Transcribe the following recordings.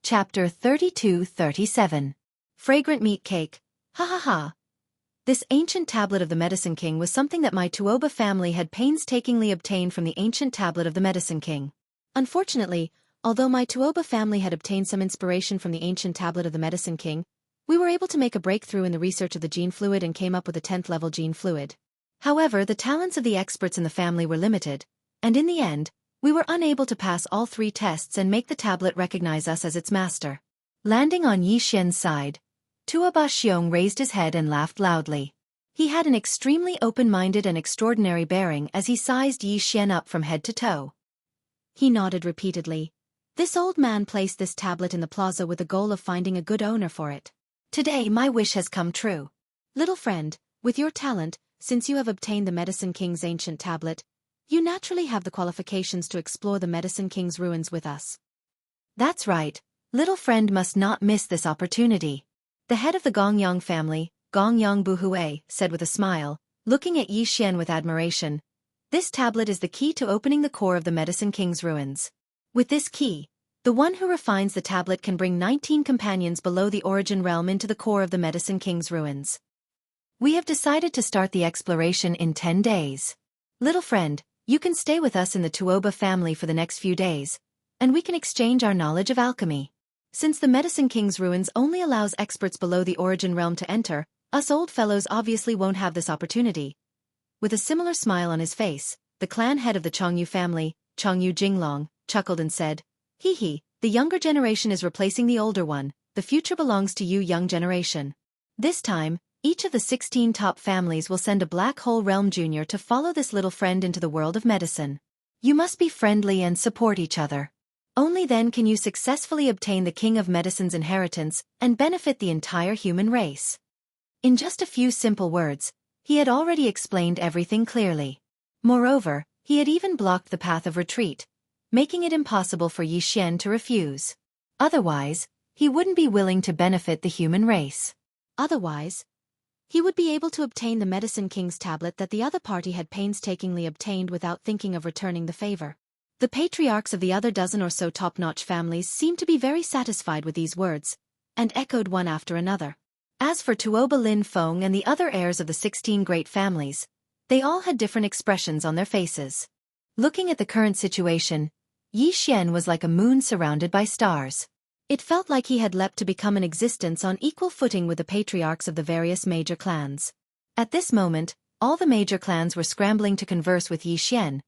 Chapter 32-37. Fragrant Meat Cake. Ha ha ha. This ancient tablet of the Medicine King was something that my Tuoba family had painstakingly obtained from the ancient tablet of the Medicine King. Unfortunately, although my Tuoba family had obtained some inspiration from the ancient tablet of the Medicine King, we were able to make a breakthrough in the research of the gene fluid and came up with a 10th level gene fluid. However, the talents of the experts in the family were limited, and in the end, we were unable to pass all 3 tests and make the tablet recognize us as its master. Landing on Yi Xian's side, Tuoba Xiong raised his head and laughed loudly. He had an extremely open-minded and extraordinary bearing as he sized Yi Xian up from head to toe. He nodded repeatedly. This old man placed this tablet in the plaza with the goal of finding a good owner for it. Today my wish has come true. Little friend, with your talent, since you have obtained the Medicine King's ancient tablet, you naturally have the qualifications to explore the Medicine King's ruins with us. That's right, little friend must not miss this opportunity. The head of the Gongyang family, Gongyang Buhui, said with a smile, looking at Yi Xian with admiration. This tablet is the key to opening the core of the Medicine King's ruins. With this key, the one who refines the tablet can bring 19 companions below the origin realm into the core of the Medicine King's ruins. We have decided to start the exploration in 10 days. Little friend, you can stay with us in the Tuoba family for the next few days, and we can exchange our knowledge of alchemy. Since the Medicine King's ruins only allows experts below the origin realm to enter, us old fellows obviously won't have this opportunity. With a similar smile on his face, the clan head of the Chongyu family, Chongyu Jinglong, chuckled and said, "Hee hee, the younger generation is replacing the older one, the future belongs to you young generation." This time, each of the 16 top families will send a Black Hole Realm Junior to follow this little friend into the world of medicine. You must be friendly and support each other. Only then can you successfully obtain the King of Medicine's inheritance and benefit the entire human race. In just a few simple words, he had already explained everything clearly. Moreover, he had even blocked the path of retreat, making it impossible for Yi Xian to refuse. Otherwise, he wouldn't be willing to benefit the human race. Otherwise, he would be able to obtain the Medicine King's tablet that the other party had painstakingly obtained without thinking of returning the favor. The patriarchs of the other dozen or so top-notch families seemed to be very satisfied with these words, and echoed one after another. As for Tuoba Lin Feng and the other heirs of the 16 great families, they all had different expressions on their faces. Looking at the current situation, Yi Xian was like a moon surrounded by stars. It felt like he had leapt to become an existence on equal footing with the patriarchs of the various major clans. At this moment, all the major clans were scrambling to converse with Yi Xian,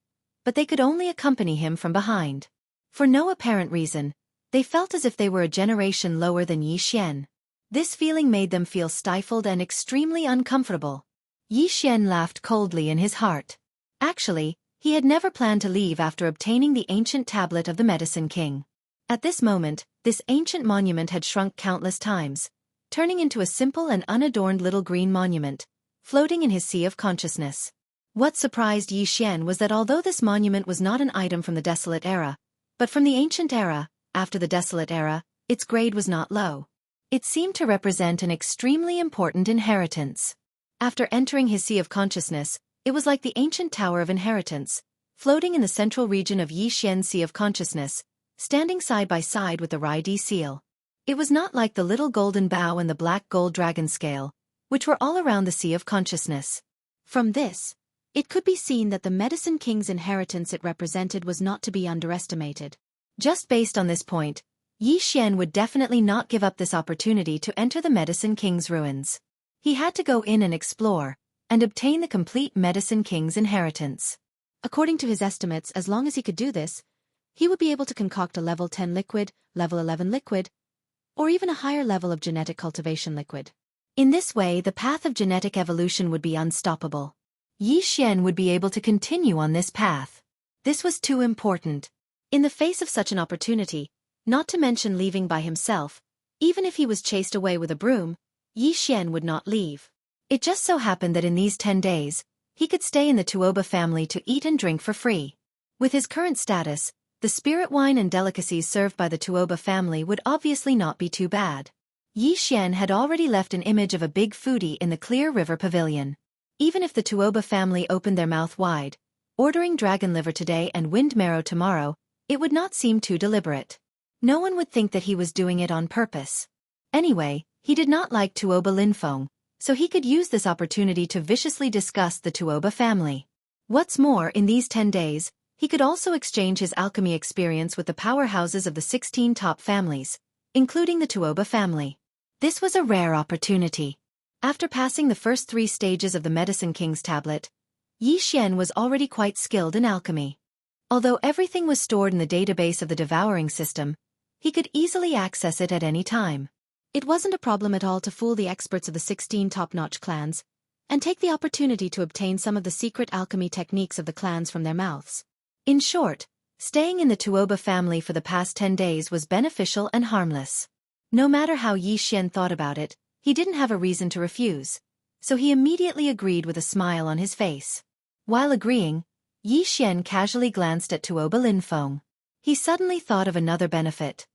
but they could only accompany him from behind. For no apparent reason, they felt as if they were a generation lower than Yi Xian. This feeling made them feel stifled and extremely uncomfortable. Yi Xian laughed coldly in his heart. Actually, he had never planned to leave after obtaining the ancient tablet of the Medicine King. At this moment, this ancient monument had shrunk countless times, turning into a simple and unadorned little green monument, floating in his sea of consciousness. What surprised Yi Xian was that although this monument was not an item from the Desolate Era, but from the Ancient Era, after the Desolate Era, its grade was not low. It seemed to represent an extremely important inheritance. After entering his sea of consciousness, it was like the ancient Tower of Inheritance, floating in the central region of Yi Xian's sea of consciousness, standing side by side with the Rai-Di seal. It was not like the little golden bow and the black gold dragon scale, which were all around the sea of consciousness. From this, it could be seen that the Medicine King's inheritance it represented was not to be underestimated. Just based on this point, Yi Xian would definitely not give up this opportunity to enter the Medicine King's ruins. He had to go in and explore, and obtain the complete Medicine King's inheritance. According to his estimates, as long as he could do this, he would be able to concoct a level 10 liquid, level 11 liquid, or even a higher level of genetic cultivation liquid. In this way, the path of genetic evolution would be unstoppable. Yi Xian would be able to continue on this path. This was too important. In the face of such an opportunity, not to mention leaving by himself, even if he was chased away with a broom, Yi Xian would not leave. It just so happened that in these 10 days, he could stay in the Tuoba family to eat and drink for free. With his current status, the spirit wine and delicacies served by the Tuoba family would obviously not be too bad. Yi Xian had already left an image of a big foodie in the Clear River Pavilion. Even if the Tuoba family opened their mouth wide, ordering dragon liver today and wind marrow tomorrow, it would not seem too deliberate. No one would think that he was doing it on purpose. Anyway, he did not like Tuoba Linfeng, so he could use this opportunity to viciously disgust the Tuoba family. What's more, in these 10 days, he could also exchange his alchemy experience with the powerhouses of the 16 top families, including the Tuoba family. This was a rare opportunity. After passing the first 3 stages of the Medicine King's tablet, Yi Xian was already quite skilled in alchemy. Although everything was stored in the database of the devouring system, he could easily access it at any time. It wasn't a problem at all to fool the experts of the 16 top-notch clans, and take the opportunity to obtain some of the secret alchemy techniques of the clans from their mouths. In short, staying in the Tuoba family for the past 10 days was beneficial and harmless. No matter how Yi Xian thought about it, he didn't have a reason to refuse, so he immediately agreed with a smile on his face. While agreeing, Yi Xian casually glanced at Tuoba Linfeng. He suddenly thought of another benefit.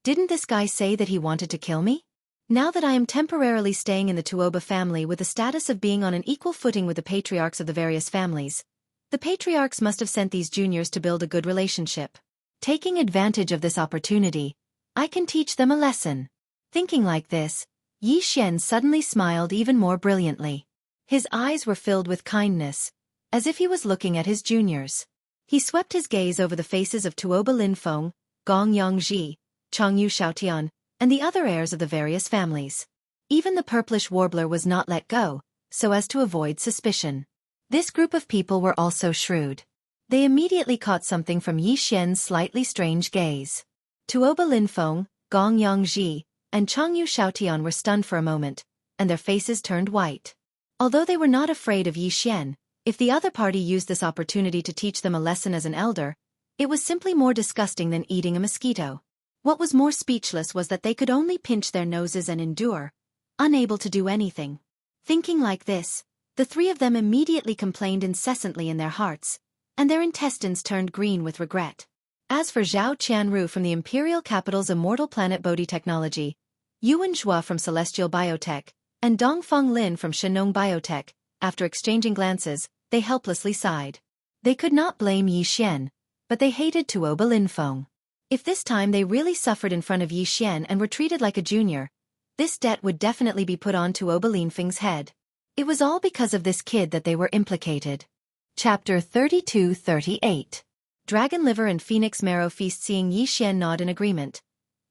Didn't this guy say that he wanted to kill me? Now that I am temporarily staying in the Tuoba family with the status of being on an equal footing with the patriarchs of the various families, the patriarchs must have sent these juniors to build a good relationship. Taking advantage of this opportunity, I can teach them a lesson. Thinking like this, Yi Xian suddenly smiled even more brilliantly. His eyes were filled with kindness, as if he was looking at his juniors. He swept his gaze over the faces of Tuoba Linfeng, Gong Yongji, Changyu Xiaotian, and the other heirs of the various families. Even the purplish warbler was not let go, so as to avoid suspicion. This group of people were also shrewd. They immediately caught something from Yi Xian's slightly strange gaze. Tuoba Linfeng, Gong Yongji, and Changyu Xiaotian were stunned for a moment, and their faces turned white. Although they were not afraid of Yi Xian, if the other party used this opportunity to teach them a lesson as an elder, it was simply more disgusting than eating a mosquito. What was more speechless was that they could only pinch their noses and endure, unable to do anything. Thinking like this, the 3 of them immediately complained incessantly in their hearts, and their intestines turned green with regret. As for Zhao Qianru from the Imperial Capital's immortal planet Bodhi Technology, Yuan Zhua from Celestial Biotech, and Dongfeng Lin from Shenong Biotech, after exchanging glances, they helplessly sighed. They could not blame Yi Xian, but they hated Tuoba Linfeng. If this time they really suffered in front of Yi Xian and were treated like a junior, this debt would definitely be put on Tuoba Linfeng's head. It was all because of this kid that they were implicated. Chapter 32-38. Dragon Liver and Phoenix Marrow Feast. Seeing Yi Xian nod in agreement,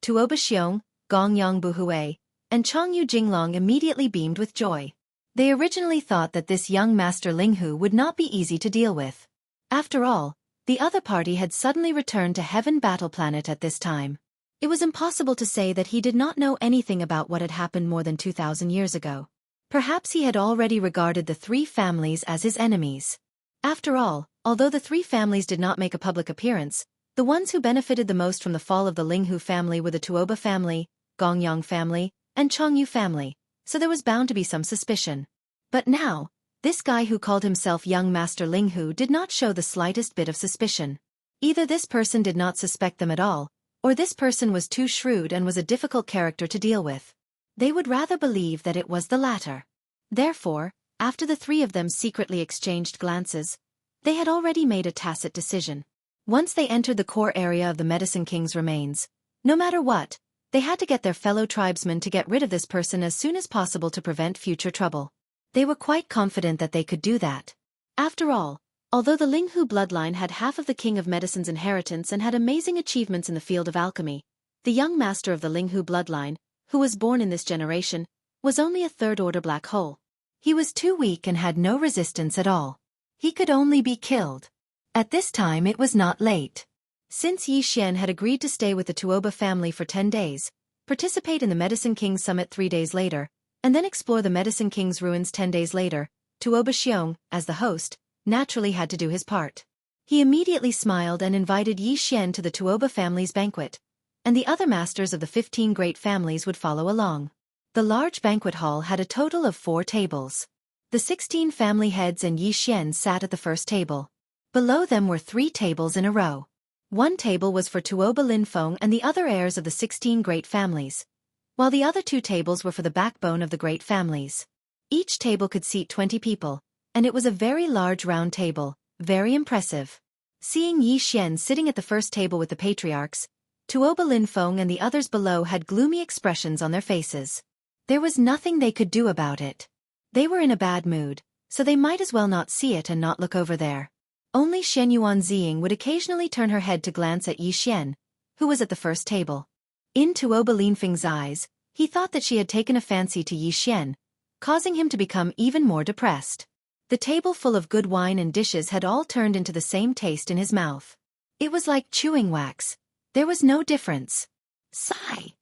Tuoba Xiong, Gong Yang Buhui, and Changyu Jinglong immediately beamed with joy. They originally thought that this young Master Linghu would not be easy to deal with. After all, the other party had suddenly returned to Heaven Battle Planet at this time. It was impossible to say that he did not know anything about what had happened more than 2,000 years ago. Perhaps he had already regarded the 3 families as his enemies. After all, although the 3 families did not make a public appearance, the ones who benefited the most from the fall of the Linghu family were the Tuoba family, Gongyang family, and Changyu family, so there was bound to be some suspicion. But now, this guy who called himself young Master Linghu did not show the slightest bit of suspicion. Either this person did not suspect them at all, or this person was too shrewd and was a difficult character to deal with. They would rather believe that it was the latter. Therefore, after the 3 of them secretly exchanged glances, they had already made a tacit decision. Once they entered the core area of the Medicine King's remains, no matter what, they had to get their fellow tribesmen to get rid of this person as soon as possible to prevent future trouble. They were quite confident that they could do that. After all, although the Linghu bloodline had half of the King of Medicine's inheritance and had amazing achievements in the field of alchemy, the young master of the Linghu bloodline, who was born in this generation, was only a 3rd-order black hole. He was too weak and had no resistance at all. He could only be killed. At this time it was not late. Since Yi Xian had agreed to stay with the Tuoba family for 10 days, participate in the Medicine King's summit 3 days later, and then explore the Medicine King's ruins 10 days later, Tuoba Xiong, as the host, naturally had to do his part. He immediately smiled and invited Yi Xian to the Tuoba family's banquet, and the other masters of the 15 great families would follow along. The large banquet hall had a total of 4 tables. The 16 family heads and Yi Xian sat at the first table. Below them were 3 tables in a row. One table was for Tuoba Linfeng and the other heirs of the 16 great families, while the other 2 tables were for the backbone of the great families. Each table could seat 20 people, and it was a very large round table, very impressive. Seeing Yi Xian sitting at the first table with the patriarchs, Tuoba Linfeng and the others below had gloomy expressions on their faces. There was nothing they could do about it. They were in a bad mood, so they might as well not see it and not look over there. Only Shen Yuanziying would occasionally turn her head to glance at Yi Xian, who was at the first table. In Tuoba Linfeng's eyes, he thought that she had taken a fancy to Yi Xian, causing him to become even more depressed. The table full of good wine and dishes had all turned into the same taste in his mouth. It was like chewing wax. There was no difference. Sigh.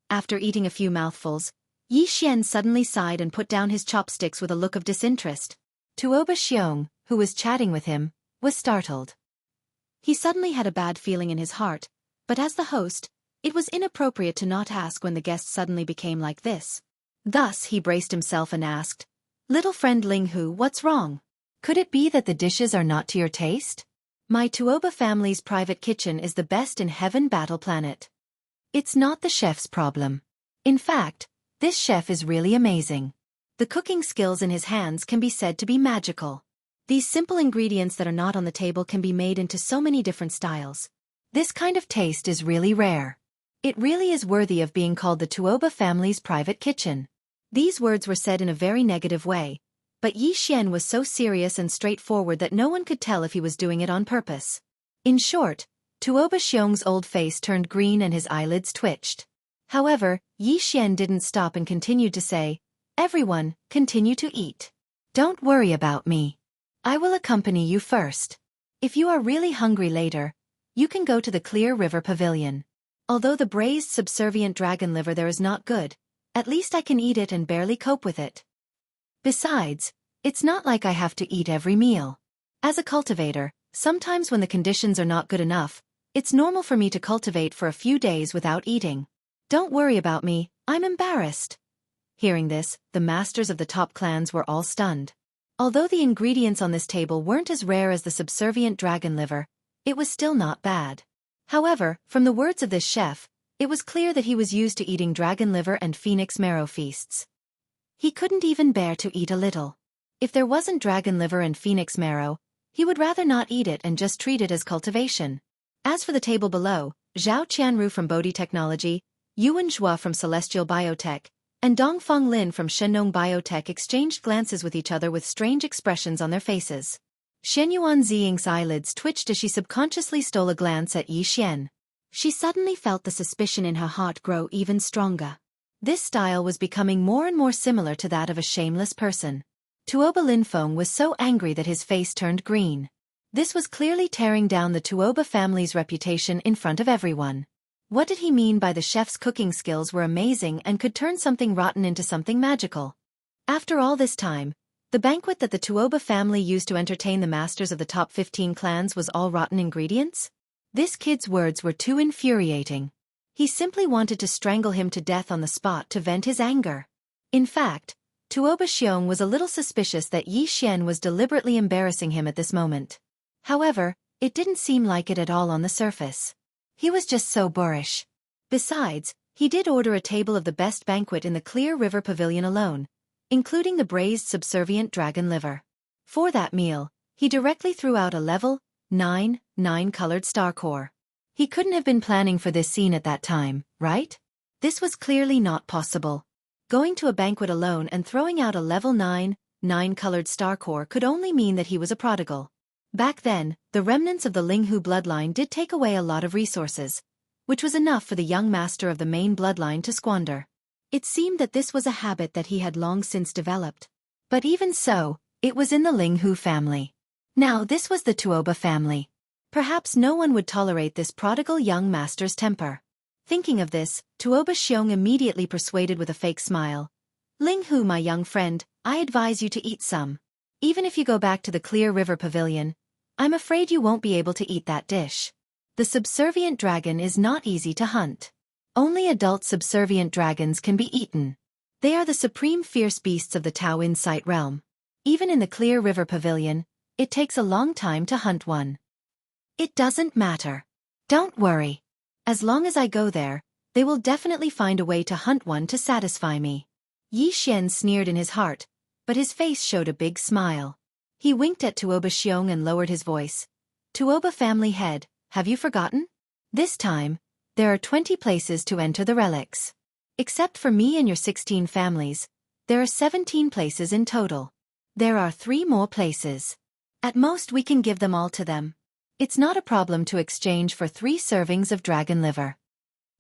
After eating a few mouthfuls, Yi Xian suddenly sighed and put down his chopsticks with a look of disinterest. Tuoba Xiong, who was chatting with him, was startled. He suddenly had a bad feeling in his heart, but as the host, it was inappropriate to not ask when the guest suddenly became like this. Thus he braced himself and asked, "Little friend Ling Hu, what's wrong? Could it be that the dishes are not to your taste? My Tuoba family's private kitchen is the best in Heaven Battle Planet. It's not the chef's problem. In fact, this chef is really amazing. The cooking skills in his hands can be said to be magical. These simple ingredients that are not on the table can be made into so many different styles. This kind of taste is really rare. It really is worthy of being called the Tuoba family's private kitchen." These words were said in a very negative way, but Yi Xian was so serious and straightforward that no one could tell if he was doing it on purpose. In short, Tuoba Xiong's old face turned green and his eyelids twitched. However, Yi Xian didn't stop and continued to say, "Everyone, continue to eat. Don't worry about me. I will accompany you first. If you are really hungry later, you can go to the Clear River Pavilion. Although the braised subservient dragon liver there is not good, at least I can eat it and barely cope with it. Besides, it's not like I have to eat every meal. As a cultivator, sometimes when the conditions are not good enough, it's normal for me to cultivate for a few days without eating. Don't worry about me, I'm embarrassed." Hearing this, the masters of the top clans were all stunned. Although the ingredients on this table weren't as rare as the subservient dragon liver, it was still not bad. However, from the words of this chef, it was clear that he was used to eating dragon liver and phoenix marrow feasts. He couldn't even bear to eat a little. If there wasn't dragon liver and phoenix marrow, he would rather not eat it and just treat it as cultivation. As for the table below, Zhao Qianru from Bodhi Technology, Yuan Zhua from Celestial Biotech, and Dongfeng Lin from Shenong Biotech exchanged glances with each other with strange expressions on their faces. Shen Yuanziying's eyelids twitched as she subconsciously stole a glance at Yi Xian. She suddenly felt the suspicion in her heart grow even stronger. This style was becoming more and more similar to that of a shameless person. Tuoba Linfeng was so angry that his face turned green. This was clearly tearing down the Tuoba family's reputation in front of everyone. What did he mean by the chef's cooking skills were amazing and could turn something rotten into something magical? After all this time, the banquet that the Tuoba family used to entertain the masters of the top 15 clans was all rotten ingredients? This kid's words were too infuriating. He simply wanted to strangle him to death on the spot to vent his anger. In fact, Tuoba Xiong was a little suspicious that Yi Xian was deliberately embarrassing him at this moment. However, it didn't seem like it at all on the surface. He was just so boorish. Besides, he did order a table of the best banquet in the Clear River Pavilion alone, including the braised subservient dragon liver. For that meal, he directly threw out a level 9 colored star core. He couldn't have been planning for this scene at that time, right? This was clearly not possible. Going to a banquet alone and throwing out a level 9 colored star core could only mean that he was a prodigal. Back then, the remnants of the Linghu bloodline did take away a lot of resources, which was enough for the young master of the main bloodline to squander. It seemed that this was a habit that he had long since developed. But even so, it was in the Linghu family. Now this was the Tuoba family. Perhaps no one would tolerate this prodigal young master's temper. Thinking of this, Tuoba Xiong immediately persuaded with a fake smile. "Linghu, my young friend, I advise you to eat some. Even if you go back to the Clear River Pavilion, I'm afraid you won't be able to eat that dish. The subservient dragon is not easy to hunt. Only adult subservient dragons can be eaten. They are the supreme fierce beasts of the Tao Insight realm. Even in the Clear River Pavilion, it takes a long time to hunt one. It doesn't matter. Don't worry. As long as I go there, they will definitely find a way to hunt one to satisfy me." Yi Xian sneered in his heart, but his face showed a big smile. He winked at Tuoba Xiong and lowered his voice. "Tuoba family head, have you forgotten? This time, There are 20 places to enter the relics. Except for me and your 16 families, there are 17 places in total. There are 3 more places. At most we can give them all to them. It's not a problem to exchange for 3 servings of dragon liver.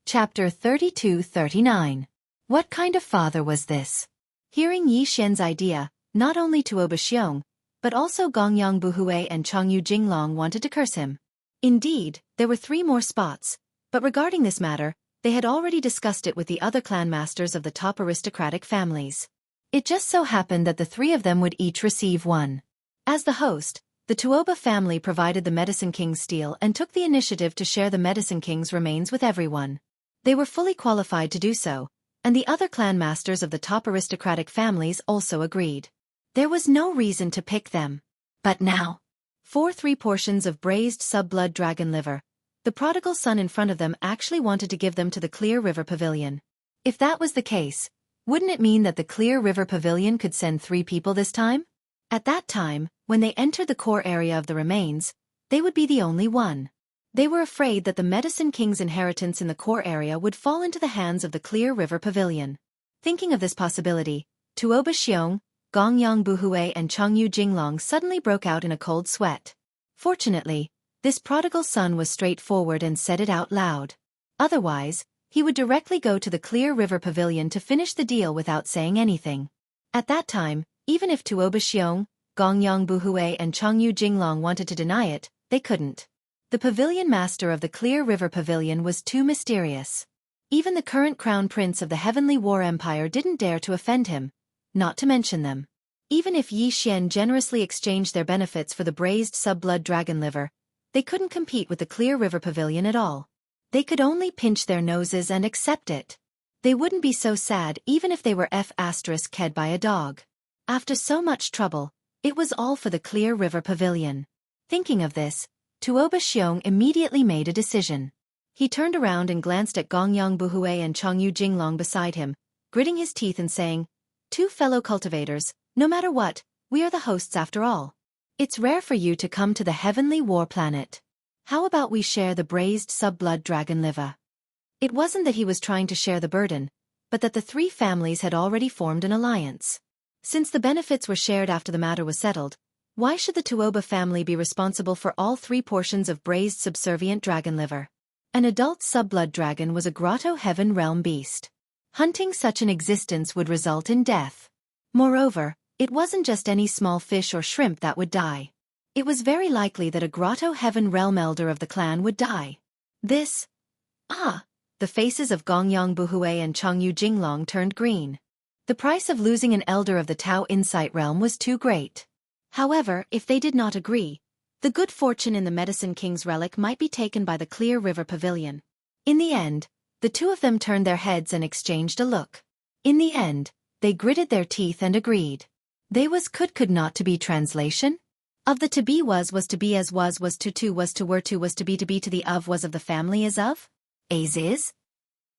Chapter 32-39. What kind of father was this? Hearing Yi Xian's idea, not only Tuoba Xiong, but also Gongyang Buhui and Changyu Jinglong wanted to curse him. Indeed, there were 3 more spots, but regarding this matter, they had already discussed it with the other clan masters of the top aristocratic families. It just so happened that the 3 of them would each receive 1. As the host, the Tuoba family provided the Medicine King's steel and took the initiative to share the Medicine King's remains with everyone. They were fully qualified to do so, and the other clan masters of the top aristocratic families also agreed. There was no reason to pick them. But now, 3 portions of braised sub-blood dragon liver. The prodigal son in front of them actually wanted to give them to the Clear River Pavilion. If that was the case, wouldn't it mean that the Clear River Pavilion could send 3 people this time? At that time, when they entered the core area of the remains, they would be the only one. They were afraid that the Medicine King's inheritance in the core area would fall into the hands of the Clear River Pavilion. Thinking of this possibility, Tuoba Xiong, Gongyang Buhui and Changyu Jinglong suddenly broke out in a cold sweat. Fortunately, this prodigal son was straightforward and said it out loud. Otherwise, he would directly go to the Clear River Pavilion to finish the deal without saying anything. At that time, even if Tuoba Xiong, Gongyang Buhui and Changyu Jinglong wanted to deny it, they couldn't. The pavilion master of the Clear River Pavilion was too mysterious. Even the current crown prince of the Heavenly War Empire didn't dare to offend him, not to mention them. Even if Yi Xian generously exchanged their benefits for the braised sub-blood dragon liver, they couldn't compete with the Clear River Pavilion at all. They could only pinch their noses and accept it. They wouldn't be so sad even if they were ked by a dog. After so much trouble, it was all for the Clear River Pavilion. Thinking of this, Tuoba Xiong immediately made a decision. He turned around and glanced at Gongyang Buhui and Changyu Jinglong beside him, gritting his teeth and saying, 2 fellow cultivators, no matter what, we are the hosts after all. It's rare for you to come to the Heavenly War planet. How about we share the braised sub-blood dragon liver? It wasn't that he was trying to share the burden, but that the 3 families had already formed an alliance. Since the benefits were shared after the matter was settled, why should the Tuoba family be responsible for all 3 portions of braised subservient dragon liver? An adult sub-blood dragon was a grotto heaven realm beast. Hunting such an existence would result in death. Moreover, it wasn't just any small fish or shrimp that would die. It was very likely that a grotto heaven realm elder of the clan would die. The faces of Gongyang Buhui and Changyu Jinglong turned green. The price of losing an elder of the Tao Insight realm was too great. However, if they did not agree, the good fortune in the Medicine King's relic might be taken by the Clear River Pavilion. In the end, the 2 of them turned their heads and exchanged a look. In the end, they gritted their teeth and agreed. They was could not to be translation? Of the to be was to be as was to were to be to the of was of the family is of? As is?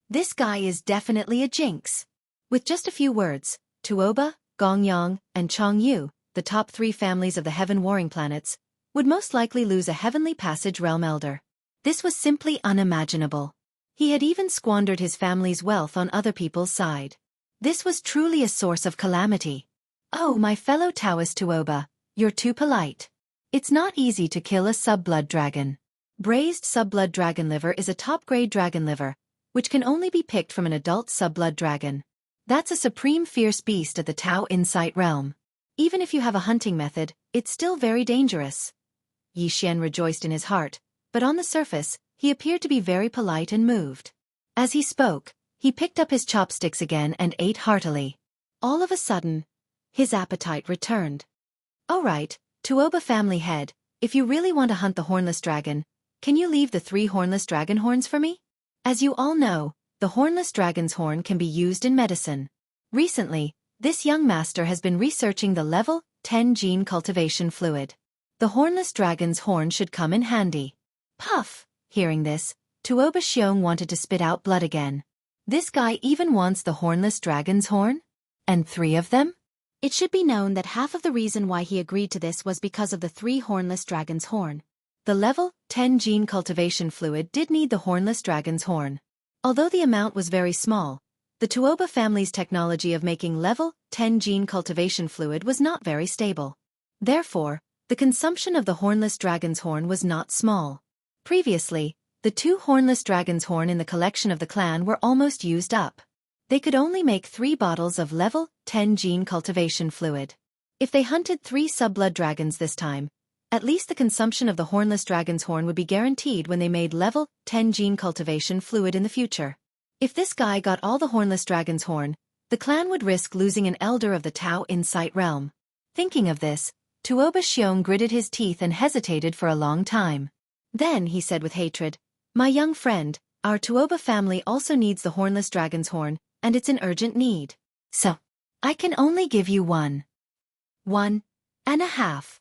This guy is definitely a jinx. With just a few words, Tuoba, Gongyang, and Changyu, the top 3 families of the Heaven Warring Planets, would most likely lose a Heavenly Passage Realm Elder. This was simply unimaginable. He had even squandered his family's wealth on other people's side. This was truly a source of calamity. Oh, my fellow Taoist Tuoba, you're too polite. It's not easy to kill a sub-blood dragon. Braised sub-blood dragon liver is a top-grade dragon liver, which can only be picked from an adult sub-blood dragon. That's a supreme fierce beast at the Tao Insight realm. Even if you have a hunting method, it's still very dangerous. Yi Xian rejoiced in his heart, but on the surface, he appeared to be very polite and moved. As he spoke, he picked up his chopsticks again and ate heartily. All of a sudden, his appetite returned. All right, Tuoba family head, if you really want to hunt the hornless dragon, can you leave the 3 hornless dragon horns for me? As you all know, the hornless dragon's horn can be used in medicine. Recently, this young master has been researching the level 10 gene cultivation fluid. The hornless dragon's horn should come in handy. Puff! Hearing this, Tuoba Xiong wanted to spit out blood again. This guy even wants the hornless dragon's horn? And 3 of them? It should be known that half of the reason why he agreed to this was because of the 3 hornless dragon's horn. The level 10 gene cultivation fluid did need the hornless dragon's horn. Although the amount was very small, the Tuoba family's technology of making level 10 gene cultivation fluid was not very stable. Therefore, the consumption of the hornless dragon's horn was not small. Previously, the 2 hornless dragon's horn in the collection of the clan were almost used up. They could only make 3 bottles of level 10 gene cultivation fluid. If they hunted 3 sub-blood dragons this time, at least the consumption of the hornless dragon's horn would be guaranteed when they made level 10 gene cultivation fluid in the future. If this guy got all the hornless dragon's horn, the clan would risk losing an elder of the Tao Insight realm. Thinking of this, Tuoba Xiong gritted his teeth and hesitated for a long time. Then he said with hatred, "My young friend, our Tuoba family also needs the hornless dragon's horn, and it's an urgent need. So, I can only give you 1.5.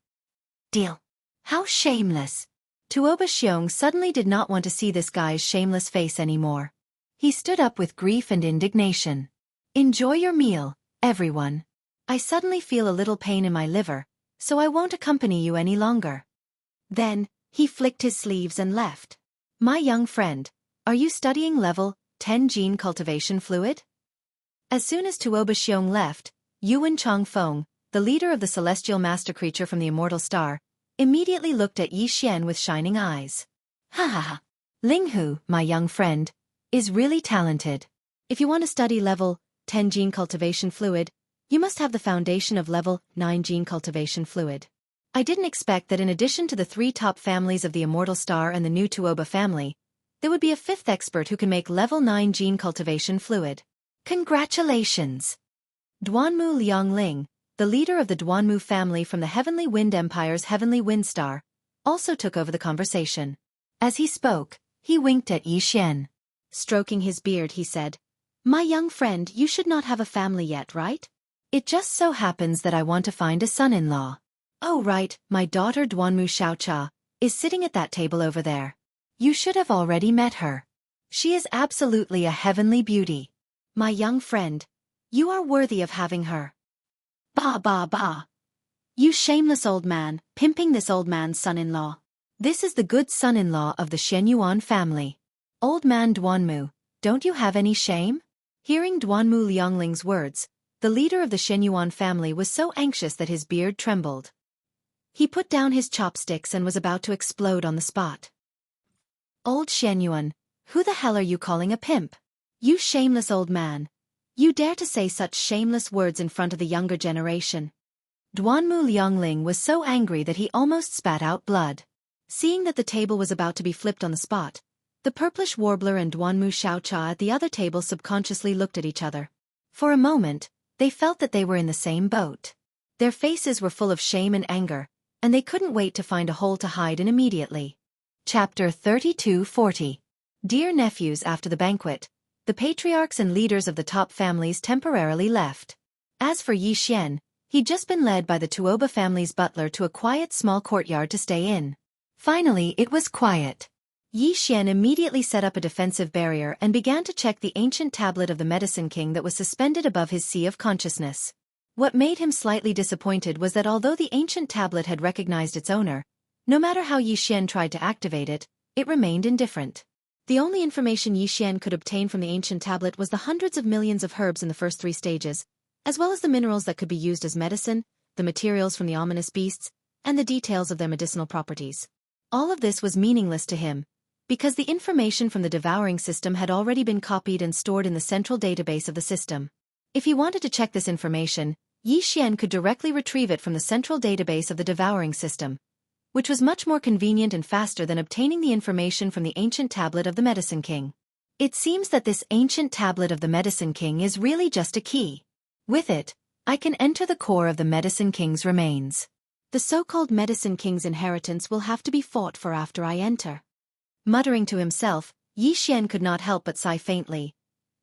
Deal." How shameless. Tuoba Xiong suddenly did not want to see this guy's shameless face anymore. He stood up with grief and indignation. "Enjoy your meal, everyone. I suddenly feel a little pain in my liver, so I won't accompany you any longer." Then, he flicked his sleeves and left. "My young friend, are you studying level 10 gene cultivation fluid?" As soon as Tuoba Xiong left, Yuan Chongfeng, the leader of the celestial master creature from the immortal star, immediately looked at Yi Xian with shining eyes. "Ha ha ha. Ling Hu, my young friend, is really talented. If you want to study level 10 gene cultivation fluid, you must have the foundation of level 9 gene cultivation fluid. I didn't expect that in addition to the 3 top families of the immortal star and the new Tuoba family, there would be a 5th expert who can make level 9 gene cultivation fluid. Congratulations!" Duanmu Liangling, the leader of the Duanmu family from the Heavenly Wind Empire's Heavenly Wind Star, also took over the conversation. As he spoke, he winked at Yi Xian. Stroking his beard, he said, "My young friend, you should not have a family yet, right? It just so happens that I want to find a son-in-law." "Oh right, my daughter Duanmu Xiaocha is sitting at that table over there. You should have already met her. She is absolutely a heavenly beauty. My young friend, you are worthy of having her." "Bah bah bah. You shameless old man, pimping this old man's son-in-law. This is the good son-in-law of the Shenyuan family. Old man Duanmu, don't you have any shame?" Hearing Duanmu Liangling's words, the leader of the Shenyuan family was so anxious that his beard trembled. He put down his chopsticks and was about to explode on the spot. "Old Shenyuan, who the hell are you calling a pimp? You shameless old man. You dare to say such shameless words in front of the younger generation." Duanmu Liangling was so angry that he almost spat out blood. Seeing that the table was about to be flipped on the spot, the purplish warbler and Duanmu Xiaocha at the other table subconsciously looked at each other. For a moment, they felt that they were in the same boat. Their faces were full of shame and anger, and they couldn't wait to find a hole to hide in immediately. Chapter 3240. Dear nephews, after the banquet, the patriarchs and leaders of the top families temporarily left. As for Yi Xian, he'd just been led by the Tuoba family's butler to a quiet small courtyard to stay in. Finally, it was quiet. Yi Xian immediately set up a defensive barrier and began to check the ancient tablet of the Medicine King that was suspended above his sea of consciousness. What made him slightly disappointed was that although the ancient tablet had recognized its owner, no matter how Yi Xian tried to activate it, it remained indifferent. The only information Yi Xian could obtain from the ancient tablet was the hundreds of millions of herbs in the first 3 stages, as well as the minerals that could be used as medicine, the materials from the ominous beasts, and the details of their medicinal properties. All of this was meaningless to him, because the information from the devouring system had already been copied and stored in the central database of the system. If he wanted to check this information, Yi Xian could directly retrieve it from the central database of the devouring system, which was much more convenient and faster than obtaining the information from the ancient tablet of the Medicine King. It seems that this ancient tablet of the Medicine King is really just a key. With it, I can enter the core of the Medicine King's remains. The so-called Medicine King's inheritance will have to be fought for after I enter. Muttering to himself, Yi Xian could not help but sigh faintly.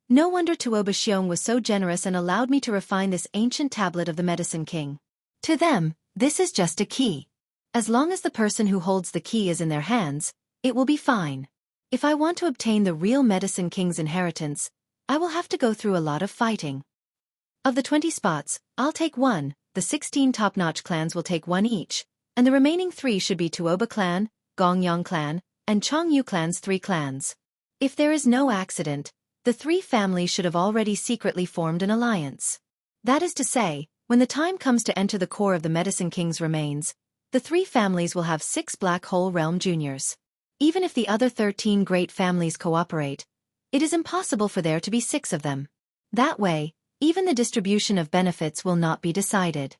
No wonder Tuoba Xiong was so generous and allowed me to refine this ancient tablet of the Medicine King. To them, this is just a key. As long as the person who holds the key is in their hands, it will be fine. If I want to obtain the real Medicine King's inheritance, I will have to go through a lot of fighting. Of the 20 spots, I'll take 1, the 16 top-notch clans will take 1 each, and the remaining 3 should be Tuoba clan, Gongyang clan, and Changyu clan's 3 clans. If there is no accident, the 3 families should have already secretly formed an alliance. That is to say, when the time comes to enter the core of the Medicine King's remains, the 3 families will have 6 Black Hole Realm Juniors. Even if the other 13 great families cooperate, it is impossible for there to be 6 of them. That way, even the distribution of benefits will not be decided.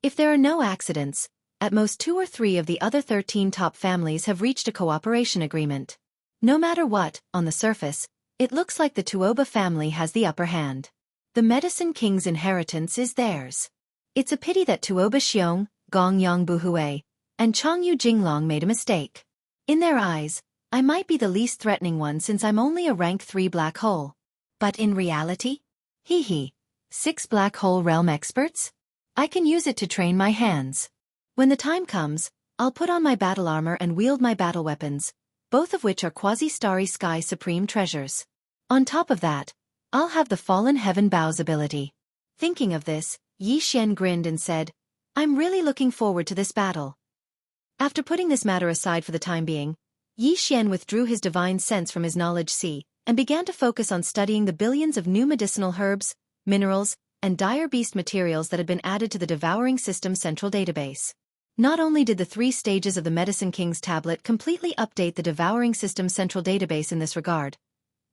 If there are no accidents, at most 2 or 3 of the other 13 top families have reached a cooperation agreement. No matter what, on the surface, it looks like the Tuoba family has the upper hand. The Medicine King's inheritance is theirs. It's a pity that Tuoba Xiong, Gongyang Buhui, and Changyu Jinglong made a mistake. In their eyes, I might be the least threatening one since I'm only a rank 3 black hole. But in reality? Hee hee. 6 black hole realm experts? I can use it to train my hands. When the time comes, I'll put on my battle armor and wield my battle weapons, both of which are quasi-starry sky supreme treasures. On top of that, I'll have the Fallen Heaven Bow's ability. Thinking of this, Yi Xian grinned and said, I'm really looking forward to this battle. After putting this matter aside for the time being, Yi Xian withdrew his divine sense from his knowledge sea and began to focus on studying the billions of new medicinal herbs, minerals, and dire beast materials that had been added to the Devouring System Central Database. Not only did the 3 stages of the Medicine King's tablet completely update the Devouring System Central Database in this regard,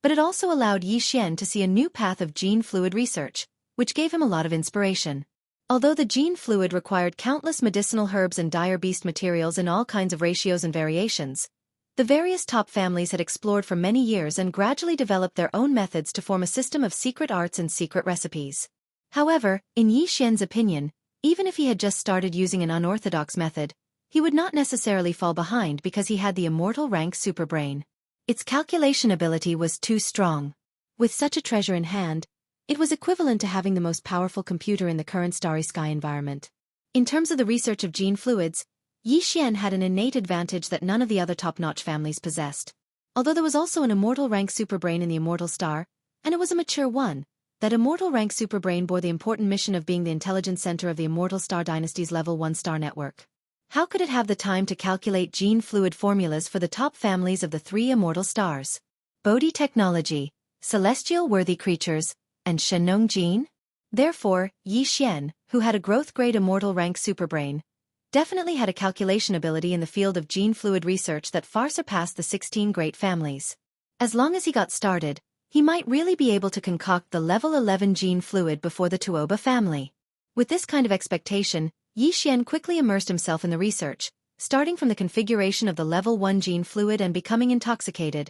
but it also allowed Yi Xian to see a new path of gene fluid research, which gave him a lot of inspiration. Although the gene fluid required countless medicinal herbs and dire beast materials in all kinds of ratios and variations, the various top families had explored for many years and gradually developed their own methods to form a system of secret arts and secret recipes. However, in Yi Xian's opinion, even if he had just started using an unorthodox method, he would not necessarily fall behind because he had the immortal rank superbrain. Its calculation ability was too strong. With such a treasure in hand, it was equivalent to having the most powerful computer in the current starry sky environment. In terms of the research of gene fluids, Yi Xian had an innate advantage that none of the other top-notch families possessed. Although there was also an immortal rank superbrain in the immortal star, and it was a mature one, that immortal rank superbrain bore the important mission of being the intelligence center of the immortal star dynasty's level 1 star network. How could it have the time to calculate gene fluid formulas for the top families of the 3 immortal stars? Bodhi technology, celestial worthy creatures, and Shenong gene? Therefore, Yi Xian, who had a growth-grade immortal rank superbrain, definitely had a calculation ability in the field of gene fluid research that far surpassed the 16 great families. As long as he got started, he might really be able to concoct the level 11 gene fluid before the Tuoba family. With this kind of expectation, Yi Xian quickly immersed himself in the research, starting from the configuration of the level 1 gene fluid and becoming intoxicated.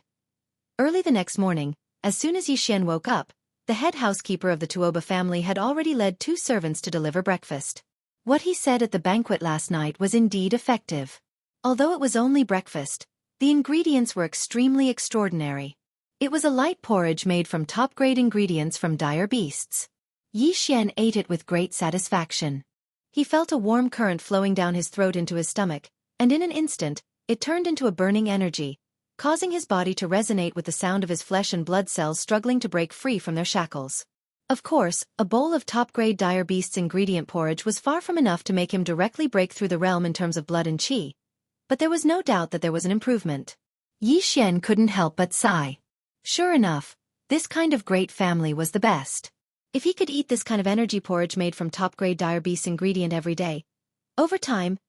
Early the next morning, as soon as Yi Xian woke up, the head housekeeper of the Tuoba family had already led 2 servants to deliver breakfast. What he said at the banquet last night was indeed effective. Although it was only breakfast, the ingredients were extremely extraordinary. It was a light porridge made from top-grade ingredients from dire beasts. Yi Xian ate it with great satisfaction. He felt a warm current flowing down his throat into his stomach, and in an instant, it turned into a burning energy, causing his body to resonate with the sound of his flesh and blood cells struggling to break free from their shackles. Of course, a bowl of top-grade dire beasts ingredient porridge was far from enough to make him directly break through the realm in terms of blood and qi, but there was no doubt that there was an improvement. Yi Xian couldn't help but sigh. Sure enough, this kind of great family was the best. If he could eat this kind of energy porridge made from top-grade dire beast ingredient every day, over time,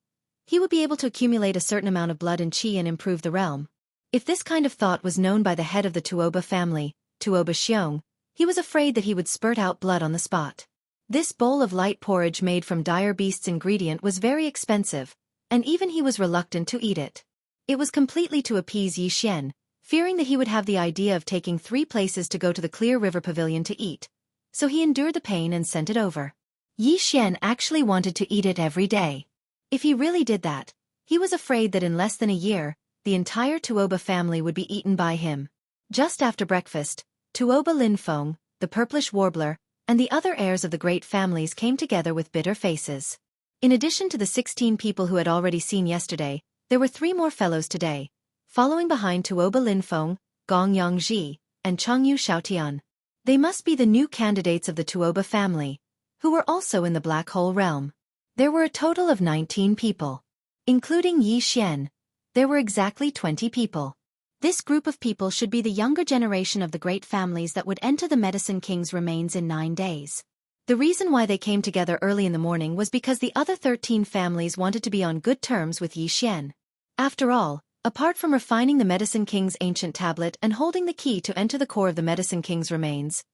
he would be able to accumulate a certain amount of blood and qi and improve the realm. If this kind of thought was known by the head of the Tuoba family, Tuoba Xiong, he was afraid that he would spurt out blood on the spot. This bowl of light porridge made from dire beast's ingredient was very expensive, and even he was reluctant to eat it. It was completely to appease Yi Xian, fearing that he would have the idea of taking 3 places to go to the Clear River Pavilion to eat, so he endured the pain and sent it over. Yi Xian actually wanted to eat it every day. If he really did that, he was afraid that in less than a year, the entire Tuoba family would be eaten by him. Just after breakfast, Tuoba Linfeng, the purplish warbler, and the other heirs of the great families came together with bitter faces. In addition to the 16 people who had already seen yesterday, there were 3 more fellows today, following behind Tuoba Linfeng, Gong Yangji, and Changyu Xiaotian. They must be the new candidates of the Tuoba family, who were also in the black hole realm. There were a total of 19 people, including Yi Xian, There were exactly 20 people. This group of people should be the younger generation of the great families that would enter the Medicine King's remains in 9 days. The reason why they came together early in the morning was because the other 13 families wanted to be on good terms with Yi Xian. After all, apart from refining the Medicine King's ancient tablet and holding the key to enter the core of the Medicine King's remains,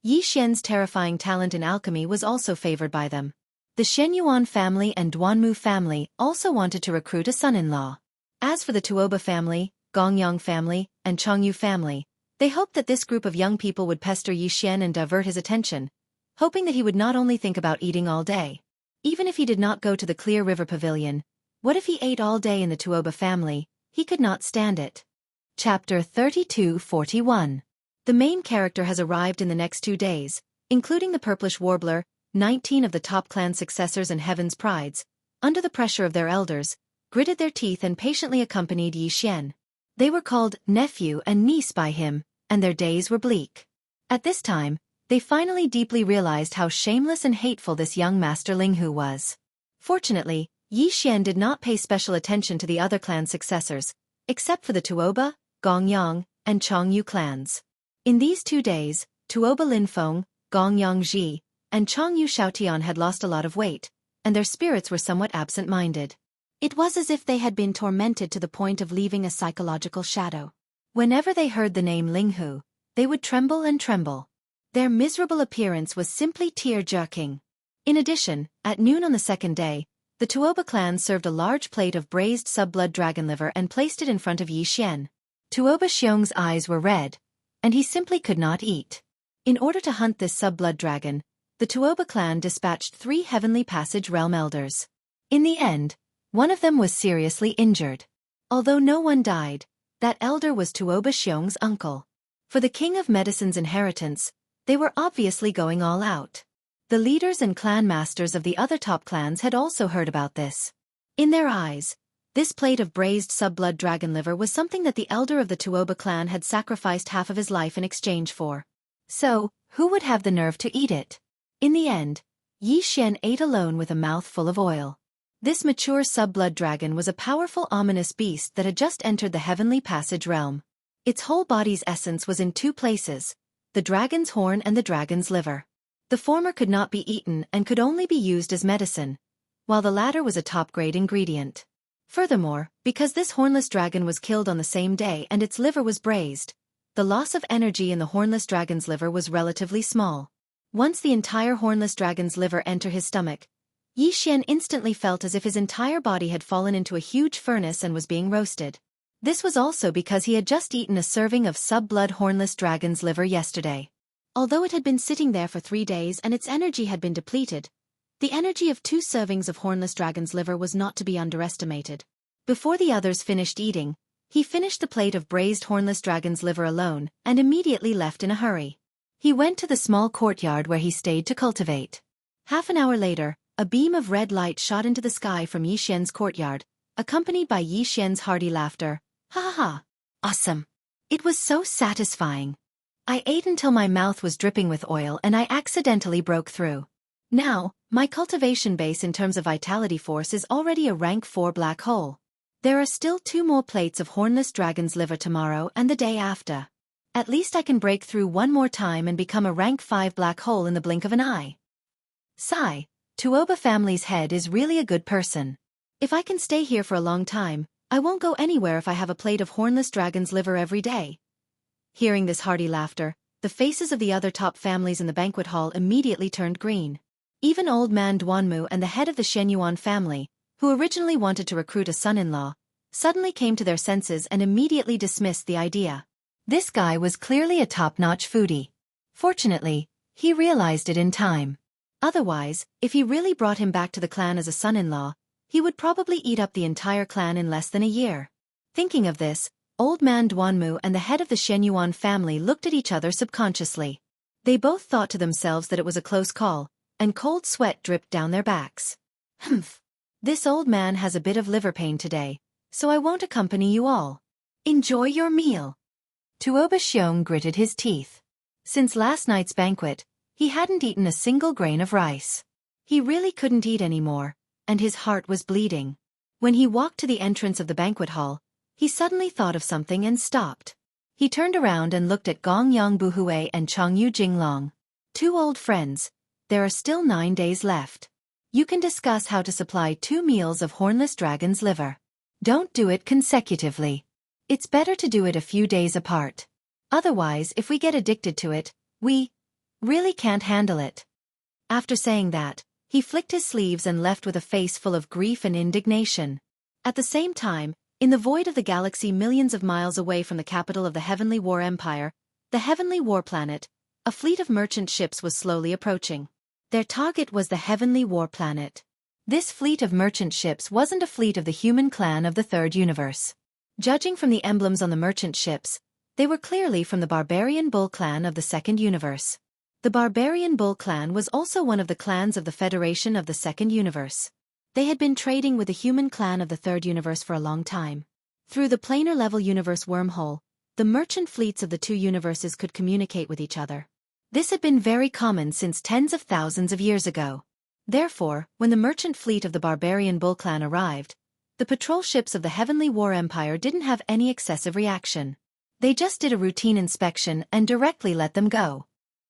Yi Xian's terrifying talent in alchemy was also favored by them. The Shenyuan family and Duanmu family also wanted to recruit a son-in-law. As for the Tuoba family, Gongyang family, and Chongyu family, they hoped that this group of young people would pester Yi Xian and divert his attention, hoping that he would not only think about eating all day. Even if he did not go to the Clear River Pavilion, what if he ate all day in the Tuoba family? He could not stand it. Chapter 32-41. The main character has arrived in the next 2 days, including the Purplish Warbler, 19 of the top clan successors and Heaven's Prides, under the pressure of their elders, gritted their teeth and patiently accompanied Yi Xian. They were called nephew and niece by him, and their days were bleak. At this time, they finally deeply realized how shameless and hateful this young Master Linghu was. Fortunately, Yi Xian did not pay special attention to the other clan successors, except for the Tuoba, Gongyang, and Chongyu clans. In these 2 days, Tuoba Linfeng, Gongyang Ji, and Chongyu Xiaotian had lost a lot of weight, and their spirits were somewhat absent-minded. It was as if they had been tormented to the point of leaving a psychological shadow. Whenever they heard the name Linghu, they would tremble and tremble. Their miserable appearance was simply tear-jerking. In addition, at noon on the second day, the Tuoba clan served a large plate of braised sub-blood dragon liver and placed it in front of Yi Xian. Tuoba Xiong's eyes were red, and he simply could not eat. In order to hunt this sub-blood dragon, the Tuoba clan dispatched 3 Heavenly Passage Realm Elders. In the end, one of them was seriously injured. Although no one died, that elder was Tuoba Xiong's uncle. For the King of Medicine's inheritance, they were obviously going all out. The leaders and clan masters of the other top clans had also heard about this. In their eyes, this plate of braised sub-blood dragon liver was something that the elder of the Tuoba clan had sacrificed half of his life in exchange for. So, who would have the nerve to eat it? In the end, Yi Xian ate alone with a mouth full of oil. This mature sub-blood dragon was a powerful ominous beast that had just entered the Heavenly Passage realm. Its whole body's essence was in 2 places, the dragon's horn and the dragon's liver. The former could not be eaten and could only be used as medicine, while the latter was a top-grade ingredient. Furthermore, because this hornless dragon was killed on the same day and its liver was braised, the loss of energy in the hornless dragon's liver was relatively small. Once the entire hornless dragon's liver entered his stomach, Yi Xian instantly felt as if his entire body had fallen into a huge furnace and was being roasted. This was also because he had just eaten a serving of sub-blood hornless dragon's liver yesterday. Although it had been sitting there for 3 days and its energy had been depleted, the energy of 2 servings of hornless dragon's liver was not to be underestimated. Before the others finished eating, he finished the plate of braised hornless dragon's liver alone and immediately left in a hurry. He went to the small courtyard where he stayed to cultivate. Half an hour later, a beam of red light shot into the sky from Yi Xian's courtyard, accompanied by Yi Xian's hearty laughter. Ha ha ha! Awesome! It was so satisfying. I ate until my mouth was dripping with oil and I accidentally broke through. Now, my cultivation base in terms of vitality force is already a rank 4 black hole. There are still 2 more plates of hornless dragon's liver tomorrow and the day after. At least I can break through one more time and become a rank 5 black hole in the blink of an eye. Sigh, Tuoba family's head is really a good person. If I can stay here for a long time, I won't go anywhere if I have a plate of hornless dragon's liver every day. Hearing this hearty laughter, the faces of the other top families in the banquet hall immediately turned green. Even old man Duanmu and the head of the Shenyuan family, who originally wanted to recruit a son-in-law, suddenly came to their senses and immediately dismissed the idea. This guy was clearly a top-notch foodie. Fortunately, he realized it in time. Otherwise, if he really brought him back to the clan as a son-in-law, he would probably eat up the entire clan in less than a year. Thinking of this, old man Duanmu and the head of the Shenyuan family looked at each other subconsciously. They both thought to themselves that it was a close call, and cold sweat dripped down their backs. Humph. This old man has a bit of liver pain today, so I won't accompany you all. Enjoy your meal. Tuoba Xiong gritted his teeth. Since last night's banquet, he hadn't eaten a single grain of rice. He really couldn't eat anymore, and his heart was bleeding. When he walked to the entrance of the banquet hall, He suddenly thought of something and stopped. He turned around and looked at Gong Yang Buhui and Changyu Jinglong. 2 old friends. There are still 9 days left. You can discuss how to supply 2 meals of hornless dragon's liver. Don't do it consecutively. It's better to do it a few days apart. Otherwise, if we get addicted to it, we really can't handle it. After saying that, he flicked his sleeves and left with a face full of grief and indignation. At the same time, in the void of the galaxy millions of miles away from the capital of the Heavenly War Empire, the Heavenly War Planet, a fleet of merchant ships was slowly approaching. Their target was the Heavenly War Planet. This fleet of merchant ships wasn't a fleet of the human clan of the Third Universe. Judging from the emblems on the merchant ships, they were clearly from the Barbarian Bull clan of the Second Universe. The Barbarian Bull clan was also one of the clans of the Federation of the Second Universe. They had been trading with the human clan of the Third Universe for a long time. Through the planar-level universe wormhole, the merchant fleets of the 2 universes could communicate with each other. This had been very common since tens of thousands of years ago. Therefore, when the merchant fleet of the Barbarian Bull clan arrived, the patrol ships of the Heavenly War Empire didn't have any excessive reaction. They just did a routine inspection and directly let them go.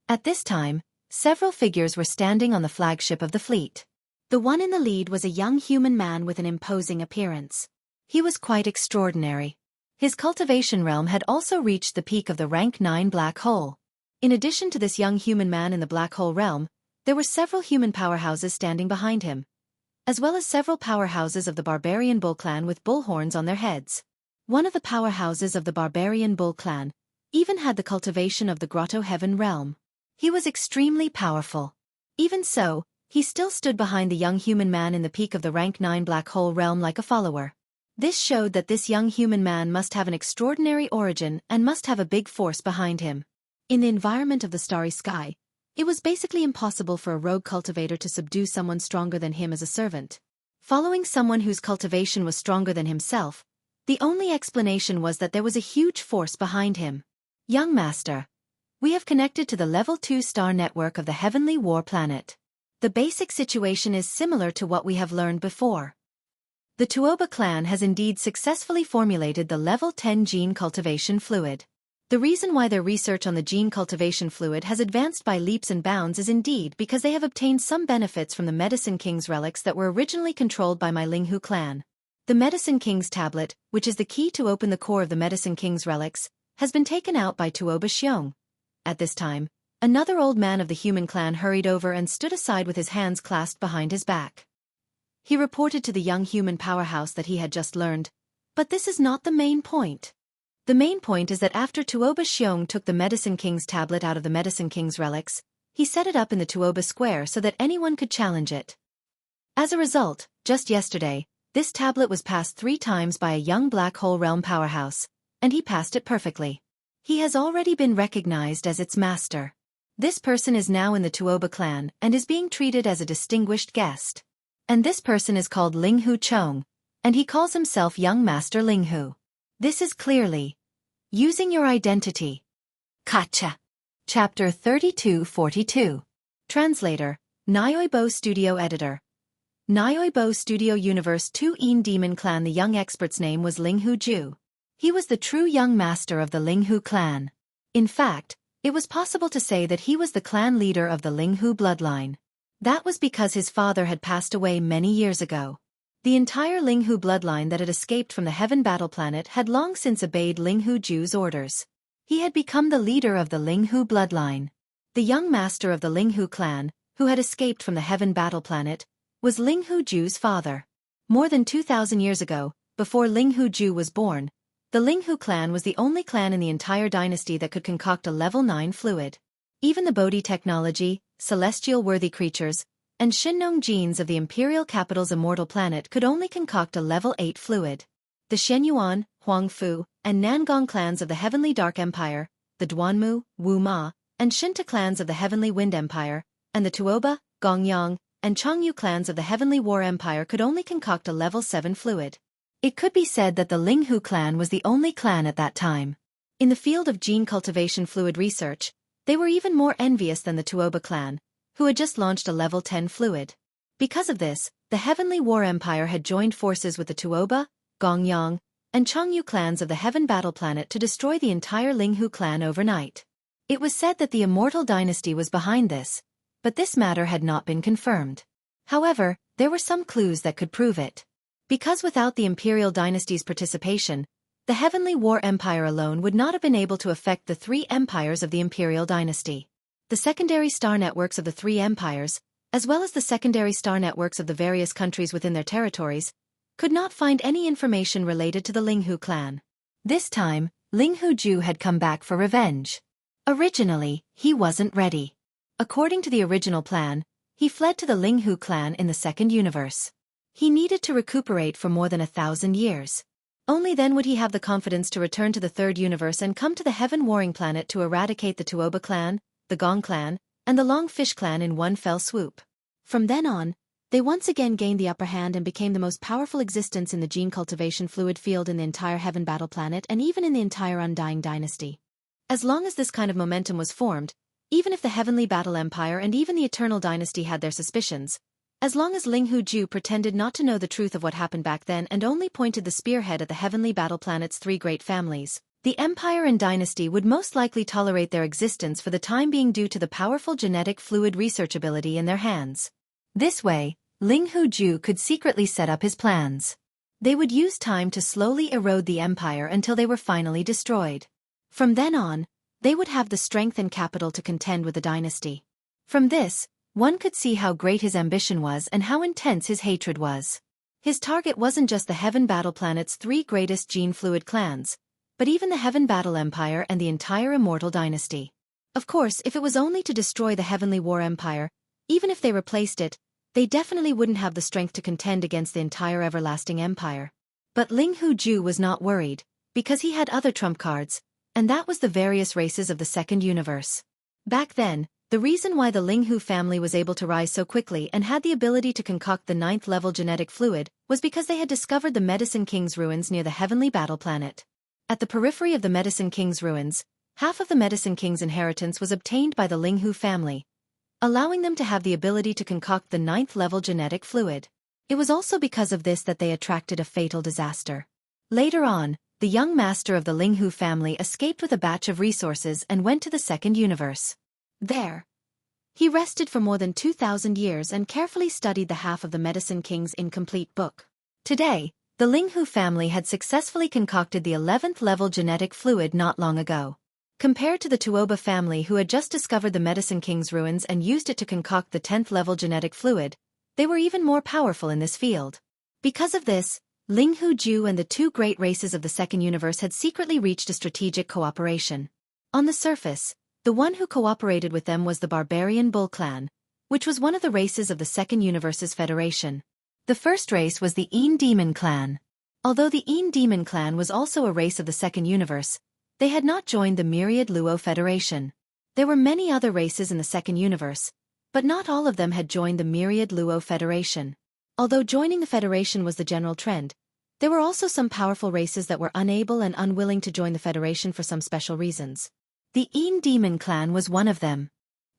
At this time, several figures were standing on the flagship of the fleet. The one in the lead was a young human man with an imposing appearance. He was quite extraordinary. His cultivation realm had also reached the peak of the rank 9 black hole. In addition to this young human man in the black hole realm, there were several human powerhouses standing behind him, as well as several powerhouses of the Barbarian Bull clan with bullhorns on their heads. One of the powerhouses of the Barbarian Bull clan even had the cultivation of the Grotto Heaven realm. He was extremely powerful. Even so, he still stood behind the young human man in the peak of the rank 9 black hole realm like a follower. This showed that this young human man must have an extraordinary origin and must have a big force behind him. In the environment of the starry sky, it was basically impossible for a rogue cultivator to subdue someone stronger than him as a servant. Following someone whose cultivation was stronger than himself, the only explanation was that there was a huge force behind him. Young Master, we have connected to the Level 2 star network of the Heavenly War Planet. The basic situation is similar to what we have learned before. The Tuoba clan has indeed successfully formulated the Level 10 gene cultivation fluid. The reason why their research on the gene cultivation fluid has advanced by leaps and bounds is indeed because they have obtained some benefits from the Medicine King's relics that were originally controlled by my Linghu clan. The Medicine King's tablet, which is the key to open the core of the Medicine King's relics, has been taken out by Tuoba Xiong. At this time, another old man of the human clan hurried over and stood aside with his hands clasped behind his back. He reported to the young human powerhouse that he had just learned, but this is not the main point. The main point is that after Tuoba Xiong took the Medicine King's tablet out of the Medicine King's relics, he set it up in the Tuoba Square so that anyone could challenge it. As a result, just yesterday, this tablet was passed 3 times by a young black hole realm powerhouse, and he passed it perfectly. He has already been recognized as its master. This person is now in the Tuoba clan and is being treated as a distinguished guest. And this person is called Linghu Chong, and he calls himself Young Master Linghu. This is clearly using your identity. Gotcha. Chapter 3242. Translator, Nyoibo Studio Editor. Nyoibo Studio Universe 2 Een Demon Clan. The young expert's name was Linghu Ju. He was the true young master of the Linghu clan. In fact, it was possible to say that he was the clan leader of the Linghu bloodline. That was because his father had passed away many years ago. The entire Linghu bloodline that had escaped from the Heaven Battle Planet had long since obeyed Linghu Ju's orders. He had become the leader of the Linghu bloodline. The young master of the Linghu clan, who had escaped from the Heaven Battle Planet, was Linghu Ju's father. More than 2,000 years ago, before Linghu Ju was born, the Linghu clan was the only clan in the entire dynasty that could concoct a level 9 fluid. Even the Bodhi technology, celestial worthy creatures, and Shinnong genes of the imperial capital's immortal planet could only concoct a level 8 fluid. The Shenyuan, Huangfu, and Nangong clans of the Heavenly Dark Empire, the Duanmu, Wu Ma, and Shinta clans of the Heavenly Wind Empire, and the Tuoba, Gongyang, and Changyu clans of the Heavenly War Empire could only concoct a level 7 fluid. It could be said that the Linghu clan was the only clan at that time. In the field of gene cultivation fluid research, they were even more envious than the Tuoba clan, who had just launched a level 10 fluid. Because of this, the Heavenly War Empire had joined forces with the Tuoba, Gongyang, and Changyu clans of the Heaven Battle Planet to destroy the entire Linghu clan overnight. It was said that the Immortal Dynasty was behind this, but this matter had not been confirmed. However, there were some clues that could prove it. Because without the Imperial Dynasty's participation, the Heavenly War Empire alone would not have been able to affect the three empires of the Imperial Dynasty. The secondary star networks of the three empires, as well as the secondary star networks of the various countries within their territories, could not find any information related to the Linghu clan. This time, Linghu Ju had come back for revenge. Originally, he wasn't ready. According to the original plan, he fled to the Linghu clan in the second universe. He needed to recuperate for more than 1,000 years. Only then would he have the confidence to return to the third universe and come to the Heaven Warring Planet to eradicate the Tuoba clan, the Gong clan, and the Longfish clan in one fell swoop. From then on, they once again gained the upper hand and became the most powerful existence in the gene cultivation fluid field in the entire Heaven Battle Planet and even in the entire Undying Dynasty. As long as this kind of momentum was formed, even if the Heavenly Battle Empire and even the Eternal Dynasty had their suspicions, as long as Linghu Ju pretended not to know the truth of what happened back then and only pointed the spearhead at the Heavenly Battle Planet's three great families, the Empire and Dynasty would most likely tolerate their existence for the time being due to the powerful genetic fluid research ability in their hands. This way, Linghu Ju could secretly set up his plans. They would use time to slowly erode the Empire until they were finally destroyed. From then on, they would have the strength and capital to contend with the Dynasty. From this, one could see how great his ambition was and how intense his hatred was. His target wasn't just the Heaven Battle Planet's three greatest gene fluid clans, but even the Heaven Battle Empire and the entire Immortal Dynasty. Of course, if it was only to destroy the Heavenly War Empire, even if they replaced it, they definitely wouldn't have the strength to contend against the entire Everlasting Empire. But Linghu Ju was not worried, because he had other trump cards, and that was the various races of the second universe. Back then, the reason why the Linghu family was able to rise so quickly and had the ability to concoct the 9th-level genetic fluid was because they had discovered the Medicine King's ruins near the Heavenly Battle Planet. At the periphery of the Medicine King's ruins, half of the Medicine King's inheritance was obtained by the Linghu family, allowing them to have the ability to concoct the 9th-level genetic fluid. It was also because of this that they attracted a fatal disaster. Later on, the young master of the Linghu family escaped with a batch of resources and went to the second universe. There, he rested for more than 2,000 years and carefully studied the half of the Medicine King's incomplete book. Today, the Linghu family had successfully concocted the 11th-level genetic fluid not long ago. Compared to the Tuoba family who had just discovered the Medicine King's ruins and used it to concoct the 10th-level genetic fluid, they were even more powerful in this field. Because of this, Linghu Ju and the two great races of the second universe had secretly reached a strategic cooperation. On the surface, the one who cooperated with them was the Barbarian Bull clan, which was one of the races of the second universe's federation. The first race was the Een Demon clan. Although the Een Demon clan was also a race of the second universe, they had not joined the Myriad Luo Federation. There were many other races in the second universe, but not all of them had joined the Myriad Luo Federation. Although joining the Federation was the general trend, there were also some powerful races that were unable and unwilling to join the Federation for some special reasons. The Een Demon clan was one of them.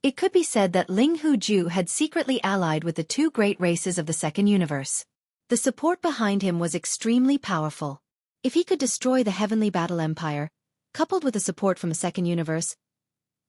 It could be said that Linghu Ju had secretly allied with the two great races of the second universe. The support behind him was extremely powerful. If he could destroy the Heavenly Battle Empire, coupled with the support from a second universe,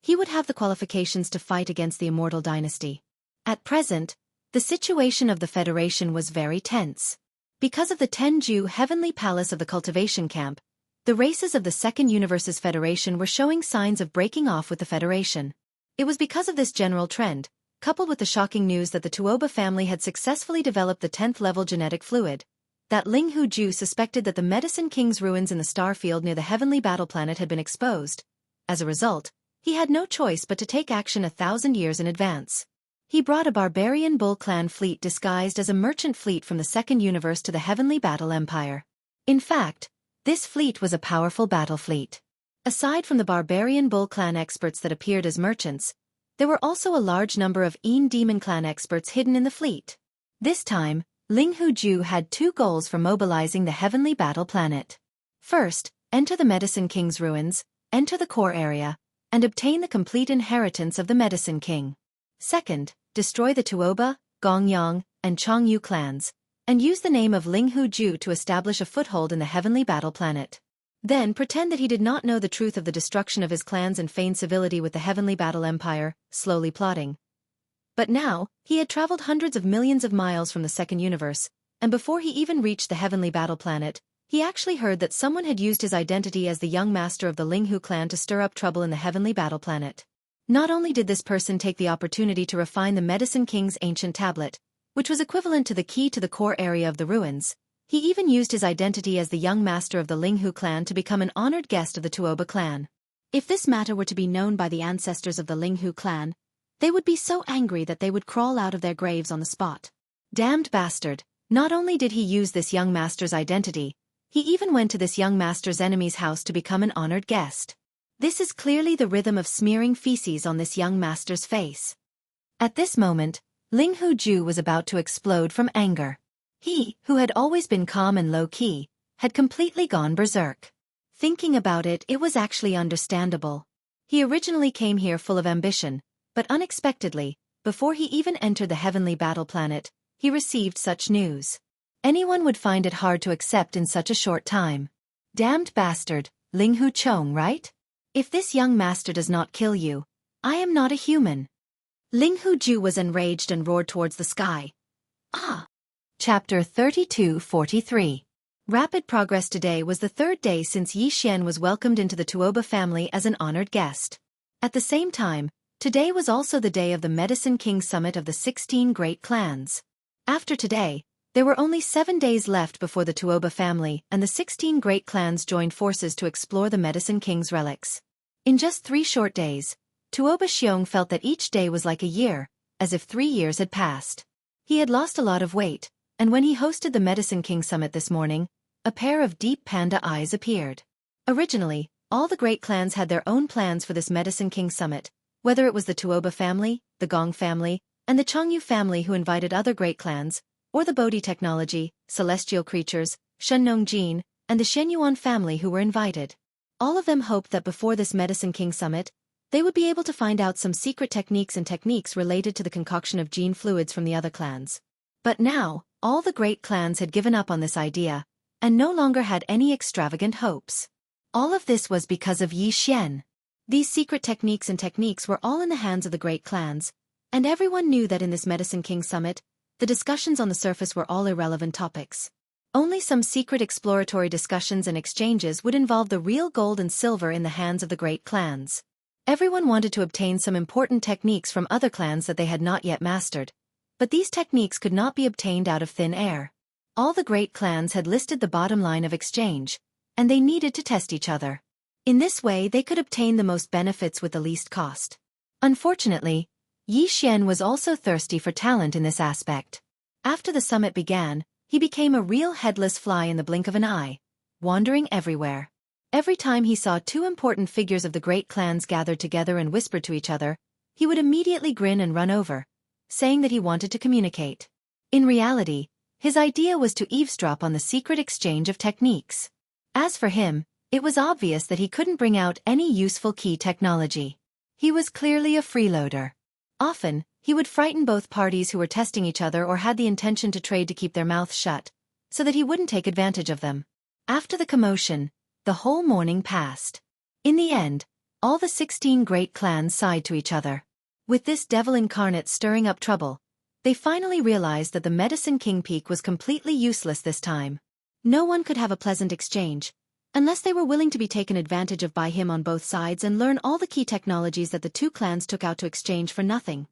he would have the qualifications to fight against the Immortal Dynasty. At present, the situation of the Federation was very tense. Because of the Tenju Heavenly Palace of the Cultivation Camp, the races of the second universe's Federation were showing signs of breaking off with the Federation. It was because of this general trend, coupled with the shocking news that the Tuoba family had successfully developed the 10th-level genetic fluid, that Linghu Ju suspected that the Medicine King's ruins in the star field near the Heavenly Battle Planet had been exposed. As a result, he had no choice but to take action 1,000 years in advance. He brought a Barbarian Bull clan fleet disguised as a merchant fleet from the second universe to the Heavenly Battle Empire. In fact, this fleet was a powerful battle fleet. Aside from the Barbarian Bull clan experts that appeared as merchants, there were also a large number of Een Demon clan experts hidden in the fleet. This time, Linghu Ju had two goals for mobilizing the Heavenly Battle Planet. First, enter the Medicine King's ruins, enter the core area, and obtain the complete inheritance of the Medicine King. Second, destroy the Tuoba, Gongyang, and Changyu clans, and use the name of Ling Hu Ju to establish a foothold in the heavenly battle planet. Then pretend that he did not know the truth of the destruction of his clans and feign civility with the heavenly battle empire, slowly plotting. But now, he had traveled hundreds of millions of miles from the second universe, and before he even reached the heavenly battle planet, he actually heard that someone had used his identity as the young master of the Ling Hu clan to stir up trouble in the heavenly battle planet. Not only did this person take the opportunity to refine the Medicine King's ancient tablet, which was equivalent to the key to the core area of the ruins, he even used his identity as the young master of the Ling Hu clan to become an honored guest of the Tuoba clan. If this matter were to be known by the ancestors of the Ling Hu clan, they would be so angry that they would crawl out of their graves on the spot. Damned bastard, not only did he use this young master's identity, he even went to this young master's enemy's house to become an honored guest. This is clearly the rhythm of smearing feces on this young master's face. At this moment, Ling Hu Ju was about to explode from anger. He, who had always been calm and low-key, had completely gone berserk. Thinking about it, it was actually understandable. He originally came here full of ambition, but unexpectedly, before he even entered the heavenly battle planet, he received such news. Anyone would find it hard to accept in such a short time. Damned bastard, Ling Hu Chong, right? If this young master does not kill you, I am not a human. Ling Hu Ju was enraged and roared towards the sky. Ah! Chapter 32-43. Rapid progress. Today was the third day since Yi Xian was welcomed into the Tuoba family as an honored guest. At the same time, today was also the day of the Medicine King Summit of the 16 Great Clans. After today, there were only 7 days left before the Tuoba family and the 16 Great Clans joined forces to explore the Medicine King's relics. In just 3 short days, Tuoba Xiong felt that each day was like a year, as if 3 years had passed. He had lost a lot of weight, and when he hosted the Medicine King Summit this morning, a pair of deep panda eyes appeared. Originally, all the Great Clans had their own plans for this Medicine King Summit, whether it was the Tuoba family, the Gong family, and the Chongyu family who invited other Great Clans, or the Bodhi Technology, Celestial Creatures, Shenong Jin, and the Shenyuan family who were invited. All of them hoped that before this Medicine King Summit, they would be able to find out some secret techniques related to the concoction of gene fluids from the other clans. But now, all the Great Clans had given up on this idea, and no longer had any extravagant hopes. All of this was because of Yi Xian. These secret techniques were all in the hands of the Great Clans, and everyone knew that in this Medicine King Summit, the discussions on the surface were all irrelevant topics. Only some secret exploratory discussions and exchanges would involve the real gold and silver in the hands of the Great Clans. Everyone wanted to obtain some important techniques from other clans that they had not yet mastered, but these techniques could not be obtained out of thin air. All the Great Clans had listed the bottom line of exchange, and they needed to test each other. In this way they could obtain the most benefits with the least cost. Unfortunately, Yi Xian was also thirsty for talent in this aspect. After the summit began, he became a real headless fly in the blink of an eye, wandering everywhere. Every time he saw 2 important figures of the Great Clans gathered together and whispered to each other, he would immediately grin and run over, saying that he wanted to communicate. In reality, his idea was to eavesdrop on the secret exchange of techniques. As for him, it was obvious that he couldn't bring out any useful key technology. He was clearly a freeloader. Often, he would frighten both parties who were testing each other or had the intention to trade to keep their mouths shut, so that he wouldn't take advantage of them. After the commotion, the whole morning passed. In the end, all the 16 Great Clans sighed to each other. With this devil incarnate stirring up trouble, they finally realized that the Medicine King Peak was completely useless this time. No one could have a pleasant exchange, unless they were willing to be taken advantage of by him on both sides and learn all the key technologies that the 2 clans took out to exchange for nothing.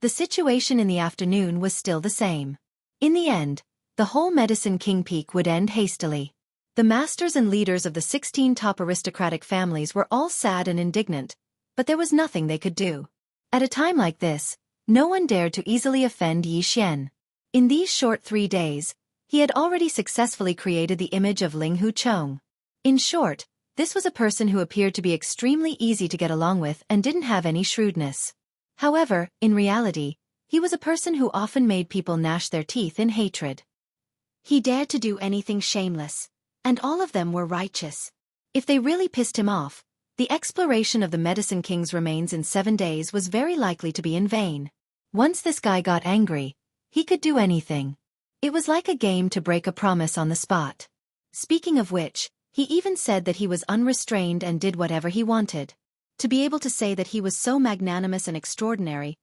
The situation in the afternoon was still the same. In the end, the whole Medicine King Peak would end hastily. The masters and leaders of the 16 top aristocratic families were all sad and indignant, but there was nothing they could do. At a time like this, no one dared to easily offend Yi Xian. In these short 3 days, he had already successfully created the image of Ling Hu Chong. In short, this was a person who appeared to be extremely easy to get along with and didn't have any shrewdness. However, in reality, he was a person who often made people gnash their teeth in hatred. He dared to do anything shameless, and all of them were righteous. If they really pissed him off, the exploration of the Medicine King's remains in 7 days was very likely to be in vain. Once this guy got angry, he could do anything. It was like a game to break a promise on the spot. Speaking of which, he even said that he was unrestrained and did whatever he wanted. To be able to say that he was so magnanimous and extraordinary,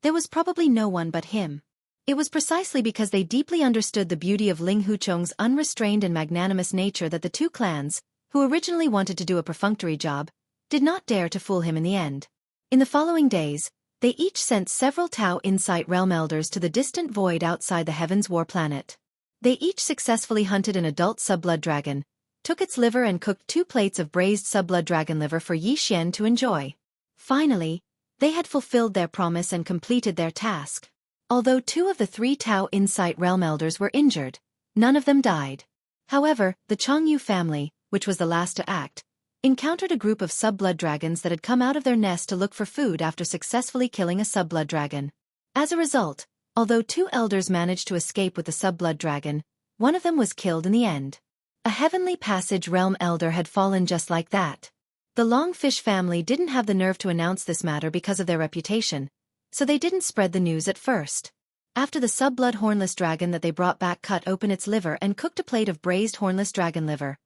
there was probably no one but him. It was precisely because they deeply understood the beauty of Ling Huchong's unrestrained and magnanimous nature that the two clans, who originally wanted to do a perfunctory job, did not dare to fool him in the end. In the following days, they each sent several Tao Insight Realm Elders to the distant void outside the Heaven's War planet. They each successfully hunted an adult subblood dragon, took its liver and cooked 2 plates of braised subblood dragon liver for Yi Xian to enjoy. Finally, they had fulfilled their promise and completed their task. Although 2 of the 3 Tao Insight Realm Elders were injured, none of them died. However, the Changyu family, which was the last to act, encountered a group of subblood dragons that had come out of their nest to look for food after successfully killing a subblood dragon. As a result, although 2 elders managed to escape with the subblood dragon, one of them was killed in the end. A Heavenly Passage Realm Elder had fallen just like that. The Longfish family didn't have the nerve to announce this matter because of their reputation, so they didn't spread the news at first. After the subblood hornless dragon that they brought back cut open its liver and cooked a plate of braised hornless dragon liver,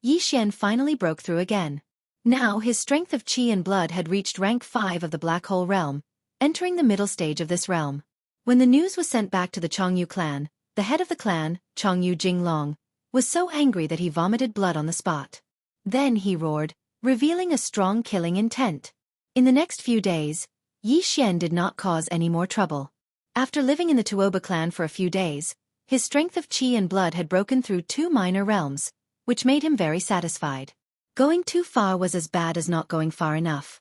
Yi Xian finally broke through again. Now his strength of qi and blood had reached rank 5 of the Black Hole realm, entering the middle stage of this realm. When the news was sent back to the Changyu clan, the head of the clan, Changyu Jinglong, was so angry that he vomited blood on the spot. Then he roared, revealing a strong killing intent. In the next few days, Yi Xian did not cause any more trouble. After living in the Tuoba clan for a few days, his strength of qi and blood had broken through 2 minor realms, which made him very satisfied. Going too far was as bad as not going far enough.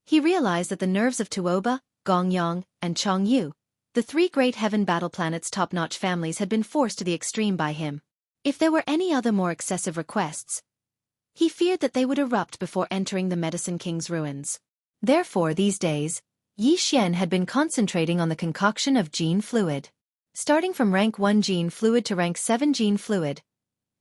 He realized that the nerves of Tuoba, Gongyang, and Changyu, the 3 great heaven battle planets' top-notch families, had been forced to the extreme by him. If there were any other more excessive requests, he feared that they would erupt before entering the Medicine King's ruins. Therefore, these days, Yi Xian had been concentrating on the concoction of gene fluid. Starting from rank 1 gene fluid to rank 7 gene fluid,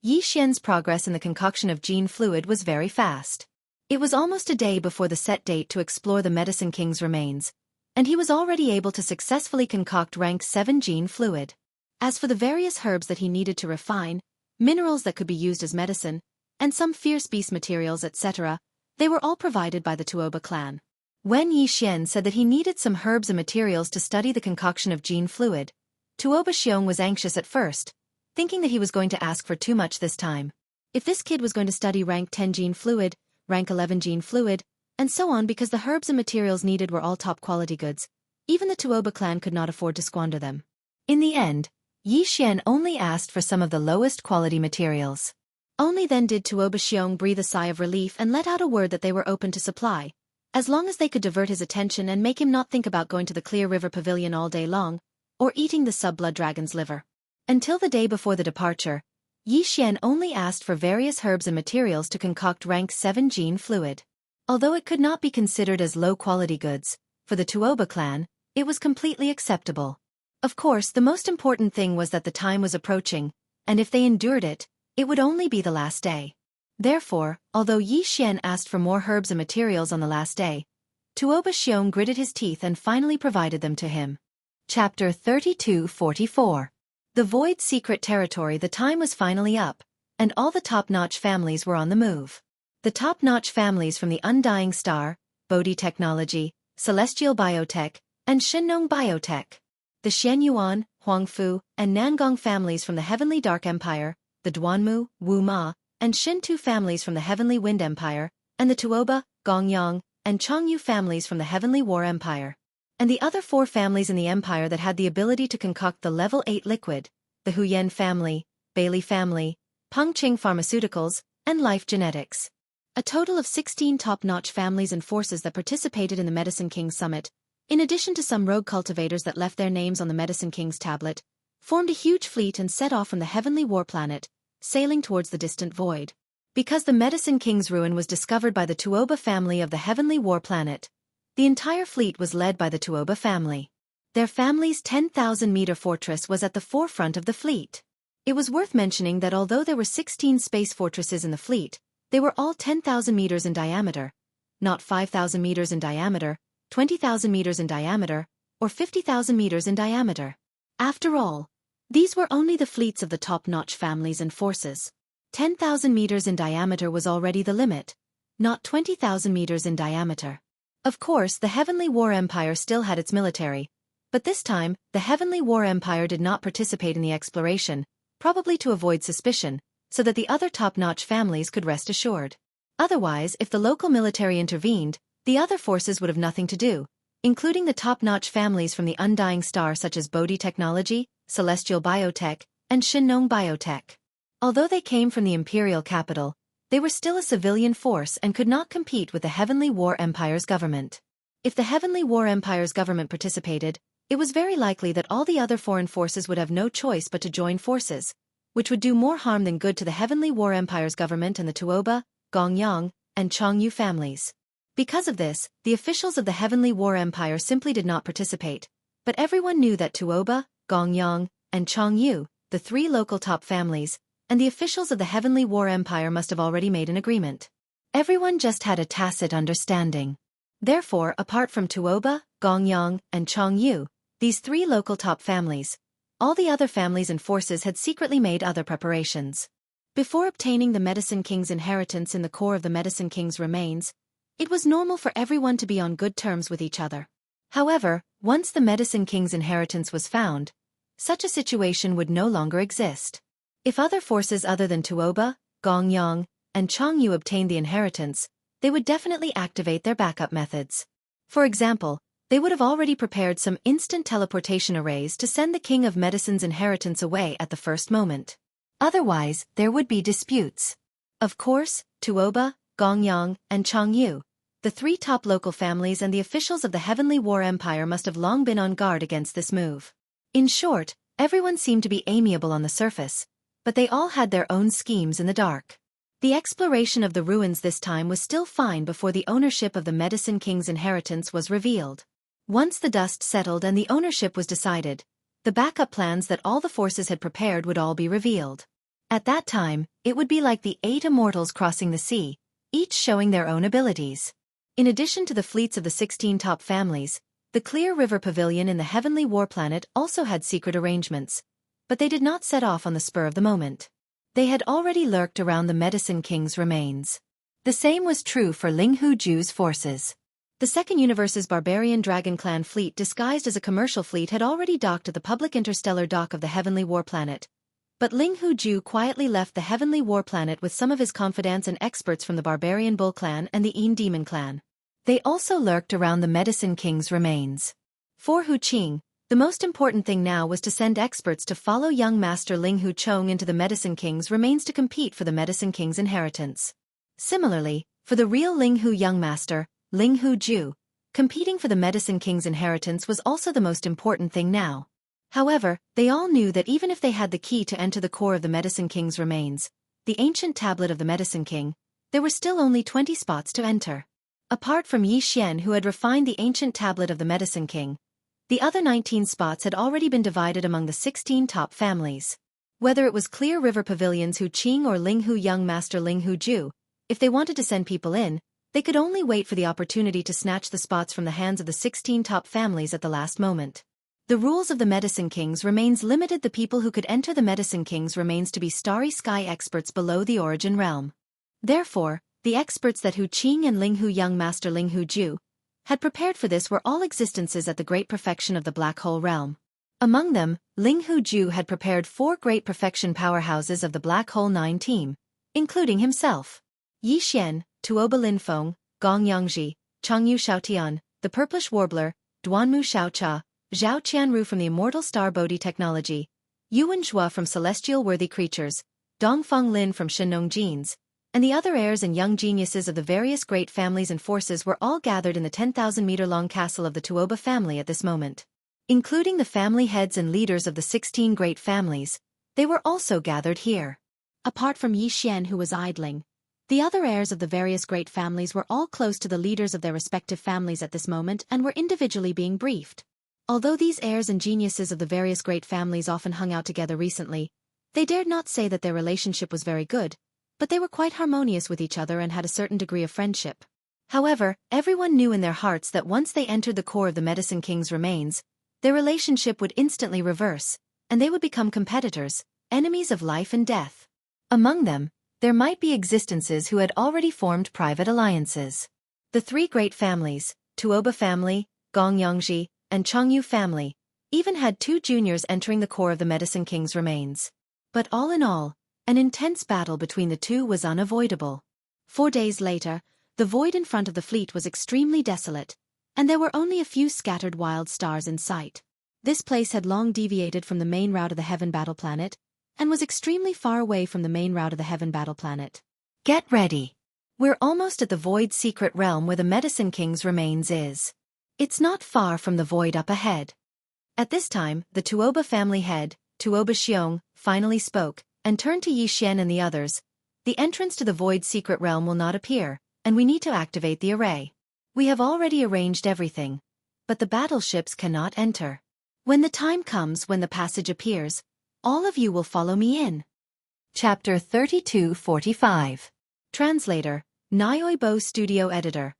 Yi Xian's progress in the concoction of gene fluid was very fast. It was almost a day before the set date to explore the Medicine King's remains, and he was already able to successfully concoct rank 7 gene fluid. As for the various herbs that he needed to refine, minerals that could be used as medicine, and some fierce beast materials, etc., they were all provided by the Tuoba clan. When Yi Xian said that he needed some herbs and materials to study the concoction of gene fluid, Tuoba Xiong was anxious at first, thinking that he was going to ask for too much this time. If this kid was going to study rank 10 gene fluid, rank 11 gene fluid, and so on, because the herbs and materials needed were all top quality goods, even the Tuoba clan could not afford to squander them. In the end, Yi Xian only asked for some of the lowest quality materials. Only then did Tuoba Xiong breathe a sigh of relief and let out a word that they were open to supply, as long as they could divert his attention and make him not think about going to the Clear River Pavilion all day long, or eating the subblood dragon's liver. Until the day before the departure, Yi Xian only asked for various herbs and materials to concoct rank 7 gene fluid. Although it could not be considered as low-quality goods, for the Tuoba clan, it was completely acceptable. Of course, the most important thing was that the time was approaching, and if they endured it, it would only be the last day. Therefore, although Yi Xian asked for more herbs and materials on the last day, Tuoba Xiong gritted his teeth and finally provided them to him. Chapter 3244. The Void Secret Territory. The time was finally up, and all the top-notch families were on the move. The top-notch families from the Undying Star, Bodhi Technology, Celestial Biotech, and Shinnong Biotech. The Xianyuan, Huangfu, and Nangong families from the Heavenly Dark Empire, the Duanmu, Wu Ma, and Shintu families from the Heavenly Wind Empire, and the Tuoba, Gongyang, and Changyu families from the Heavenly War Empire. And the other 4 families in the empire that had the ability to concoct the level 8 liquid, the Huyen family, Bailey family, Pengqing Pharmaceuticals, and Life Genetics. A total of 16 top-notch families and forces that participated in the Medicine King Summit, in addition to some rogue cultivators that left their names on the Medicine King's tablet, formed a huge fleet and set off from the Heavenly War planet, sailing towards the distant void. Because the Medicine King's ruin was discovered by the Tuoba family of the Heavenly War planet, the entire fleet was led by the Tuoba family. Their family's 10,000-meter fortress was at the forefront of the fleet. It was worth mentioning that although there were 16 space fortresses in the fleet, they were all 10,000 meters in diameter, not 5,000 meters in diameter, 20,000 meters in diameter, or 50,000 meters in diameter. After all, These were only the fleets of the top-notch families and forces. 10,000 meters in diameter was already the limit, not 20,000 meters in diameter. Of course, the Heavenly War Empire still had its military, but this time, the Heavenly War Empire did not participate in the exploration, probably to avoid suspicion, so that the other top-notch families could rest assured. Otherwise, if the local military intervened, the other forces would have nothing to do, including the top-notch families from the Undying Star such as Bodhi Technology, Celestial Biotech, and Shinnong Biotech. Although they came from the imperial capital, they were still a civilian force and could not compete with the Heavenly War Empire's government. If the Heavenly War Empire's government participated, it was very likely that all the other foreign forces would have no choice but to join forces, which would do more harm than good to the Heavenly War Empire's government and the Tuoba, Gongyang, and Chongyu families. Because of this, the officials of the Heavenly War Empire simply did not participate, but everyone knew that Tuoba, Gongyang, and Chongyu, the three local top families, and the officials of the Heavenly War Empire must have already made an agreement. Everyone just had a tacit understanding. Therefore, apart from Tuoba, Gongyang, and Chongyu, these three local top families, all the other families and forces had secretly made other preparations. Before obtaining the Medicine King's inheritance in the core of the Medicine King's remains, it was normal for everyone to be on good terms with each other. However, once the Medicine King's inheritance was found, such a situation would no longer exist. If other forces other than Tuoba, Gongyang, and Chongyu obtained the inheritance, they would definitely activate their backup methods. For example, they would have already prepared some instant teleportation arrays to send the King of Medicine's inheritance away at the first moment. Otherwise, there would be disputes. Of course, Tuoba, Gongyang, and Chongyu, the three top local families and the officials of the Heavenly War Empire must have long been on guard against this move. In short, everyone seemed to be amiable on the surface, but they all had their own schemes in the dark. The exploration of the ruins this time was still fine before the ownership of the Medicine King's inheritance was revealed. Once the dust settled and the ownership was decided, the backup plans that all the forces had prepared would all be revealed. At that time, it would be like the 8 immortals crossing the sea, each showing their own abilities. In addition to the fleets of the 16 top families, the Clear River Pavilion in the Heavenly War Planet also had secret arrangements, but they did not set off on the spur of the moment. They had already lurked around the Medicine King's remains. The same was true for Linghu Ju's forces. The Second Universe's barbarian Dragon Clan fleet disguised as a commercial fleet had already docked at the public interstellar dock of the Heavenly War Planet. But Linghu Ju quietly left the Heavenly War Planet with some of his confidants and experts from the Barbarian Bull Clan and the Een Demon Clan. They also lurked around the Medicine King's remains. For Hu Qing, the most important thing now was to send experts to follow young Master Linghu Chong into the Medicine King's remains to compete for the Medicine King's inheritance. Similarly, for the real Linghu young master, Linghu Ju, competing for the Medicine King's inheritance was also the most important thing now. However, they all knew that even if they had the key to enter the core of the Medicine King's remains, the ancient tablet of the Medicine King, there were still only 20 spots to enter. Apart from Yi Xian who had refined the ancient tablet of the Medicine King, the other 19 spots had already been divided among the 16 top families. Whether it was Clear River Pavilion's Hu Qing or Linghu young master Linghu Ju, if they wanted to send people in, they could only wait for the opportunity to snatch the spots from the hands of the 16 top families at the last moment. The rules of the Medicine King's remains limited the people who could enter the Medicine King's remains to be starry sky experts below the origin realm. Therefore, the experts that Hu Qing and Linghu young master Linghu Ju had prepared for this were all existences at the great perfection of the black hole realm. Among them, Linghu Ju had prepared 4 great perfection powerhouses of the Black Hole 9 team, including himself. Yi Xian, Tuoba Linfeng, Gong Yangji, Changyu Xiaotian, the Purplish Warbler, Duanmu Xiaocha, Zhao Qianru from the Immortal Star Bodhi Technology, Yuan Zhua from Celestial Worthy Creatures, Dongfeng Lin from Shinnong Genes, and the other heirs and young geniuses of the various great families and forces were all gathered in the 10,000-meter-long castle of the Tuoba family at this moment. Including the family heads and leaders of the 16 great families, they were also gathered here. Apart from Yi Xian who was idling, the other heirs of the various great families were all close to the leaders of their respective families at this moment and were individually being briefed. Although these heirs and geniuses of the various great families often hung out together recently, they dared not say that their relationship was very good, but they were quite harmonious with each other and had a certain degree of friendship. However, everyone knew in their hearts that once they entered the core of the Medicine King's remains, their relationship would instantly reverse, and they would become competitors, enemies of life and death. Among them, there might be existences who had already formed private alliances. The three great families, Tuoba family, Gongyangji, and Chongyu family, even had two juniors entering the core of the Medicine King's remains. But all in all, an intense battle between the two was unavoidable. 4 days later, the void in front of the fleet was extremely desolate, and there were only a few scattered wild stars in sight. This place had long deviated from the main route of the Heaven Battle Planet, and was extremely far away from the main route of the Heaven Battle Planet. Get ready. We're almost at the Void's secret realm where the Medicine King's remains is. It's not far from the void up ahead. At this time, the Tuoba family head, Tuoba Xiong, finally spoke, and turned to Yi Xian and the others. The entrance to the Void's secret realm will not appear, and we need to activate the array. We have already arranged everything, but the battleships cannot enter. When the time comes when the passage appears, all of you will follow me in. Chapter 3245. Translator, Nyoibo Studio Editor.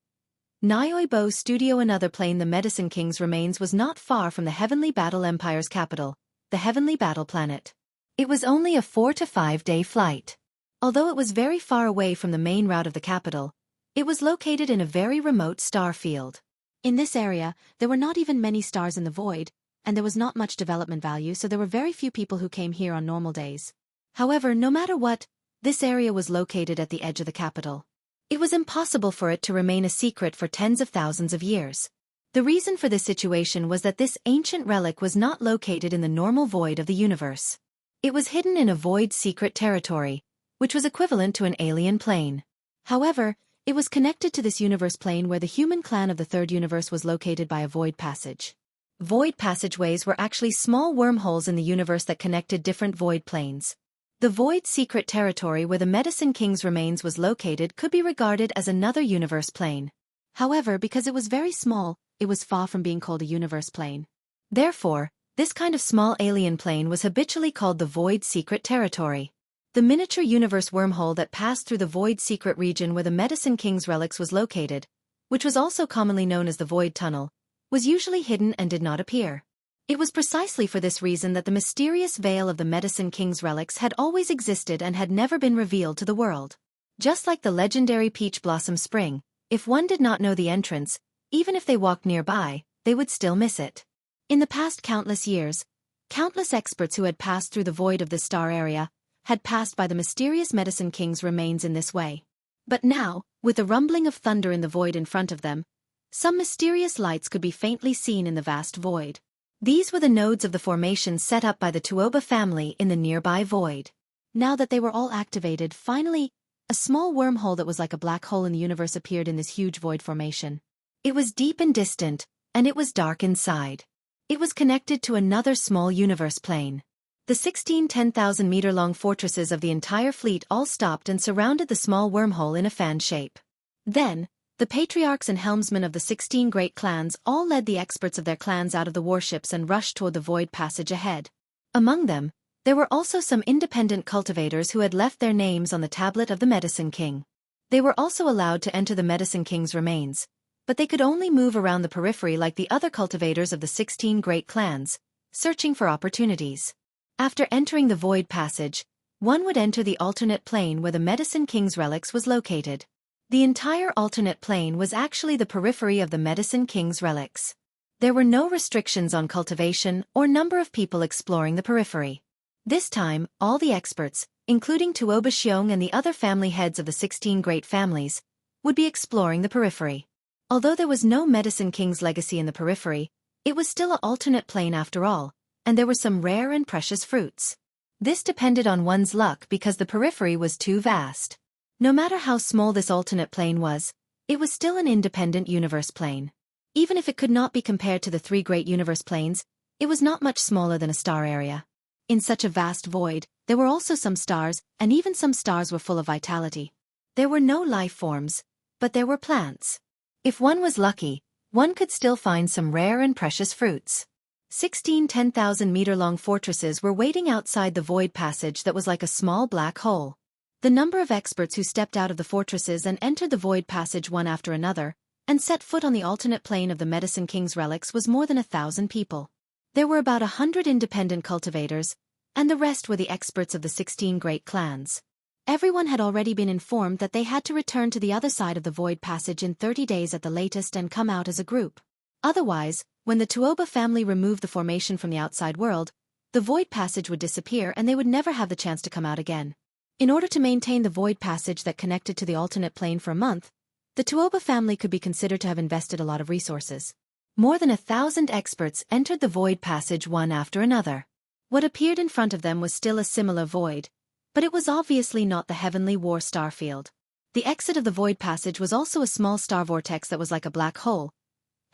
Nyoibo Studio. Another plane. The Medicine King's remains was not far from the Heavenly Battle Empire's capital, the Heavenly Battle Planet. It was only a 4 to 5 day flight. Although it was very far away from the main route of the capital, it was located in a very remote star field. In this area, there were not even many stars in the void, and there was not much development value, so there were very few people who came here on normal days. However, no matter what, this area was located at the edge of the capital. It was impossible for it to remain a secret for tens of thousands of years. The reason for this situation was that this ancient relic was not located in the normal void of the universe. It was hidden in a void secret territory, which was equivalent to an alien plane. However, it was connected to this universe plane where the human clan of the third universe was located by a void passage. Void passageways were actually small wormholes in the universe that connected different void planes. The void secret territory where the Medicine King's remains was located could be regarded as another universe plane. However, because it was very small, it was far from being called a universe plane. Therefore, this kind of small alien plane was habitually called the void secret territory. The miniature universe wormhole that passed through the void secret region where the Medicine King's relics was located, which was also commonly known as the void tunnel, was usually hidden and did not appear. It was precisely for this reason that the mysterious veil of the Medicine King's relics had always existed and had never been revealed to the world. Just like the legendary Peach Blossom Spring, if one did not know the entrance, even if they walked nearby, they would still miss it. In the past countless years, countless experts who had passed through the void of this star area had passed by the mysterious Medicine King's remains in this way. But now, with the rumbling of thunder in the void in front of them, some mysterious lights could be faintly seen in the vast void. These were the nodes of the formation set up by the Tuoba family in the nearby void. Now that they were all activated, finally, a small wormhole that was like a black hole in the universe appeared in this huge void formation. It was deep and distant, and it was dark inside. It was connected to another small universe plane. The 16 10,000-meter-long fortresses of the entire fleet all stopped and surrounded the small wormhole in a fan shape. Then, the patriarchs and helmsmen of the 16 great clans all led the experts of their clans out of the warships and rushed toward the void passage ahead. Among them, there were also some independent cultivators who had left their names on the tablet of the Medicine King. They were also allowed to enter the Medicine King's remains, but they could only move around the periphery like the other cultivators of the 16 great clans, searching for opportunities. After entering the void passage, one would enter the alternate plane where the Medicine King's relics was located. The entire alternate plane was actually the periphery of the Medicine King's relics. There were no restrictions on cultivation or number of people exploring the periphery. This time, all the experts, including Tuoba Xiong and the other family heads of the 16 great families, would be exploring the periphery. Although there was no Medicine King's legacy in the periphery, it was still an alternate plane after all, and there were some rare and precious fruits. This depended on one's luck because the periphery was too vast. No matter how small this alternate plane was, it was still an independent universe plane. Even if it could not be compared to the 3 great universe planes, it was not much smaller than a star area. In such a vast void, there were also some stars, and even some stars were full of vitality. There were no life forms, but there were plants. If one was lucky, one could still find some rare and precious fruits. 16 10,000-meter-long fortresses were waiting outside the void passage that was like a small black hole. The number of experts who stepped out of the fortresses and entered the void passage one after another, and set foot on the alternate plane of the Medicine King's relics was more than 1,000 people. There were about 100 independent cultivators, and the rest were the experts of the 16 great clans. Everyone had already been informed that they had to return to the other side of the void passage in 30 days at the latest and come out as a group. Otherwise, when the Tuoba family removed the formation from the outside world, the void passage would disappear and they would never have the chance to come out again. In order to maintain the void passage that connected to the alternate plane for a month, the Tuoba family could be considered to have invested a lot of resources. More than 1,000 experts entered the void passage one after another. What appeared in front of them was still a similar void, but it was obviously not the Heavenly War starfield. The exit of the void passage was also a small star vortex that was like a black hole,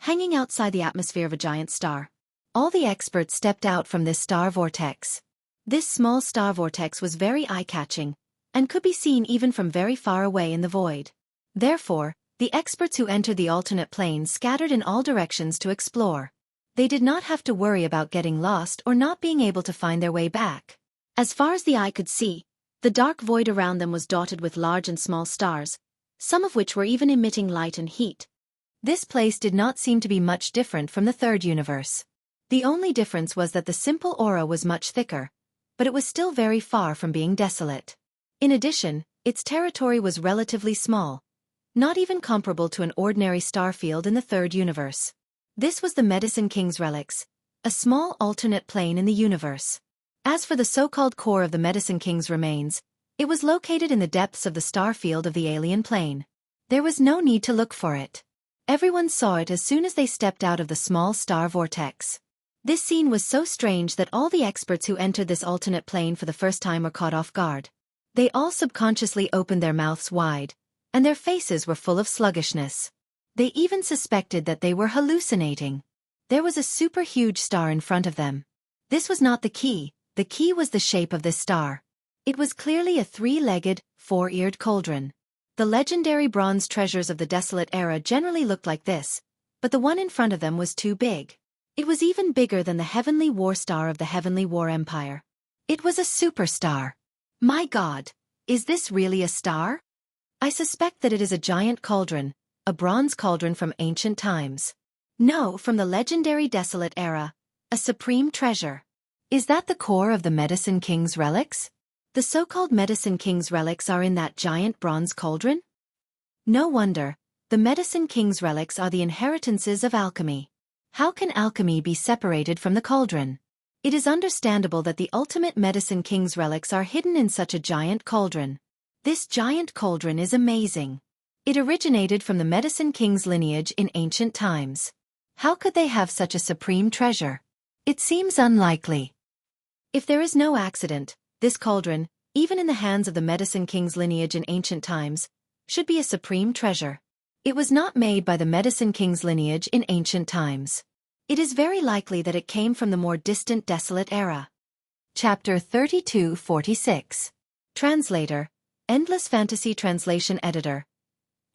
hanging outside the atmosphere of a giant star. All the experts stepped out from this star vortex. This small star vortex was very eye-catching, and could be seen even from very far away in the void. Therefore, the experts who entered the alternate plane scattered in all directions to explore. They did not have to worry about getting lost or not being able to find their way back. As far as the eye could see, the dark void around them was dotted with large and small stars, some of which were even emitting light and heat. This place did not seem to be much different from the third universe. The only difference was that the simple aura was much thicker, but it was still very far from being desolate. In addition, its territory was relatively small, not even comparable to an ordinary star field in the third universe. This was the Medicine King's relics, a small alternate plane in the universe. As for the so-called core of the Medicine King's remains, it was located in the depths of the star field of the alien plane. There was no need to look for it. Everyone saw it as soon as they stepped out of the small star vortex. This scene was so strange that all the experts who entered this alternate plane for the first time were caught off guard. They all subconsciously opened their mouths wide, and their faces were full of sluggishness. They even suspected that they were hallucinating. There was a super huge star in front of them. This was not the key. The key was the shape of this star. It was clearly a three-legged, four-eared cauldron. The legendary bronze treasures of the Desolate Era generally looked like this, but the one in front of them was too big. It was even bigger than the Heavenly War star of the Heavenly War Empire. It was a superstar. My God, is this really a star? I suspect that it is a giant cauldron, a bronze cauldron from ancient times. No, from the legendary Desolate Era, a supreme treasure. Is that the core of the Medicine King's relics? The so-called Medicine King's relics are in that giant bronze cauldron? No wonder. The Medicine King's relics are the inheritances of alchemy. How can alchemy be separated from the cauldron? It is understandable that the ultimate Medicine King's relics are hidden in such a giant cauldron. This giant cauldron is amazing. It originated from the Medicine King's lineage in ancient times. How could they have such a supreme treasure? It seems unlikely. If there is no accident, this cauldron, even in the hands of the Medicine King's lineage in ancient times, should be a supreme treasure. It was not made by the Medicine King's lineage in ancient times. It is very likely that it came from the more distant Desolate Era. Chapter 3246. Translator, Endless Fantasy Translation Editor.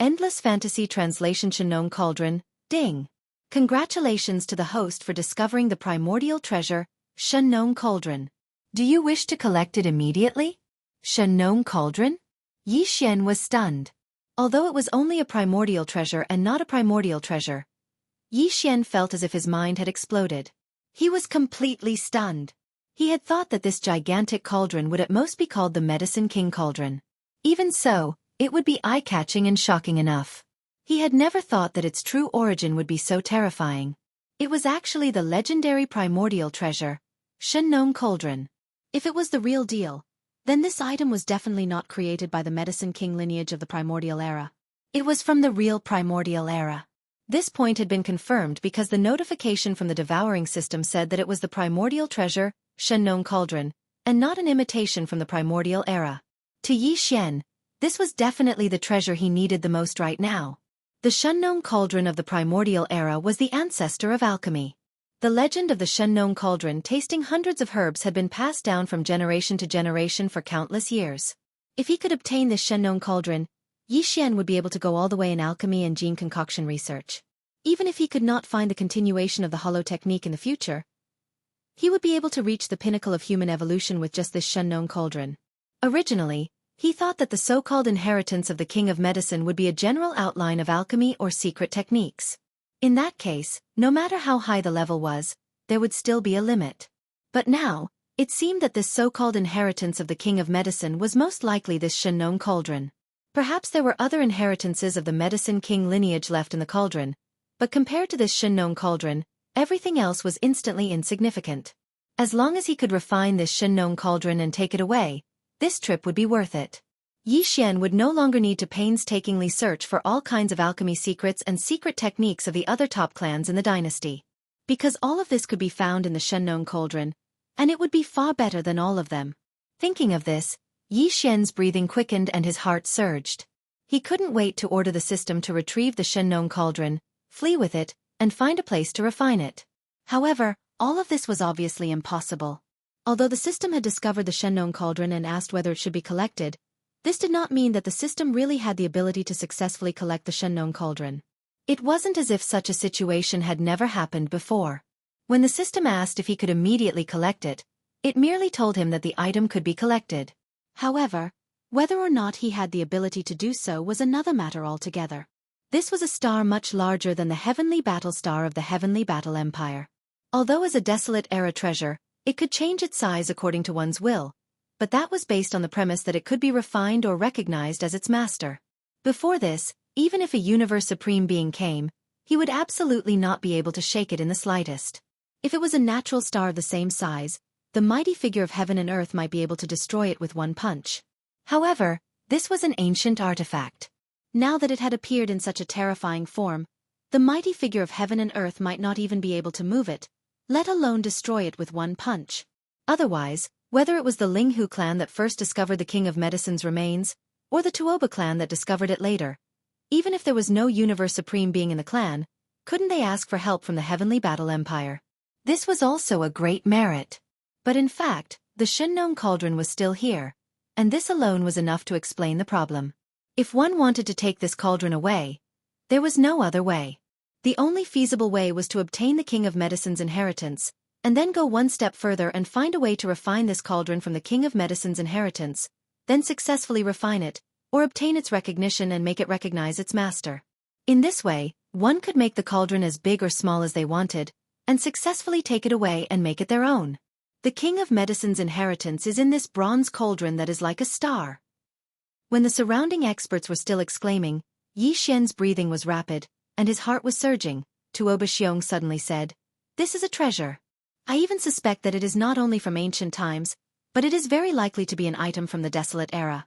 Endless Fantasy Translation Shenong Cauldron, Ding. Congratulations to the host for discovering the primordial treasure, Shenong Cauldron. Do you wish to collect it immediately? Shenong Cauldron? Yi Xian was stunned. Although it was only a primordial treasure and not a primordial treasure, Yi Xian felt as if his mind had exploded. He was completely stunned. He had thought that this gigantic cauldron would at most be called the Medicine King Cauldron. Even so, it would be eye-catching and shocking enough. He had never thought that its true origin would be so terrifying. It was actually the legendary primordial treasure, Shenong Cauldron. If it was the real deal, then this item was definitely not created by the Medicine King lineage of the Primordial Era. It was from the real Primordial Era. This point had been confirmed because the notification from the devouring system said that it was the primordial treasure, Shenong Cauldron, and not an imitation from the Primordial Era. To Yi Xian, this was definitely the treasure he needed the most right now. The Shenong Cauldron of the Primordial Era was the ancestor of alchemy. The legend of the Shenong Cauldron tasting hundreds of herbs had been passed down from generation to generation for countless years. If he could obtain this Shenong Cauldron, Yi Xian would be able to go all the way in alchemy and gene concoction research. Even if he could not find the continuation of the hollow technique in the future, he would be able to reach the pinnacle of human evolution with just this Shenong Cauldron. Originally, he thought that the so-called inheritance of the King of Medicine would be a general outline of alchemy or secret techniques. In that case, no matter how high the level was, there would still be a limit. But now, it seemed that this so-called inheritance of the King of Medicine was most likely this Shennon cauldron. Perhaps there were other inheritances of the Medicine King lineage left in the cauldron, but compared to this Shennon cauldron, everything else was instantly insignificant. As long as he could refine this Shennon cauldron and take it away, this trip would be worth it. Yi Xian would no longer need to painstakingly search for all kinds of alchemy secrets and secret techniques of the other top clans in the dynasty. Because all of this could be found in the Shennon cauldron, and it would be far better than all of them. Thinking of this, Yi Xian's breathing quickened and his heart surged. He couldn't wait to order the system to retrieve the Shennon cauldron, flee with it, and find a place to refine it. However, all of this was obviously impossible. Although the system had discovered the Shennon cauldron and asked whether it should be collected, this did not mean that the system really had the ability to successfully collect the Shennon cauldron. It wasn't as if such a situation had never happened before. When the system asked if he could immediately collect it, it merely told him that the item could be collected. However, whether or not he had the ability to do so was another matter altogether. This was a star much larger than the heavenly battle star of the Heavenly Battle Empire. Although as a desolate era treasure, it could change its size according to one's will, but that was based on the premise that it could be refined or recognized as its master. Before this, even if a Universe Supreme Being came, he would absolutely not be able to shake it in the slightest. If it was a natural star of the same size, the mighty figure of heaven and earth might be able to destroy it with one punch. However, this was an ancient artifact. Now that it had appeared in such a terrifying form, the mighty figure of heaven and earth might not even be able to move it, let alone destroy it with one punch. Otherwise, whether it was the Linghu clan that first discovered the King of Medicine's remains, or the Tuoba clan that discovered it later, even if there was no Universe Supreme Being in the clan, couldn't they ask for help from the Heavenly Battle Empire? This was also a great merit. But in fact, the Shennon cauldron was still here, and this alone was enough to explain the problem. If one wanted to take this cauldron away, there was no other way. The only feasible way was to obtain the King of Medicine's inheritance, and then go one step further and find a way to refine this cauldron from the King of Medicine's inheritance, then successfully refine it, or obtain its recognition and make it recognize its master. In this way, one could make the cauldron as big or small as they wanted, and successfully take it away and make it their own. The King of Medicine's inheritance is in this bronze cauldron that is like a star. When the surrounding experts were still exclaiming, Yi Xian's breathing was rapid, and his heart was surging, Tuoba Xiong suddenly said, "This is a treasure. I even suspect that it is not only from ancient times, but it is very likely to be an item from the desolate era.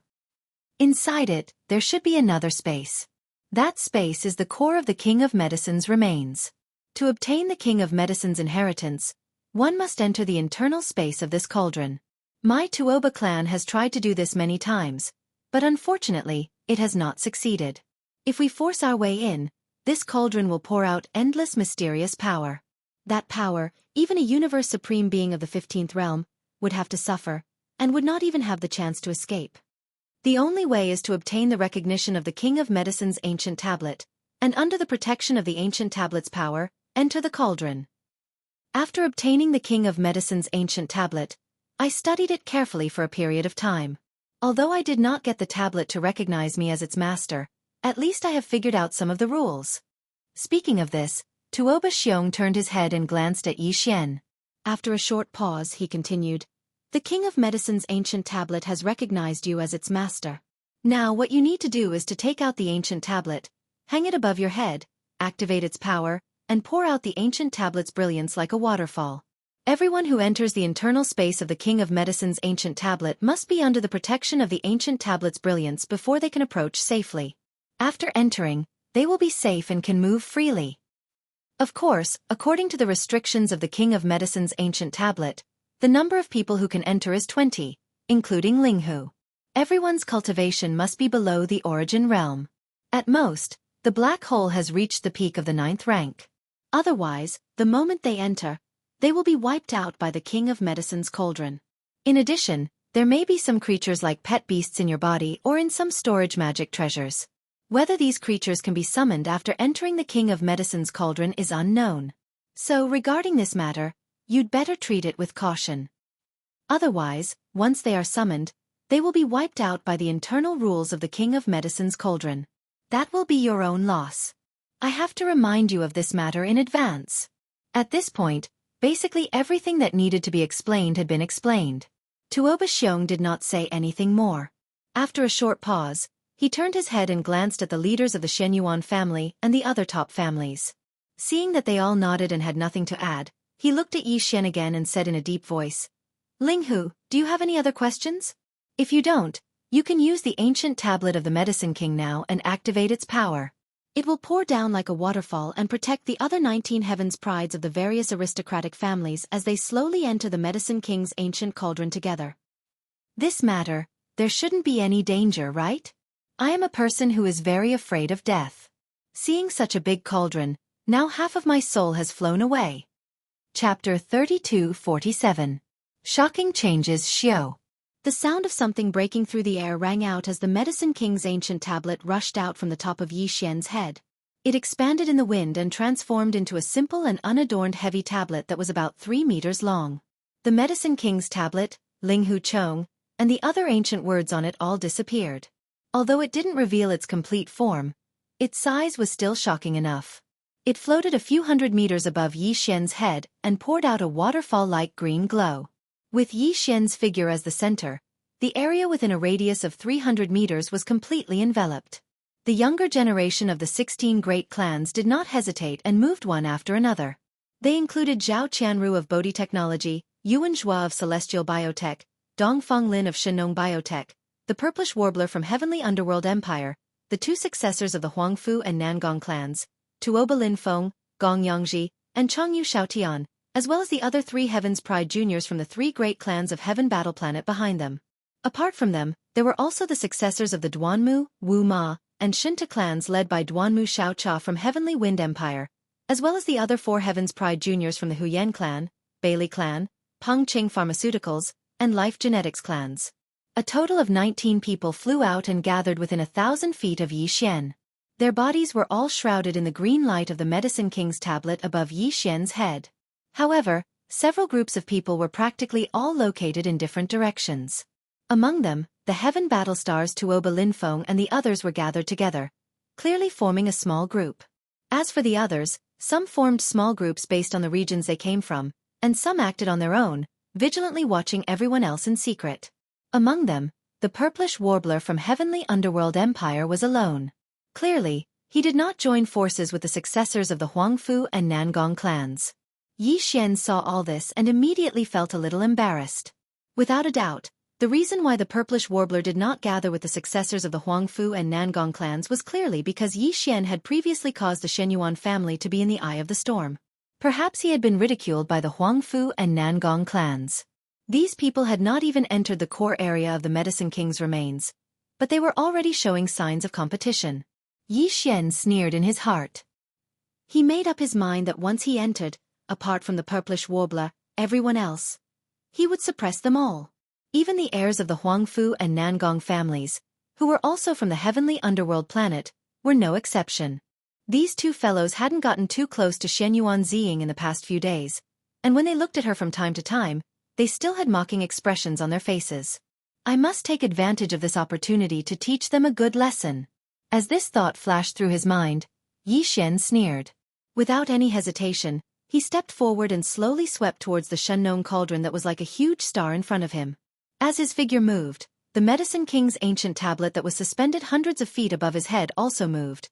Inside it, there should be another space. That space is the core of the King of Medicine's remains. To obtain the King of Medicine's inheritance, one must enter the internal space of this cauldron. My Tuoba clan has tried to do this many times, but unfortunately, it has not succeeded. If we force our way in, this cauldron will pour out endless mysterious power. That power, even a Universe Supreme Being of the 15th realm, would have to suffer, and would not even have the chance to escape. The only way is to obtain the recognition of the King of Medicine's ancient tablet, and under the protection of the ancient tablet's power, enter the cauldron." After obtaining the King of Medicine's ancient tablet, I studied it carefully for a period of time. Although I did not get the tablet to recognize me as its master, at least I have figured out some of the rules. Speaking of this, Tuoba Xiong turned his head and glanced at Yi Xian. After a short pause, he continued, "The King of Medicine's ancient tablet has recognized you as its master. Now what you need to do is to take out the ancient tablet, hang it above your head, activate its power, and pour out the ancient tablet's brilliance like a waterfall. Everyone who enters the internal space of the King of Medicine's ancient tablet must be under the protection of the ancient tablet's brilliance before they can approach safely. After entering, they will be safe and can move freely. Of course, according to the restrictions of the King of Medicine's ancient tablet, the number of people who can enter is 20, including Linghu. Everyone's cultivation must be below the origin realm. At most, the black hole has reached the peak of the 9th rank. Otherwise, the moment they enter, they will be wiped out by the King of Medicine's cauldron. In addition, there may be some creatures like pet beasts in your body or in some storage magic treasures. Whether these creatures can be summoned after entering the King of Medicine's cauldron is unknown. So regarding this matter, you'd better treat it with caution. Otherwise, once they are summoned, they will be wiped out by the internal rules of the King of Medicine's cauldron. That will be your own loss. I have to remind you of this matter in advance." At this point, Basically everything that needed to be explained had been explained. Tuoba Xiong did not say anything more. After a short pause, he turned his head and glanced at the leaders of the Shenyuan family and the other top families. Seeing that they all nodded and had nothing to add, he looked at Yi Xian again and said in a deep voice, "Ling Hu, do you have any other questions? If you don't, you can use the ancient tablet of the Medicine King now and activate its power. It will pour down like a waterfall and protect the other 19 heavens prides of the various aristocratic families as they slowly enter the Medicine King's ancient cauldron together. This matter, there shouldn't be any danger, right? I am a person who is very afraid of death. Seeing such a big cauldron, now half of my soul has flown away." Chapter 3247. Shocking Changes Xiao. The sound of something breaking through the air rang out as the Medicine King's ancient tablet rushed out from the top of Yi Xian's head. It expanded in the wind and transformed into a simple and unadorned heavy tablet that was about 3 meters long. The Medicine King's tablet, Ling Hu Chong, and the other ancient words on it all disappeared. Although it didn't reveal its complete form, its size was still shocking enough. It floated a few hundred meters above Yi Xian's head and poured out a waterfall-like green glow. With Yi Xian's figure as the center, the area within a radius of 300 meters was completely enveloped. The younger generation of the 16 great clans did not hesitate and moved one after another. They included Zhao Qianru of Bodhi Technology, Yuan Zhua of Celestial Biotech, Dong Fenglin of Shenong Biotech, the Purplish Warbler from Heavenly Underworld Empire, the 2 successors of the Huangfu and Nangong clans, Tuoba Linfeng, Gong Yangji, and Chongyu Xiaotian, as well as the other 3 Heavens Pride juniors from the 3 great clans of Heaven Battle Planet behind them. Apart from them, there were also the successors of the Duanmu, Wu Ma, and Shinta clans led by Duanmu Xiaocha from Heavenly Wind Empire, as well as the other 4 Heavens Pride juniors from the Huyan clan, Bailey clan, Pengqing Pharmaceuticals, and Life Genetics clans. A total of 19 people flew out and gathered within 1,000 feet of Yi Xian. Their bodies were all shrouded in the green light of the Medicine King's tablet above Yi Xian's head. However, several groups of people were practically all located in different directions. Among them, the Heaven Battle Stars Tuoba Linfeng and the others were gathered together, clearly forming a small group. As for the others, some formed small groups based on the regions they came from, and some acted on their own, vigilantly watching everyone else in secret. Among them, the Purplish Warbler from Heavenly Underworld Empire was alone. Clearly, he did not join forces with the successors of the Huangfu and Nangong clans. Yi Xian saw all this and immediately felt a little embarrassed. Without a doubt, the reason why the Purplish Warbler did not gather with the successors of the Huangfu and Nangong clans was clearly because Yi Xian had previously caused the Shenyuan family to be in the eye of the storm. Perhaps he had been ridiculed by the Huangfu and Nangong clans. These people had not even entered the core area of the Medicine King's remains, but they were already showing signs of competition. Yi Xian sneered in his heart. He made up his mind that once he entered, apart from the Purplish Warbler, everyone else, he would suppress them all. Even the heirs of the Huangfu and Nangong families, who were also from the Heavenly Underworld planet, were no exception. These 2 fellows hadn't gotten too close to Shenyuan Ziying in the past few days, and when they looked at her from time to time, they still had mocking expressions on their faces. I must take advantage of this opportunity to teach them a good lesson. As this thought flashed through his mind, Yi Xian sneered. Without any hesitation, he stepped forward and slowly swept towards the Shenong cauldron that was like a huge star in front of him. As his figure moved, the Medicine King's ancient tablet that was suspended hundreds of feet above his head also moved,